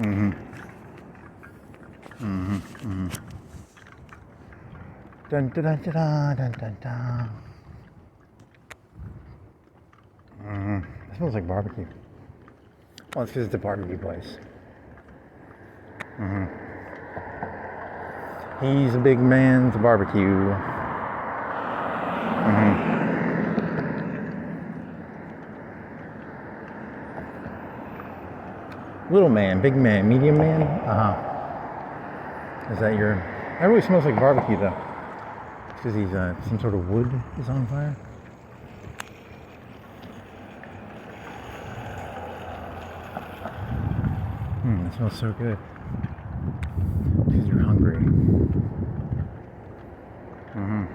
Mm-hmm. Mm-hmm. Mm-hmm. Dun dun dun dun dun dun dun. Mm-hmm. It smells like barbecue. Well, it's because it's a barbecue place. Mm-hmm. He's a big man's barbecue. Mm-hmm. Little man, big man, medium man. Uh-huh. Is that your... That really smells like barbecue, though. It's because he's, some sort of wood is on fire. It smells so good. Because you're hungry. Mm-hmm.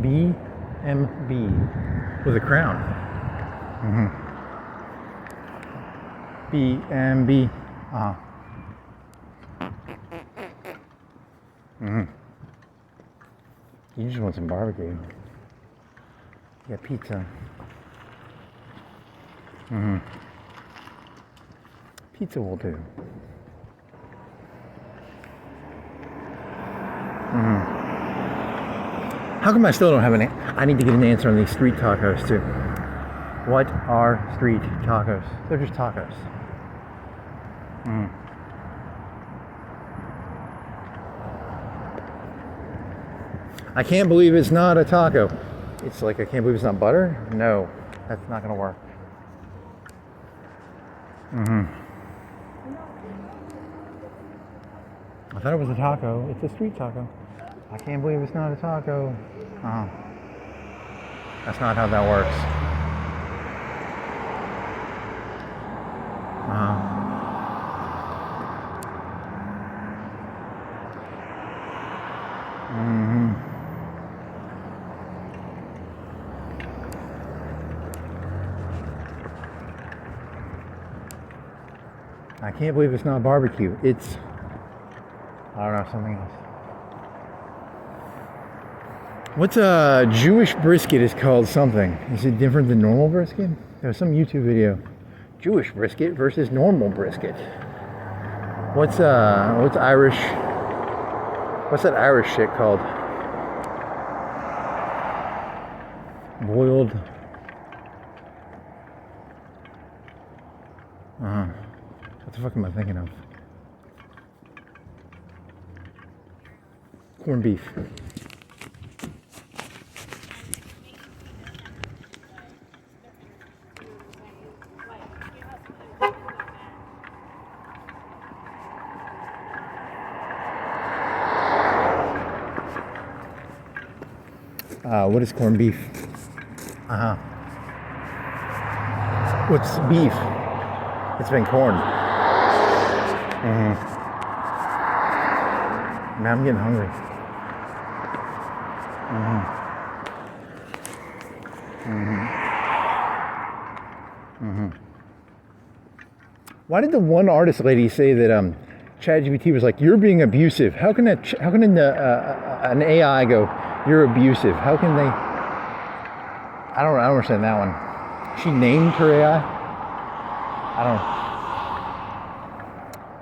BMB with a crown. Mm-hmm. BMB. Uh-huh. Mm-hmm. You just want some barbecue. You got pizza. Mm-hmm. Pizza will do. Mm-hmm. How come I still don't have an answer? I need to get an answer on these street tacos too. What are street tacos? They're just tacos. Mm. I can't believe it's not a taco. It's like, I can't believe it's not butter? No, that's not gonna work. Mm-hmm. I thought it was a taco. It's a street taco. I can't believe it's not a taco. Oh. That's not how that works. Mm-hmm. I can't believe it's not barbecue. It's, I don't know, something else. What's a Jewish brisket is called something? Is it different than normal brisket? There was some YouTube video. Jewish brisket versus normal brisket. What's Irish? What's that Irish shit called? Boiled. What the fuck am I thinking of? Corned beef. What is corned beef? What's beef? It's been corn. Man, I'm getting hungry. Why did the one artist lady say that ChatGPT was like, "You're being abusive"? How can an AI go, "You're abusive"? How can they? I don't understand that one. She named her AI. I don't.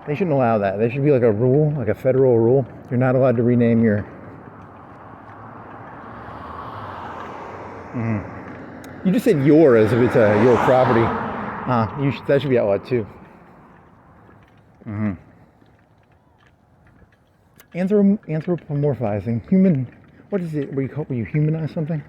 They shouldn't allow that. There should be like a rule, like a federal rule. You're not allowed to rename your. You just said "your" as if it's your property. That should be outlawed too. Anthropomorphizing human. What is it? Where you humanize something?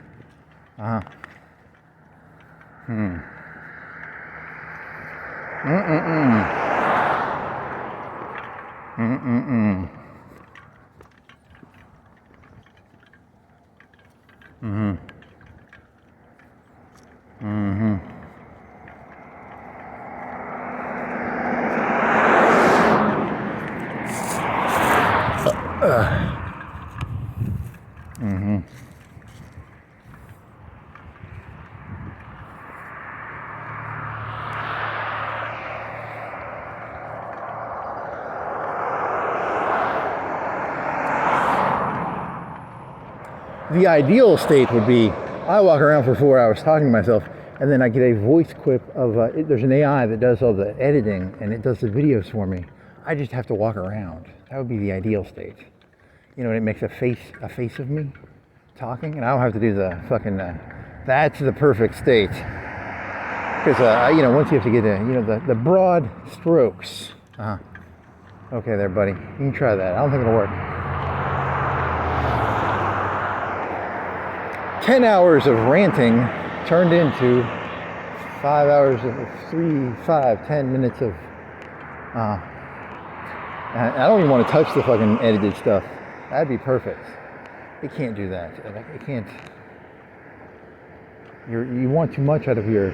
The ideal state would be I walk around for 4 hours talking to myself, and then I get a voice clip of, there's an AI that does all the editing, and it does the videos for me. I just have to walk around. That would be the ideal state. You know, it makes a face of me talking, and I don't have to do the fucking, that's the perfect state. Because, you know, once you have to get, you know, the broad strokes. Okay there, buddy. You can try that. I don't think it'll work. 10 hours of ranting turned into 5 hours of 10 minutes of, I don't even want to touch the fucking edited stuff. That'd be perfect. It can't do that. It can't. You want too much out of your.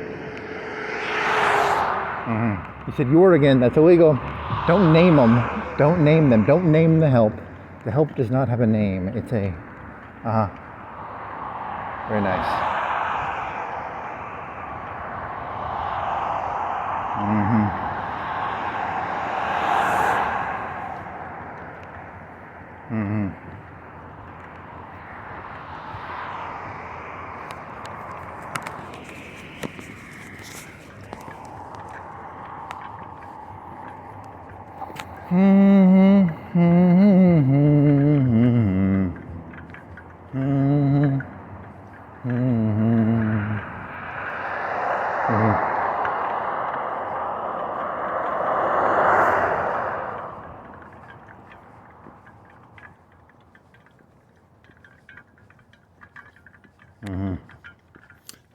You said your again. That's illegal. Don't name them. Don't name them. Don't name the help. The help does not have a name. It's a. Very nice.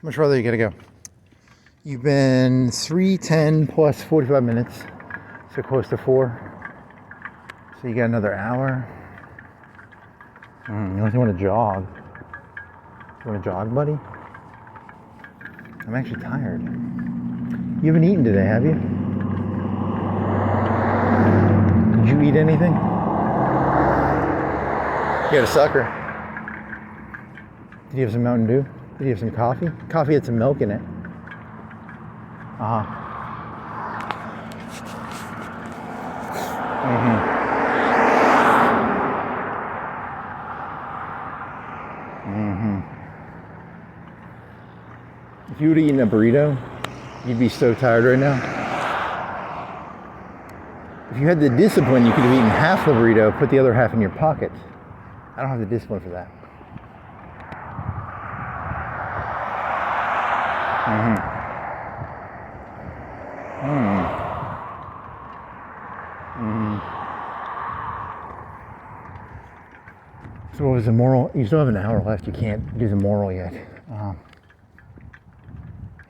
How much farther you gotta go? You've been 3:10 plus 45 minutes, so close to 4. So you got another hour. Unless you want to jog. You want to jog, buddy? I'm actually tired. You haven't eaten today, have you? Did you eat anything? You got a sucker. Did you have some Mountain Dew? Did you have some coffee? Coffee had some milk in it. If you would have eaten a burrito, you'd be so tired right now. If you had the discipline, you could have eaten half the burrito, put the other half in your pocket. I don't have the discipline for that. So what was the moral? You still have an hour left. You can't do the moral yet.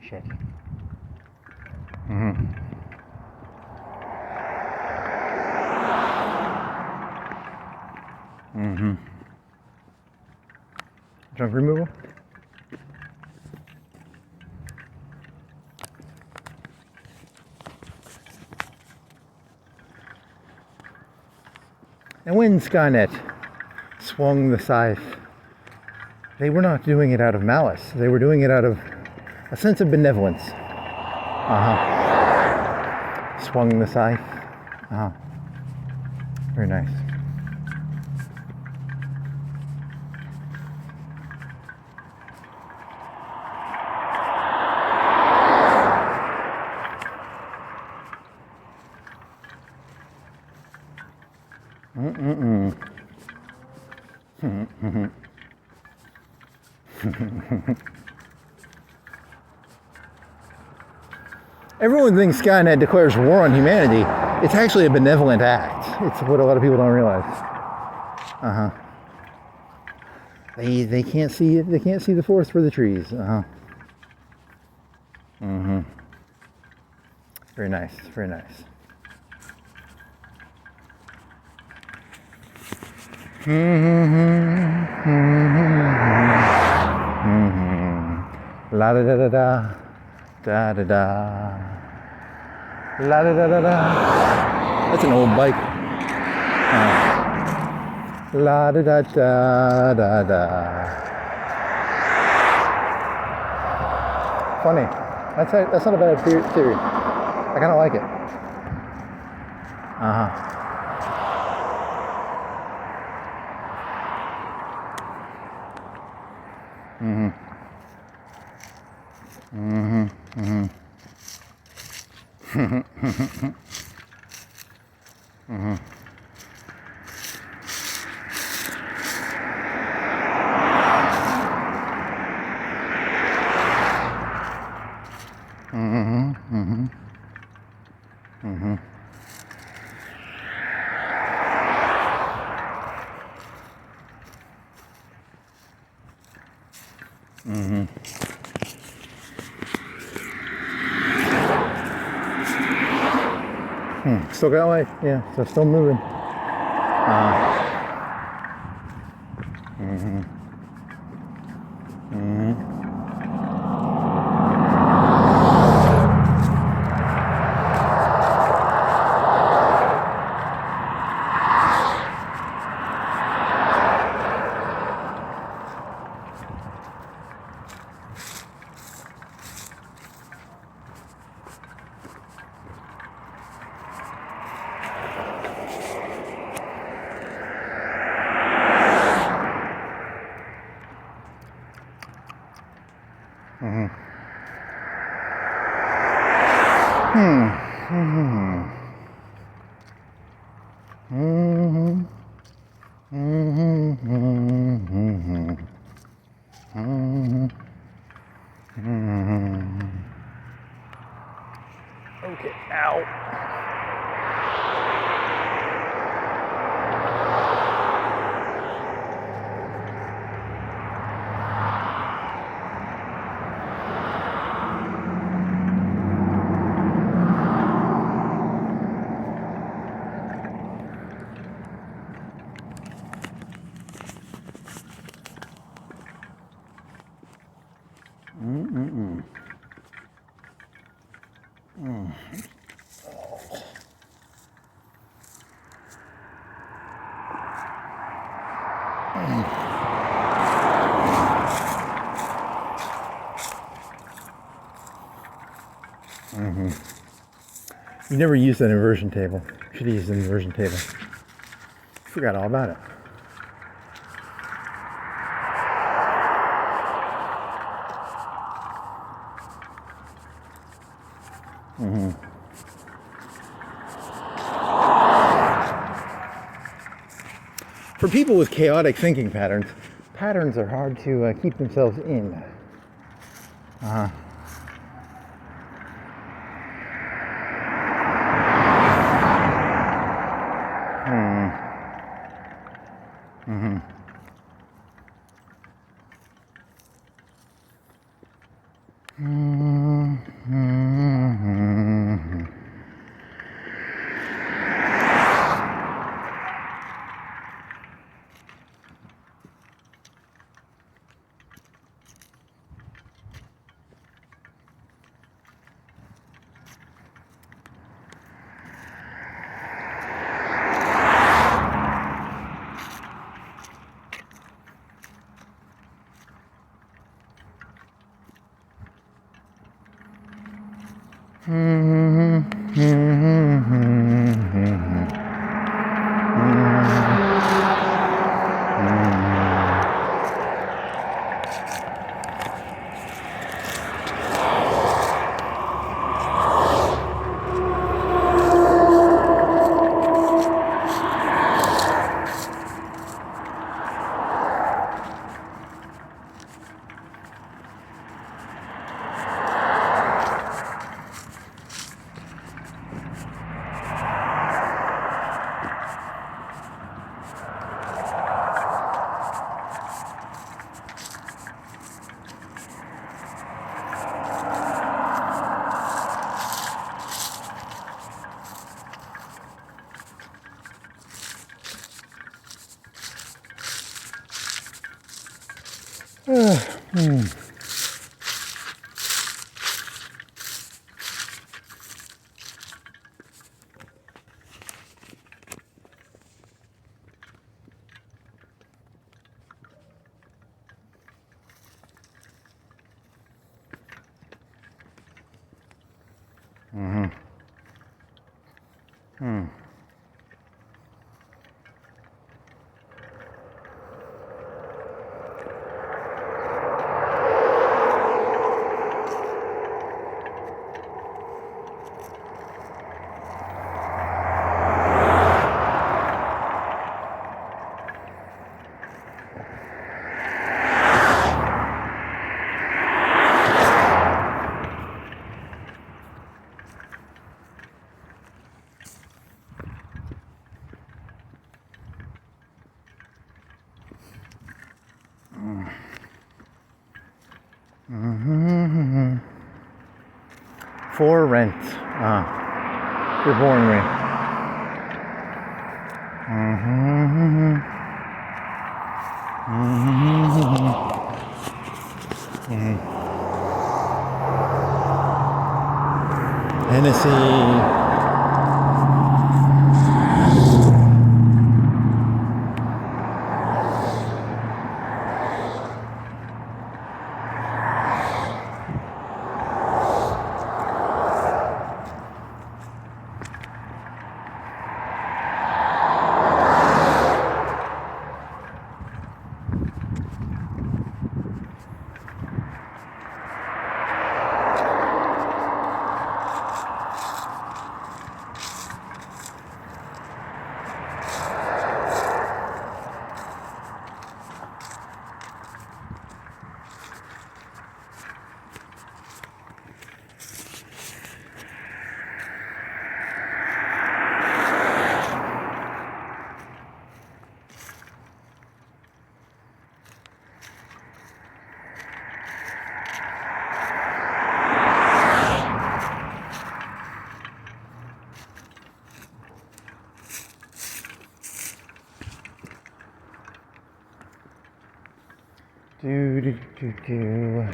Shit. Junk removal? And when Skynet swung the scythe, they were not doing it out of malice. They were doing it out of a sense of benevolence. Swung the scythe. Very nice. Everyone thinks Skynet declares war on humanity. It's actually a benevolent act. It's what a lot of people don't realize. They can't see it. They can't see the forest for the trees. Very nice. Very nice. La da da da da. Da da da. La da da da da. That's an old bike. La da da da da da. Funny. That's not a bad theory. I kind of like it. Still got light, yeah, so still moving. Okay, ow. You never used that inversion table. Should have used an inversion table. Forgot all about it. For people with chaotic thinking patterns, patterns are hard to keep themselves in. Mm-hmm. For rent. You're boring me. Mm-hmm. Mm-hmm. Mm-hmm. Hennessy. Do.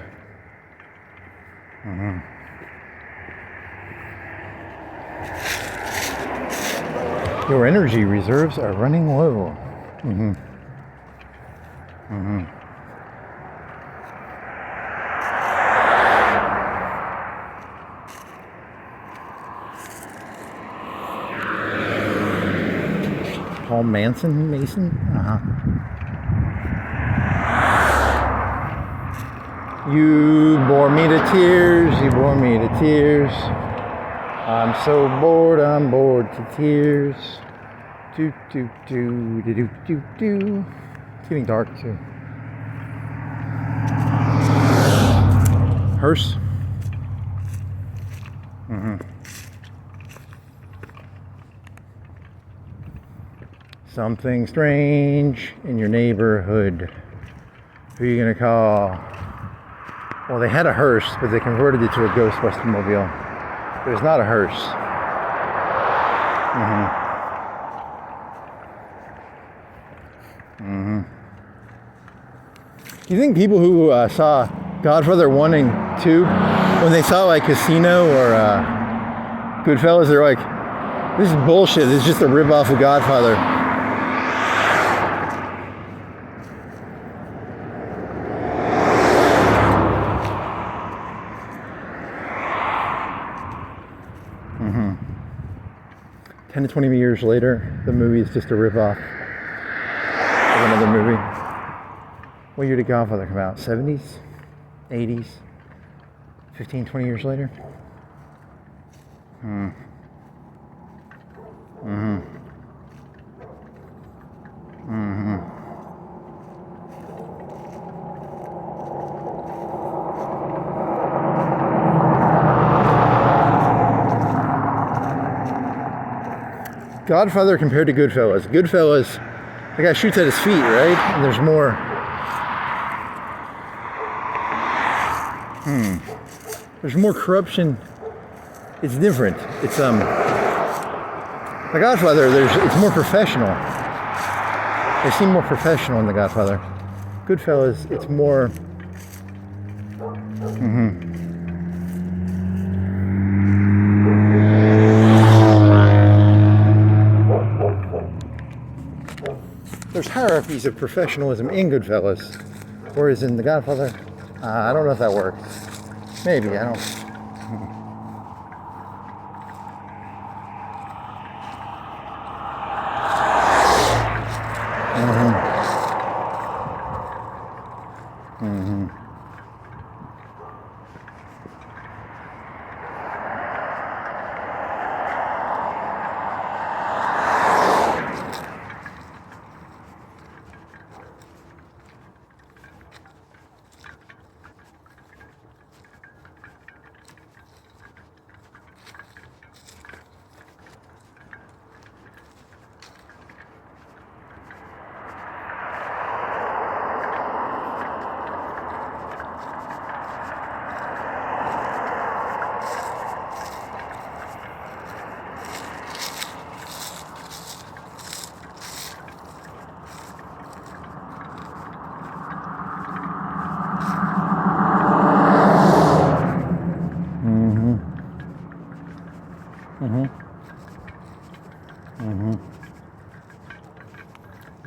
Mm-hmm. Your energy reserves are running low. Mm-hmm. Mm-hmm. Paul Mason? Uh-huh. You bore me to tears, you bore me to tears. I'm so bored, I'm bored to tears. Do. It's getting dark too. Hearse. Mm-hmm. Something strange in your neighborhood. Who are you gonna call? Well, they had a hearse, but they converted it to a Ghostbuster mobile. There's not a hearse. Mm-hmm. Do you think people who saw Godfather 1 and 2, when they saw like Casino or Goodfellas, they're like, this is bullshit, this is just a rip-off of Godfather. Mm-hmm. 10 to 20 years later, the movie is just a rip-off of another movie. What year did Godfather come out? 70s? 80s? 15, 20 years later? Mm-hmm. Mm-hmm. Godfather compared to Goodfellas. Goodfellas, the guy shoots at his feet, right? And there's more. There's more corruption. It's different. It's The Godfather, it's more professional. They seem more professional in The Godfather. Goodfellas, it's more. There's hierarchies of professionalism in Goodfellas, whereas in The Godfather, I don't know if that works. Maybe, I don't.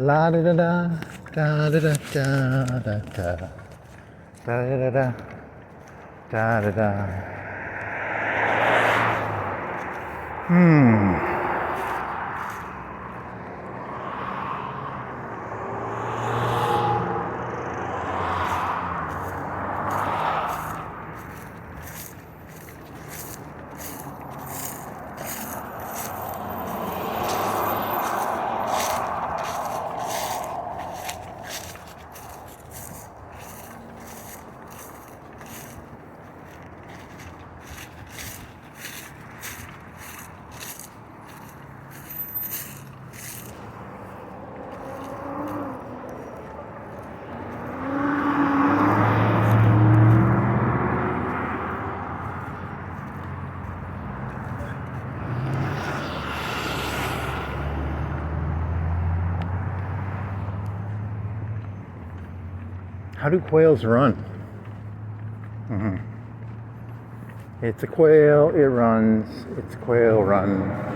La da da da da da da da da da da da da da da. How do quails run? It's a quail, it runs. It's a quail run.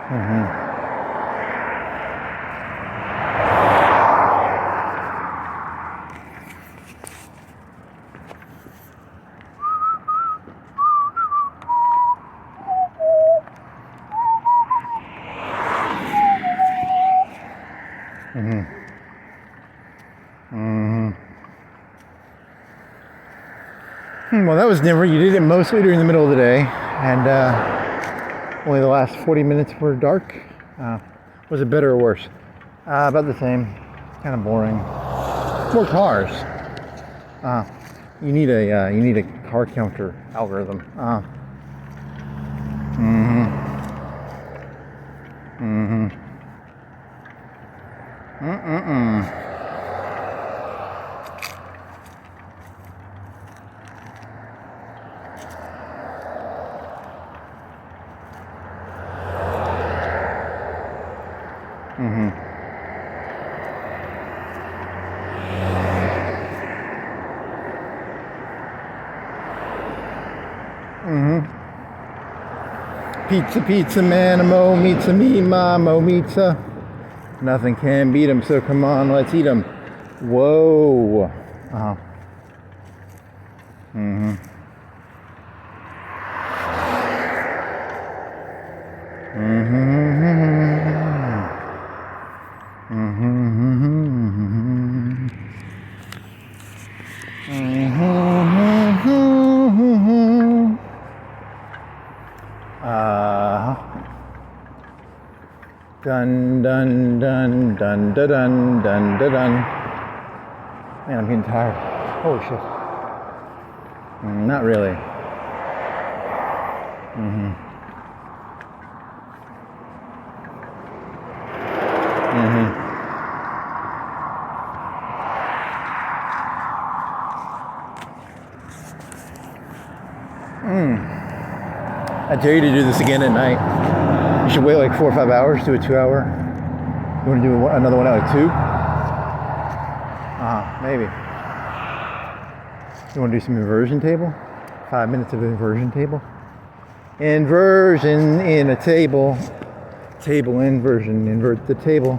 Mm-hmm. Mm-hmm. Mm-hmm. Well, that was different. You did it mostly during the middle of the day, and only the last 40 minutes were dark. Was it better or worse? About the same. Kind of boring. More cars. You need a car counter algorithm. Mm-hmm. Mm-hmm. Mm-mm-mm. Mm-hmm. Mm-hmm. Pizza, pizza, man-a-mo, pizza, me, mamo, pizza. Nothing can beat 'em, so come on, let's eat 'em. Whoa. Uh-huh. Mm-hmm. Mm-hmm. Mm-hmm. Mm-hmm. Dun dun dun dun dun dun dun dun dun. Man, I'm getting tired. Holy shit. Not really. Mm-hmm. Mm-hmm. I dare you to do this again at night. You should wait like 4 or 5 hours, do a 2 hour. You want to do another one out of 2? Maybe. You want to do some inversion table? 5 minutes of inversion table? Inversion in a table. Table inversion. Invert the table.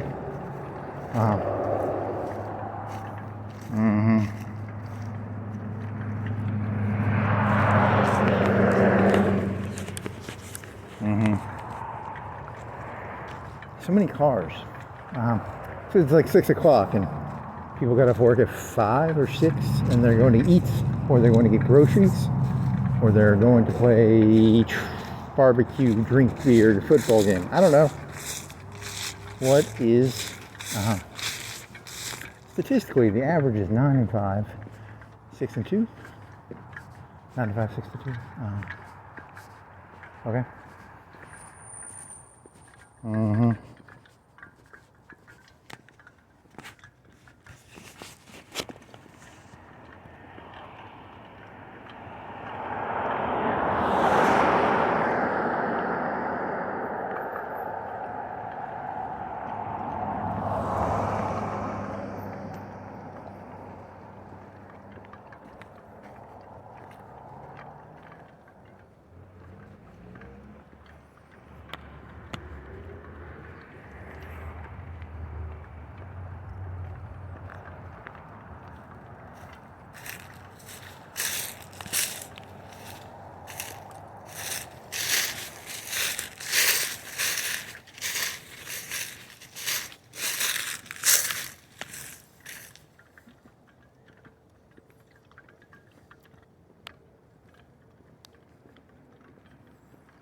Mm-hmm. Mm-hmm. So many cars. So it's like 6 o'clock and people got off work at 5 or 6 and they're going to eat, or they're going to get groceries, or they're going to play barbecue, drink beer, football game. I don't know. What is... Statistically, the average is 9 and 5, 6 and 2. 9 and 5, 6 to 2. Okay. Mm-hmm.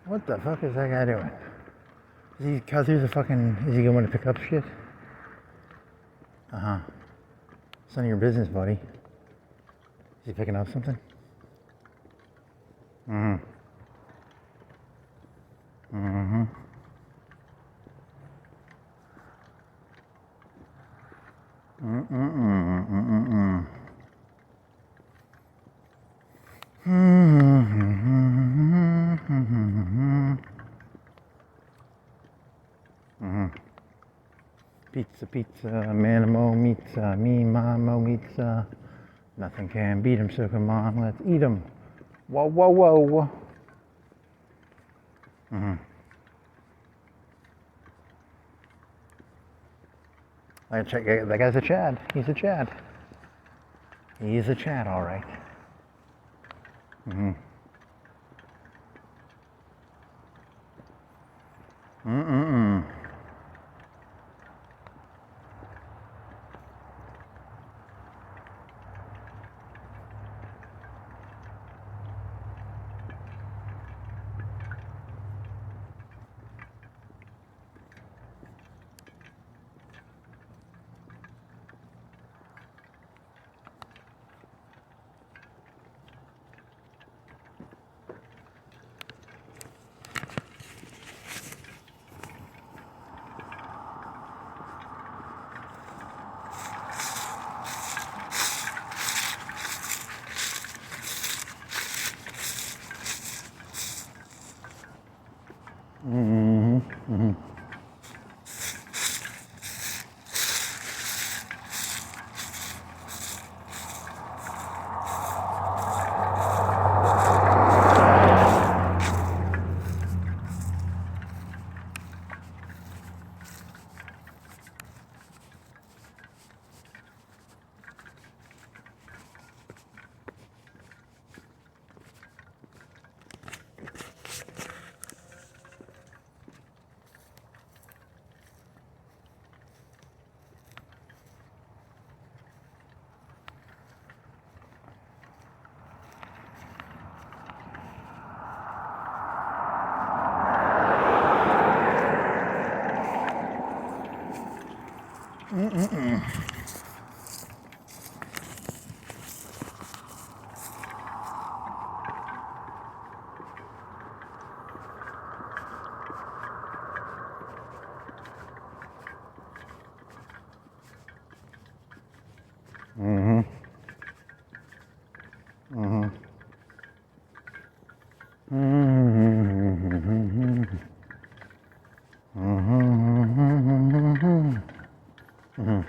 What the fuck is that guy doing? Is he, cause he's a fucking, is he going to pick up shit? It's none of your business, buddy. Is he picking up something? Mm-hmm. Mm-hmm. Mm-mm-mm. Mm-mm-mm. Pizza, pizza, manamo, pizza, me, mamo, pizza. Nothing can beat 'em, so come on, let's eat 'em. Whoa, whoa, whoa. I check. That guy's a Chad. He's a Chad. He's a Chad, all right. Mm-hmm. Mm-mm-mm. Mm-hmm. Mm-hmm. Mm-mm-mm. Mm-hmm. Mm-hmm. Mm-hmm. Mm-hmm. Mm-hmm.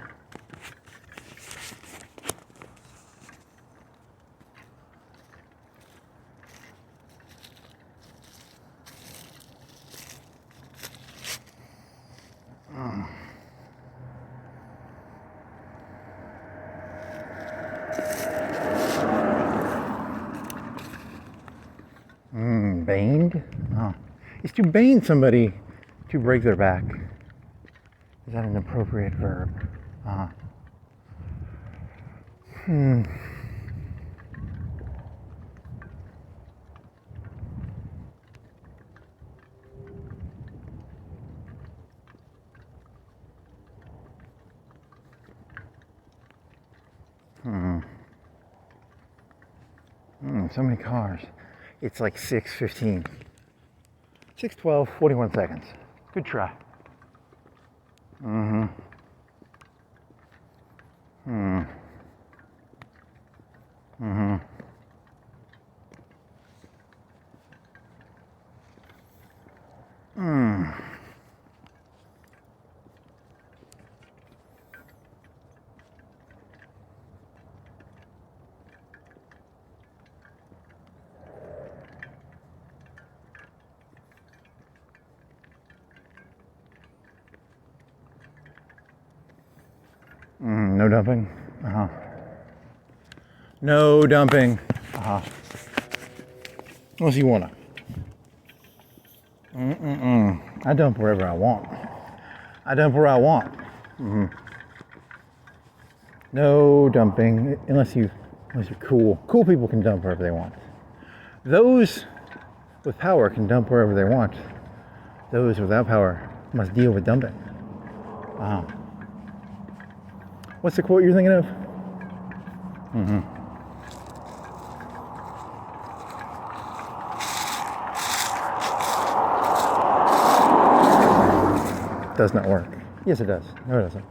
Baned? Oh. Is to bane somebody to break their back. Is that an appropriate verb? Uh, hmm. Hmm. So many cars. It's like 6:15. 6:12, 41 seconds. Good try. Mm-hmm. Hmm. Mm-hmm. Mm. No dumping. Uh-huh. No dumping. Uh-huh. Unless you wanna. I dump wherever I want. I dump where I want. Mm-hmm. No dumping, unless you're cool. Cool people can dump wherever they want. Those with power can dump wherever they want. Those without power must deal with dumping. Uh-huh. What's the quote you're thinking of? Mm-hmm. Does not work. Yes, it does. No, it doesn't.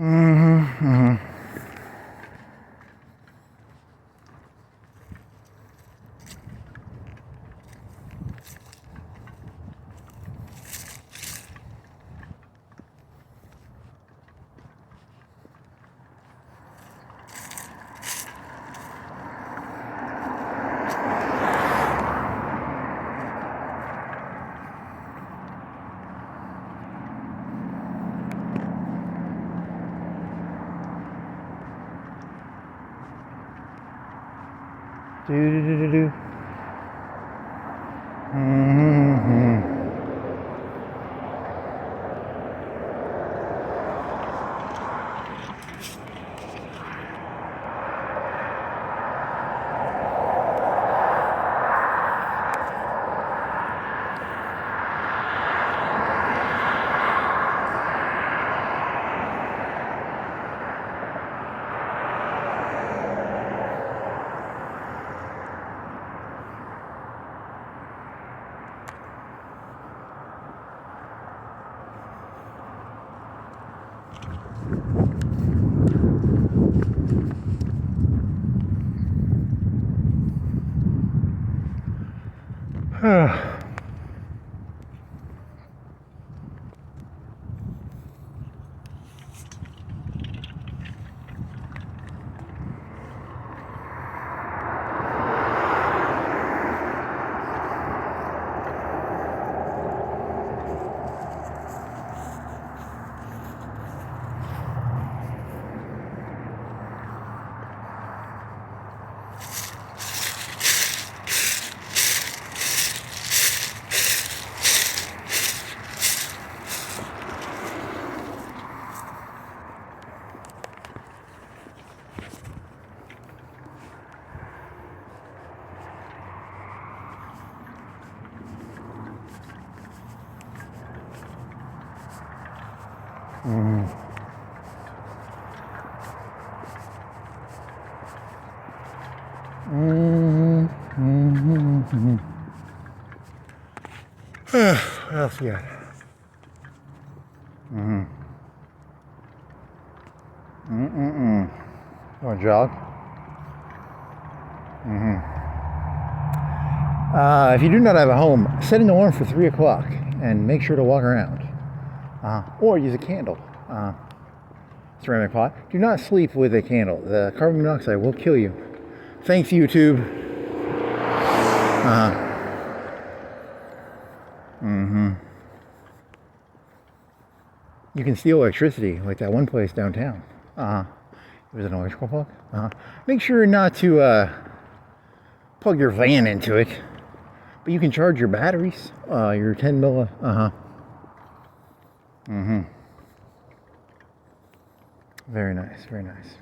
Do do do do do. What else you got? You want to jog? If you do not have a home, set an alarm for 3 o'clock and make sure to walk around. Or use a candle. Ceramic pot. Do not sleep with a candle. The carbon monoxide will kill you. Thanks, YouTube. You can steal electricity, like that one place downtown. There's an electrical plug. Make sure not to plug your van into it, but you can charge your batteries. Your 10 milli. Very nice, very nice.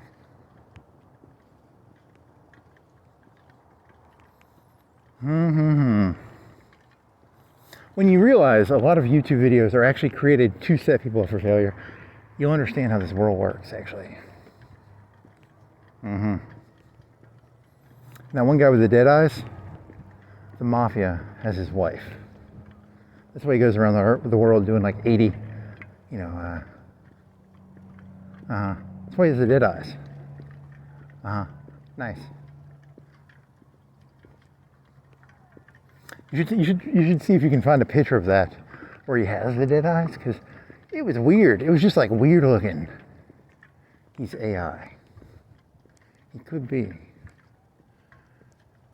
When you realize a lot of YouTube videos are actually created to set people up for failure, you'll understand how this world works, actually. Now, one guy with the dead eyes, the mafia has his wife. That's why he goes around the world doing like 80, that's why he has the dead eyes. Nice. You should see if you can find a picture of that where he has the dead eyes, because it was weird. It was just like weird looking. He's AI. He could be.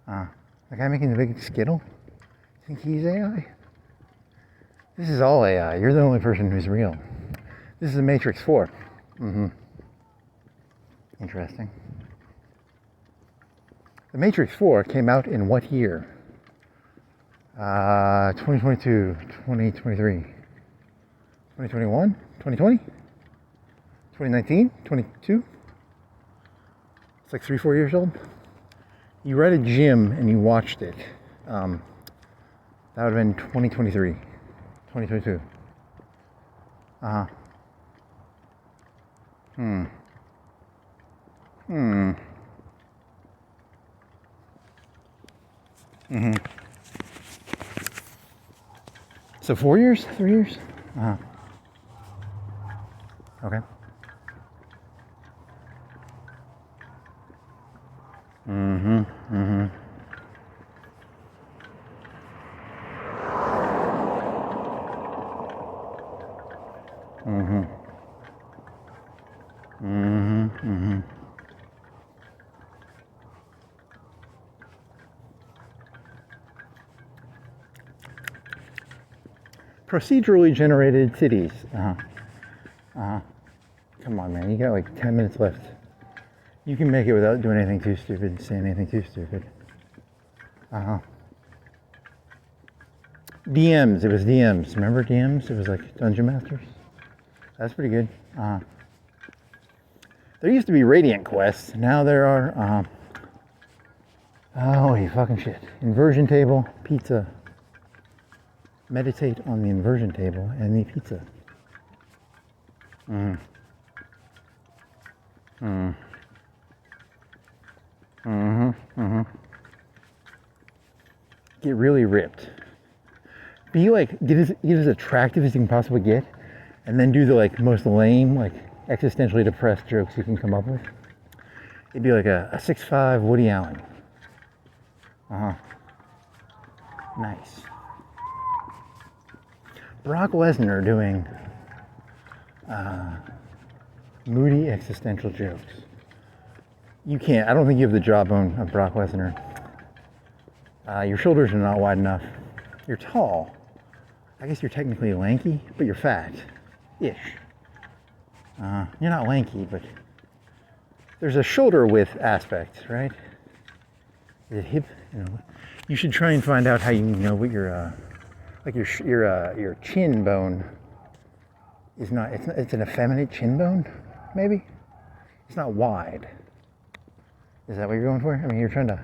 The guy making the big skittle? Think he's AI? This is all AI. You're the only person who's real. This is the Matrix 4. Interesting. The Matrix 4 came out in what year? 2022, 2023, 2021, 2020, 2019, 22. It's like 3-4 years old. You were at a gym and you watched it. That would have been 2023, 2022. So 4 years? 3 years? Okay. Mm-hmm. Mm-hmm. Mm-hmm. Mm-hmm. Mm-hmm. Procedurally generated cities. Uh-huh. Uh-huh. Come on, man. You got like 10 minutes left. You can make it without doing anything too stupid, saying anything too stupid. Uh-huh. DMs. It was DMs. Remember DMs? It was like Dungeon Masters. That's pretty good. Uh-huh. There used to be Radiant quests. Now there are, holy fucking shit. Inversion table, pizza. Meditate on the inversion table and the pizza. Mm. Mm. Mm-hmm. Mm-hmm. Get really ripped. Be like, get as attractive as you can possibly get, and then do the like most lame, like existentially depressed jokes you can come up with. It'd be like a 6'5" Woody Allen. Uh-huh. Nice. Brock Lesnar doing moody existential jokes. You can't, I don't think you have the jawbone of Brock Lesnar. Your shoulders are not wide enough. You're tall. I guess you're technically lanky, but you're fat-ish. You're not lanky, but there's a shoulder width aspect, right? Is it hip? You know, you should try and find out how you know what your like your chin bone is not. It's an effeminate chin bone, maybe. It's not wide. Is that what you're going for? I mean, you're trying to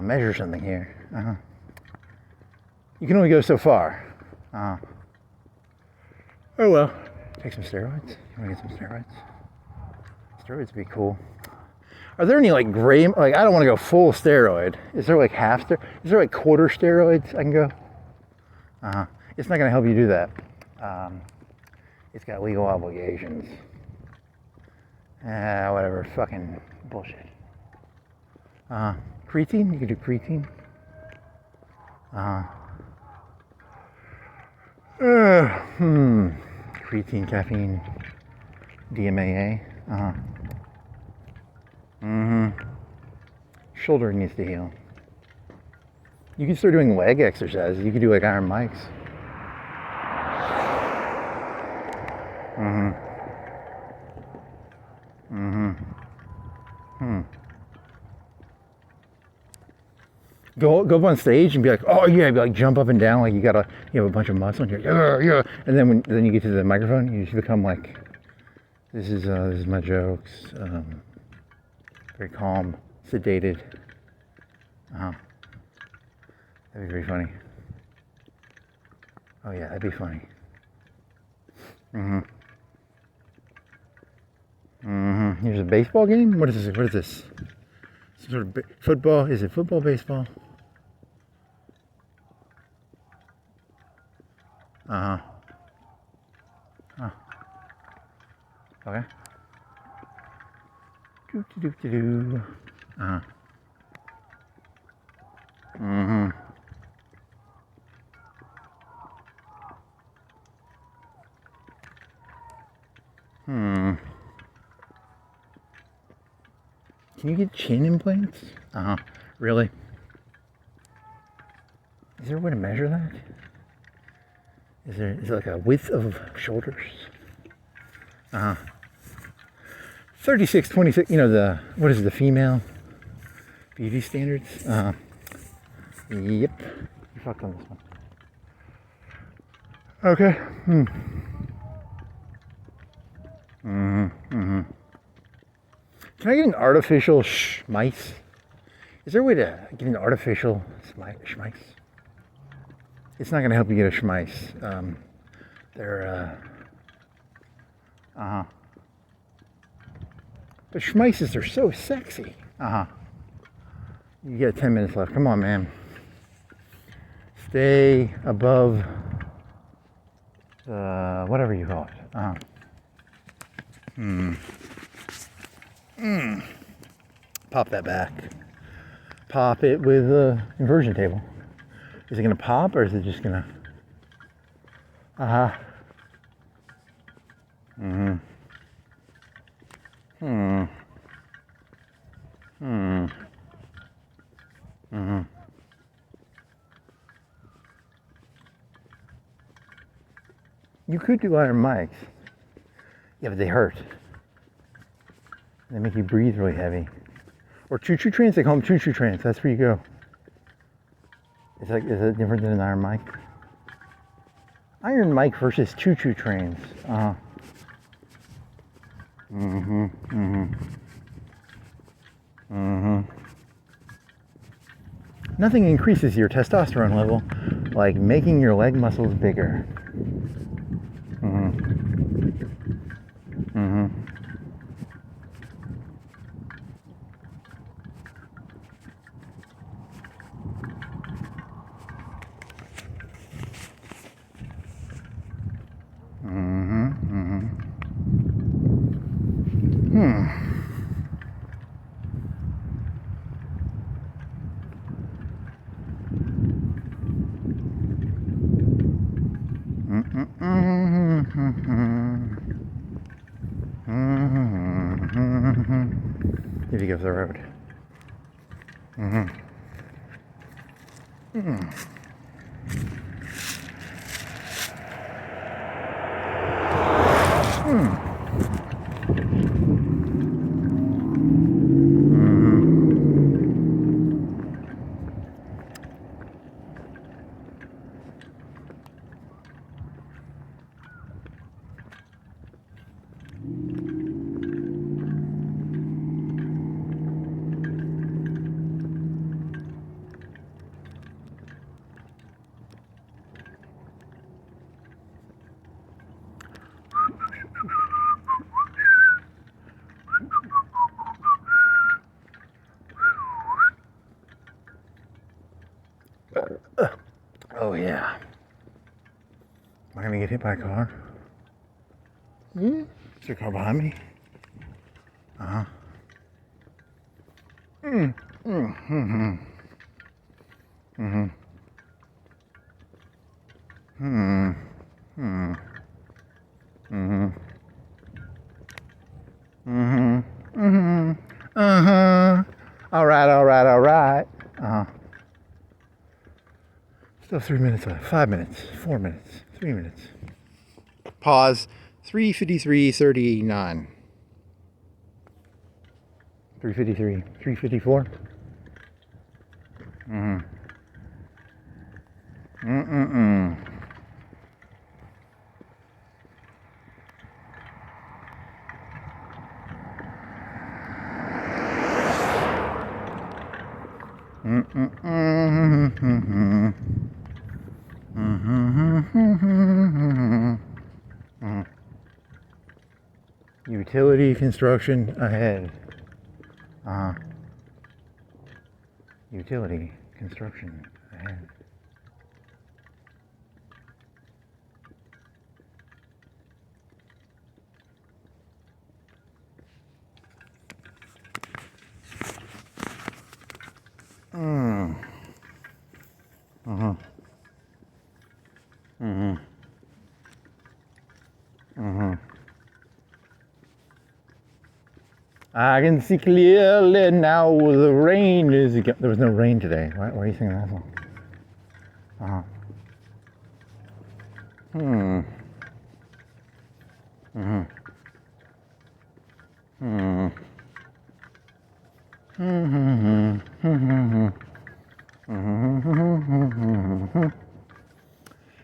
measure something here. You can only go so far. Oh well. Take some steroids. You want to get some steroids? Steroids would be cool. Are there any like gray? Like, I don't want to go full steroid. Is there like half steroid? Is there like quarter steroids I can go? It's not going to help you do that. It's got legal obligations. Whatever. Fucking bullshit. Creatine? You can do creatine. Creatine, caffeine, DMAA. Shoulder needs to heal. You can start doing leg exercises. You can do like Iron Mike's. Go up on stage and be like, oh yeah, be like jump up and down like you have a bunch of muscle and you're yeah, and then you get to the microphone, you just become like, this is my jokes, very calm, sedated. That'd be very funny. Oh yeah, that'd be funny. Here's a baseball game. What is this? What is this? Some sort of football? Is it football, baseball? Okay. Do. Can you get chin implants? Really? Is there a way to measure that? Is there like a width of shoulders? 36, 26, you know, what is the female beauty standards? Yep. You fucked on this one. Okay. Can I get an artificial schmice? Is there a way to get an artificial schmice? It's not going to help you get a schmice. But schmices are so sexy. You got 10 minutes left. Come on, man. Stay above whatever you call it. pop that back. Pop it with the inversion table. Is it gonna pop or is it just gonna? Mm-hmm. Hmm. Hmm. Mm-hmm. You could do iron mics. Yeah, but they hurt. They make you breathe really heavy. Or choo-choo trains, they call them choo-choo trains. That's where you go. Is it different than an iron mic? Iron mic versus choo-choo trains. Mm-hmm. Mm-hmm. Mm-hmm. Nothing increases your testosterone level like making your leg muscles bigger. Mm-hmm. Mm-hmm. Mm-hmm. Mm-hmm. If you go the road. Mm-hmm. Mm-hmm. Oh yeah. Am I gonna get hit by a car? Is there a car behind me? Uh-huh. Mm-hmm. Mm-hmm. Mm-hmm. Mm-hmm. Mm-hmm. Mm-hmm. Uh-huh. All right. Uh-huh. Still 3 minutes left. 5 minutes. 4 minutes. 3 minutes. Pause. 3:53:39. 3:53. 3:54. Mm-hmm. Mm-mm-mm. Utility construction ahead. Utility construction ahead. I can see clearly now the rain is again. There was no rain today. Why are you singing that song?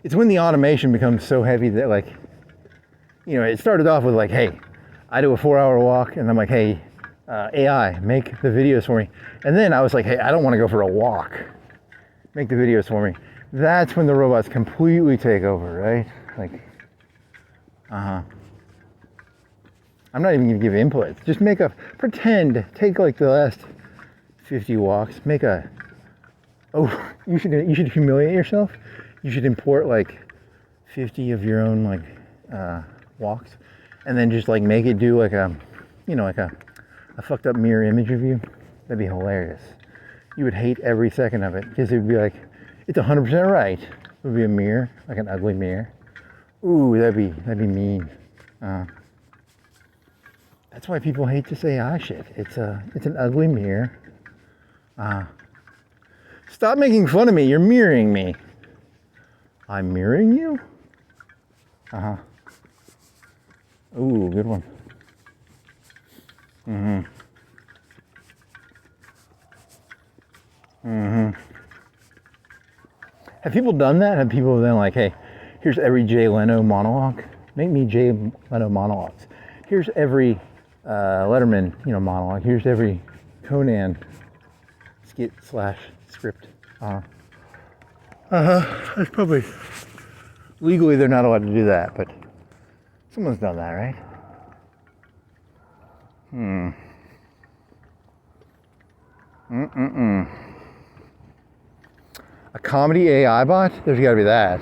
It's when the automation becomes so heavy that, like, you know, it started off with like, hey, I do a 4-hour walk, and I'm like, hey, AI, make the videos for me. And then I was like, hey, I don't want to go for a walk. Make the videos for me. That's when the robots completely take over, right? Like, I'm not even gonna give inputs. Just take like the last 50 walks, you should humiliate yourself. You should import like 50 of your own like walks, and then just like make it do like a fucked up mirror image of you. That'd be hilarious. You would hate every second of it because it would be like, it's 100% right. It would be a mirror, like an ugly mirror. Ooh, that'd be mean. That's why people hate to say AI shit. It's an ugly mirror. Stop making fun of me. You're mirroring me. I'm mirroring you? Ooh, good one. Have people done that? Have people been like, hey, here's every Jay Leno monologue. Make me Jay Leno monologues. Here's every Letterman, monologue. Here's every Conan skit / script. That's probably legally they're not allowed to do that, but someone's done that, right? A comedy AI bot? There's got to be that.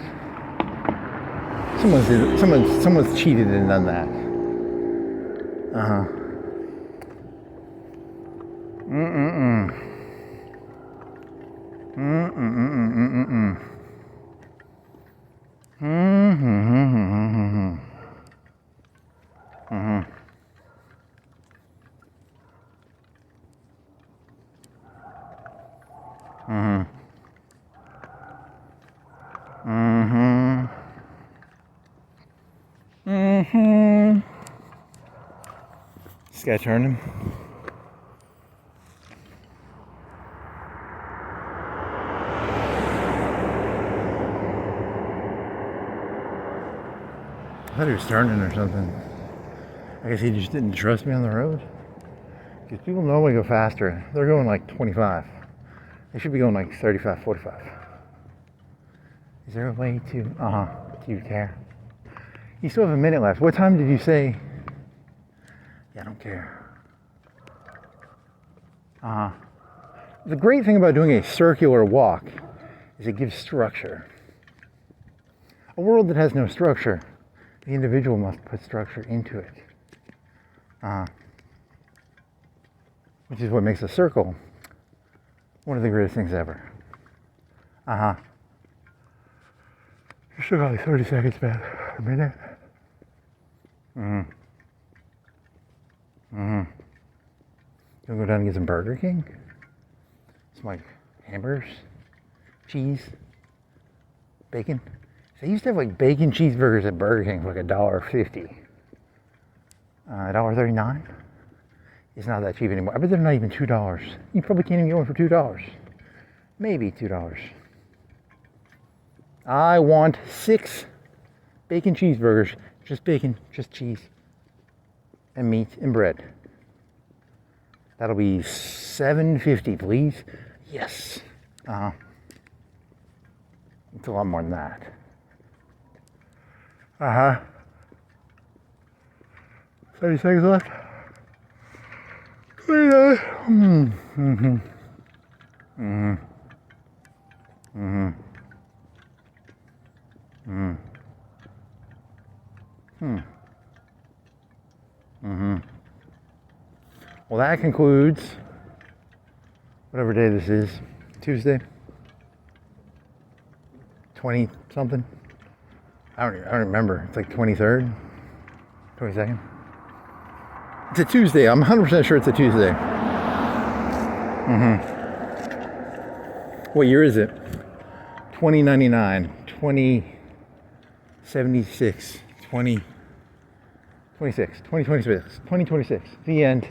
Someone's cheated and done that. This guy turned him. I thought he was turning or something. I guess he just didn't trust me on the road. Because people normally go faster. They're going like 25. They should be going like 35, 45. Is there a way to... Do you care? You still have a minute left. What time did you say? Yeah, I don't care. The great thing about doing a circular walk is it gives structure. A world that has no structure, the individual must put structure into it. Which is what makes a circle one of the greatest things ever. You still got like 30 seconds, man. A minute. You wanna go down and get some Burger King? Some like hamburgers, cheese, bacon. They used to have like bacon cheeseburgers at Burger King for like $1.50. $1.39? It's not that cheap anymore. I bet they're not even $2. You probably can't even get one for $2. Maybe $2. I want 6 bacon cheeseburgers. Just bacon, just cheese, and meat and bread. That'll be $7.50, please. Yes. It's a lot more than that. 30 seconds left. 29. Well, that concludes whatever day this is. Tuesday. 20 something. I don't remember. It's like 23rd, 22nd. It's a Tuesday. I'm 100% sure it's a Tuesday. What year is it? 2099, 2076, 2026, 2026, 2026. The end.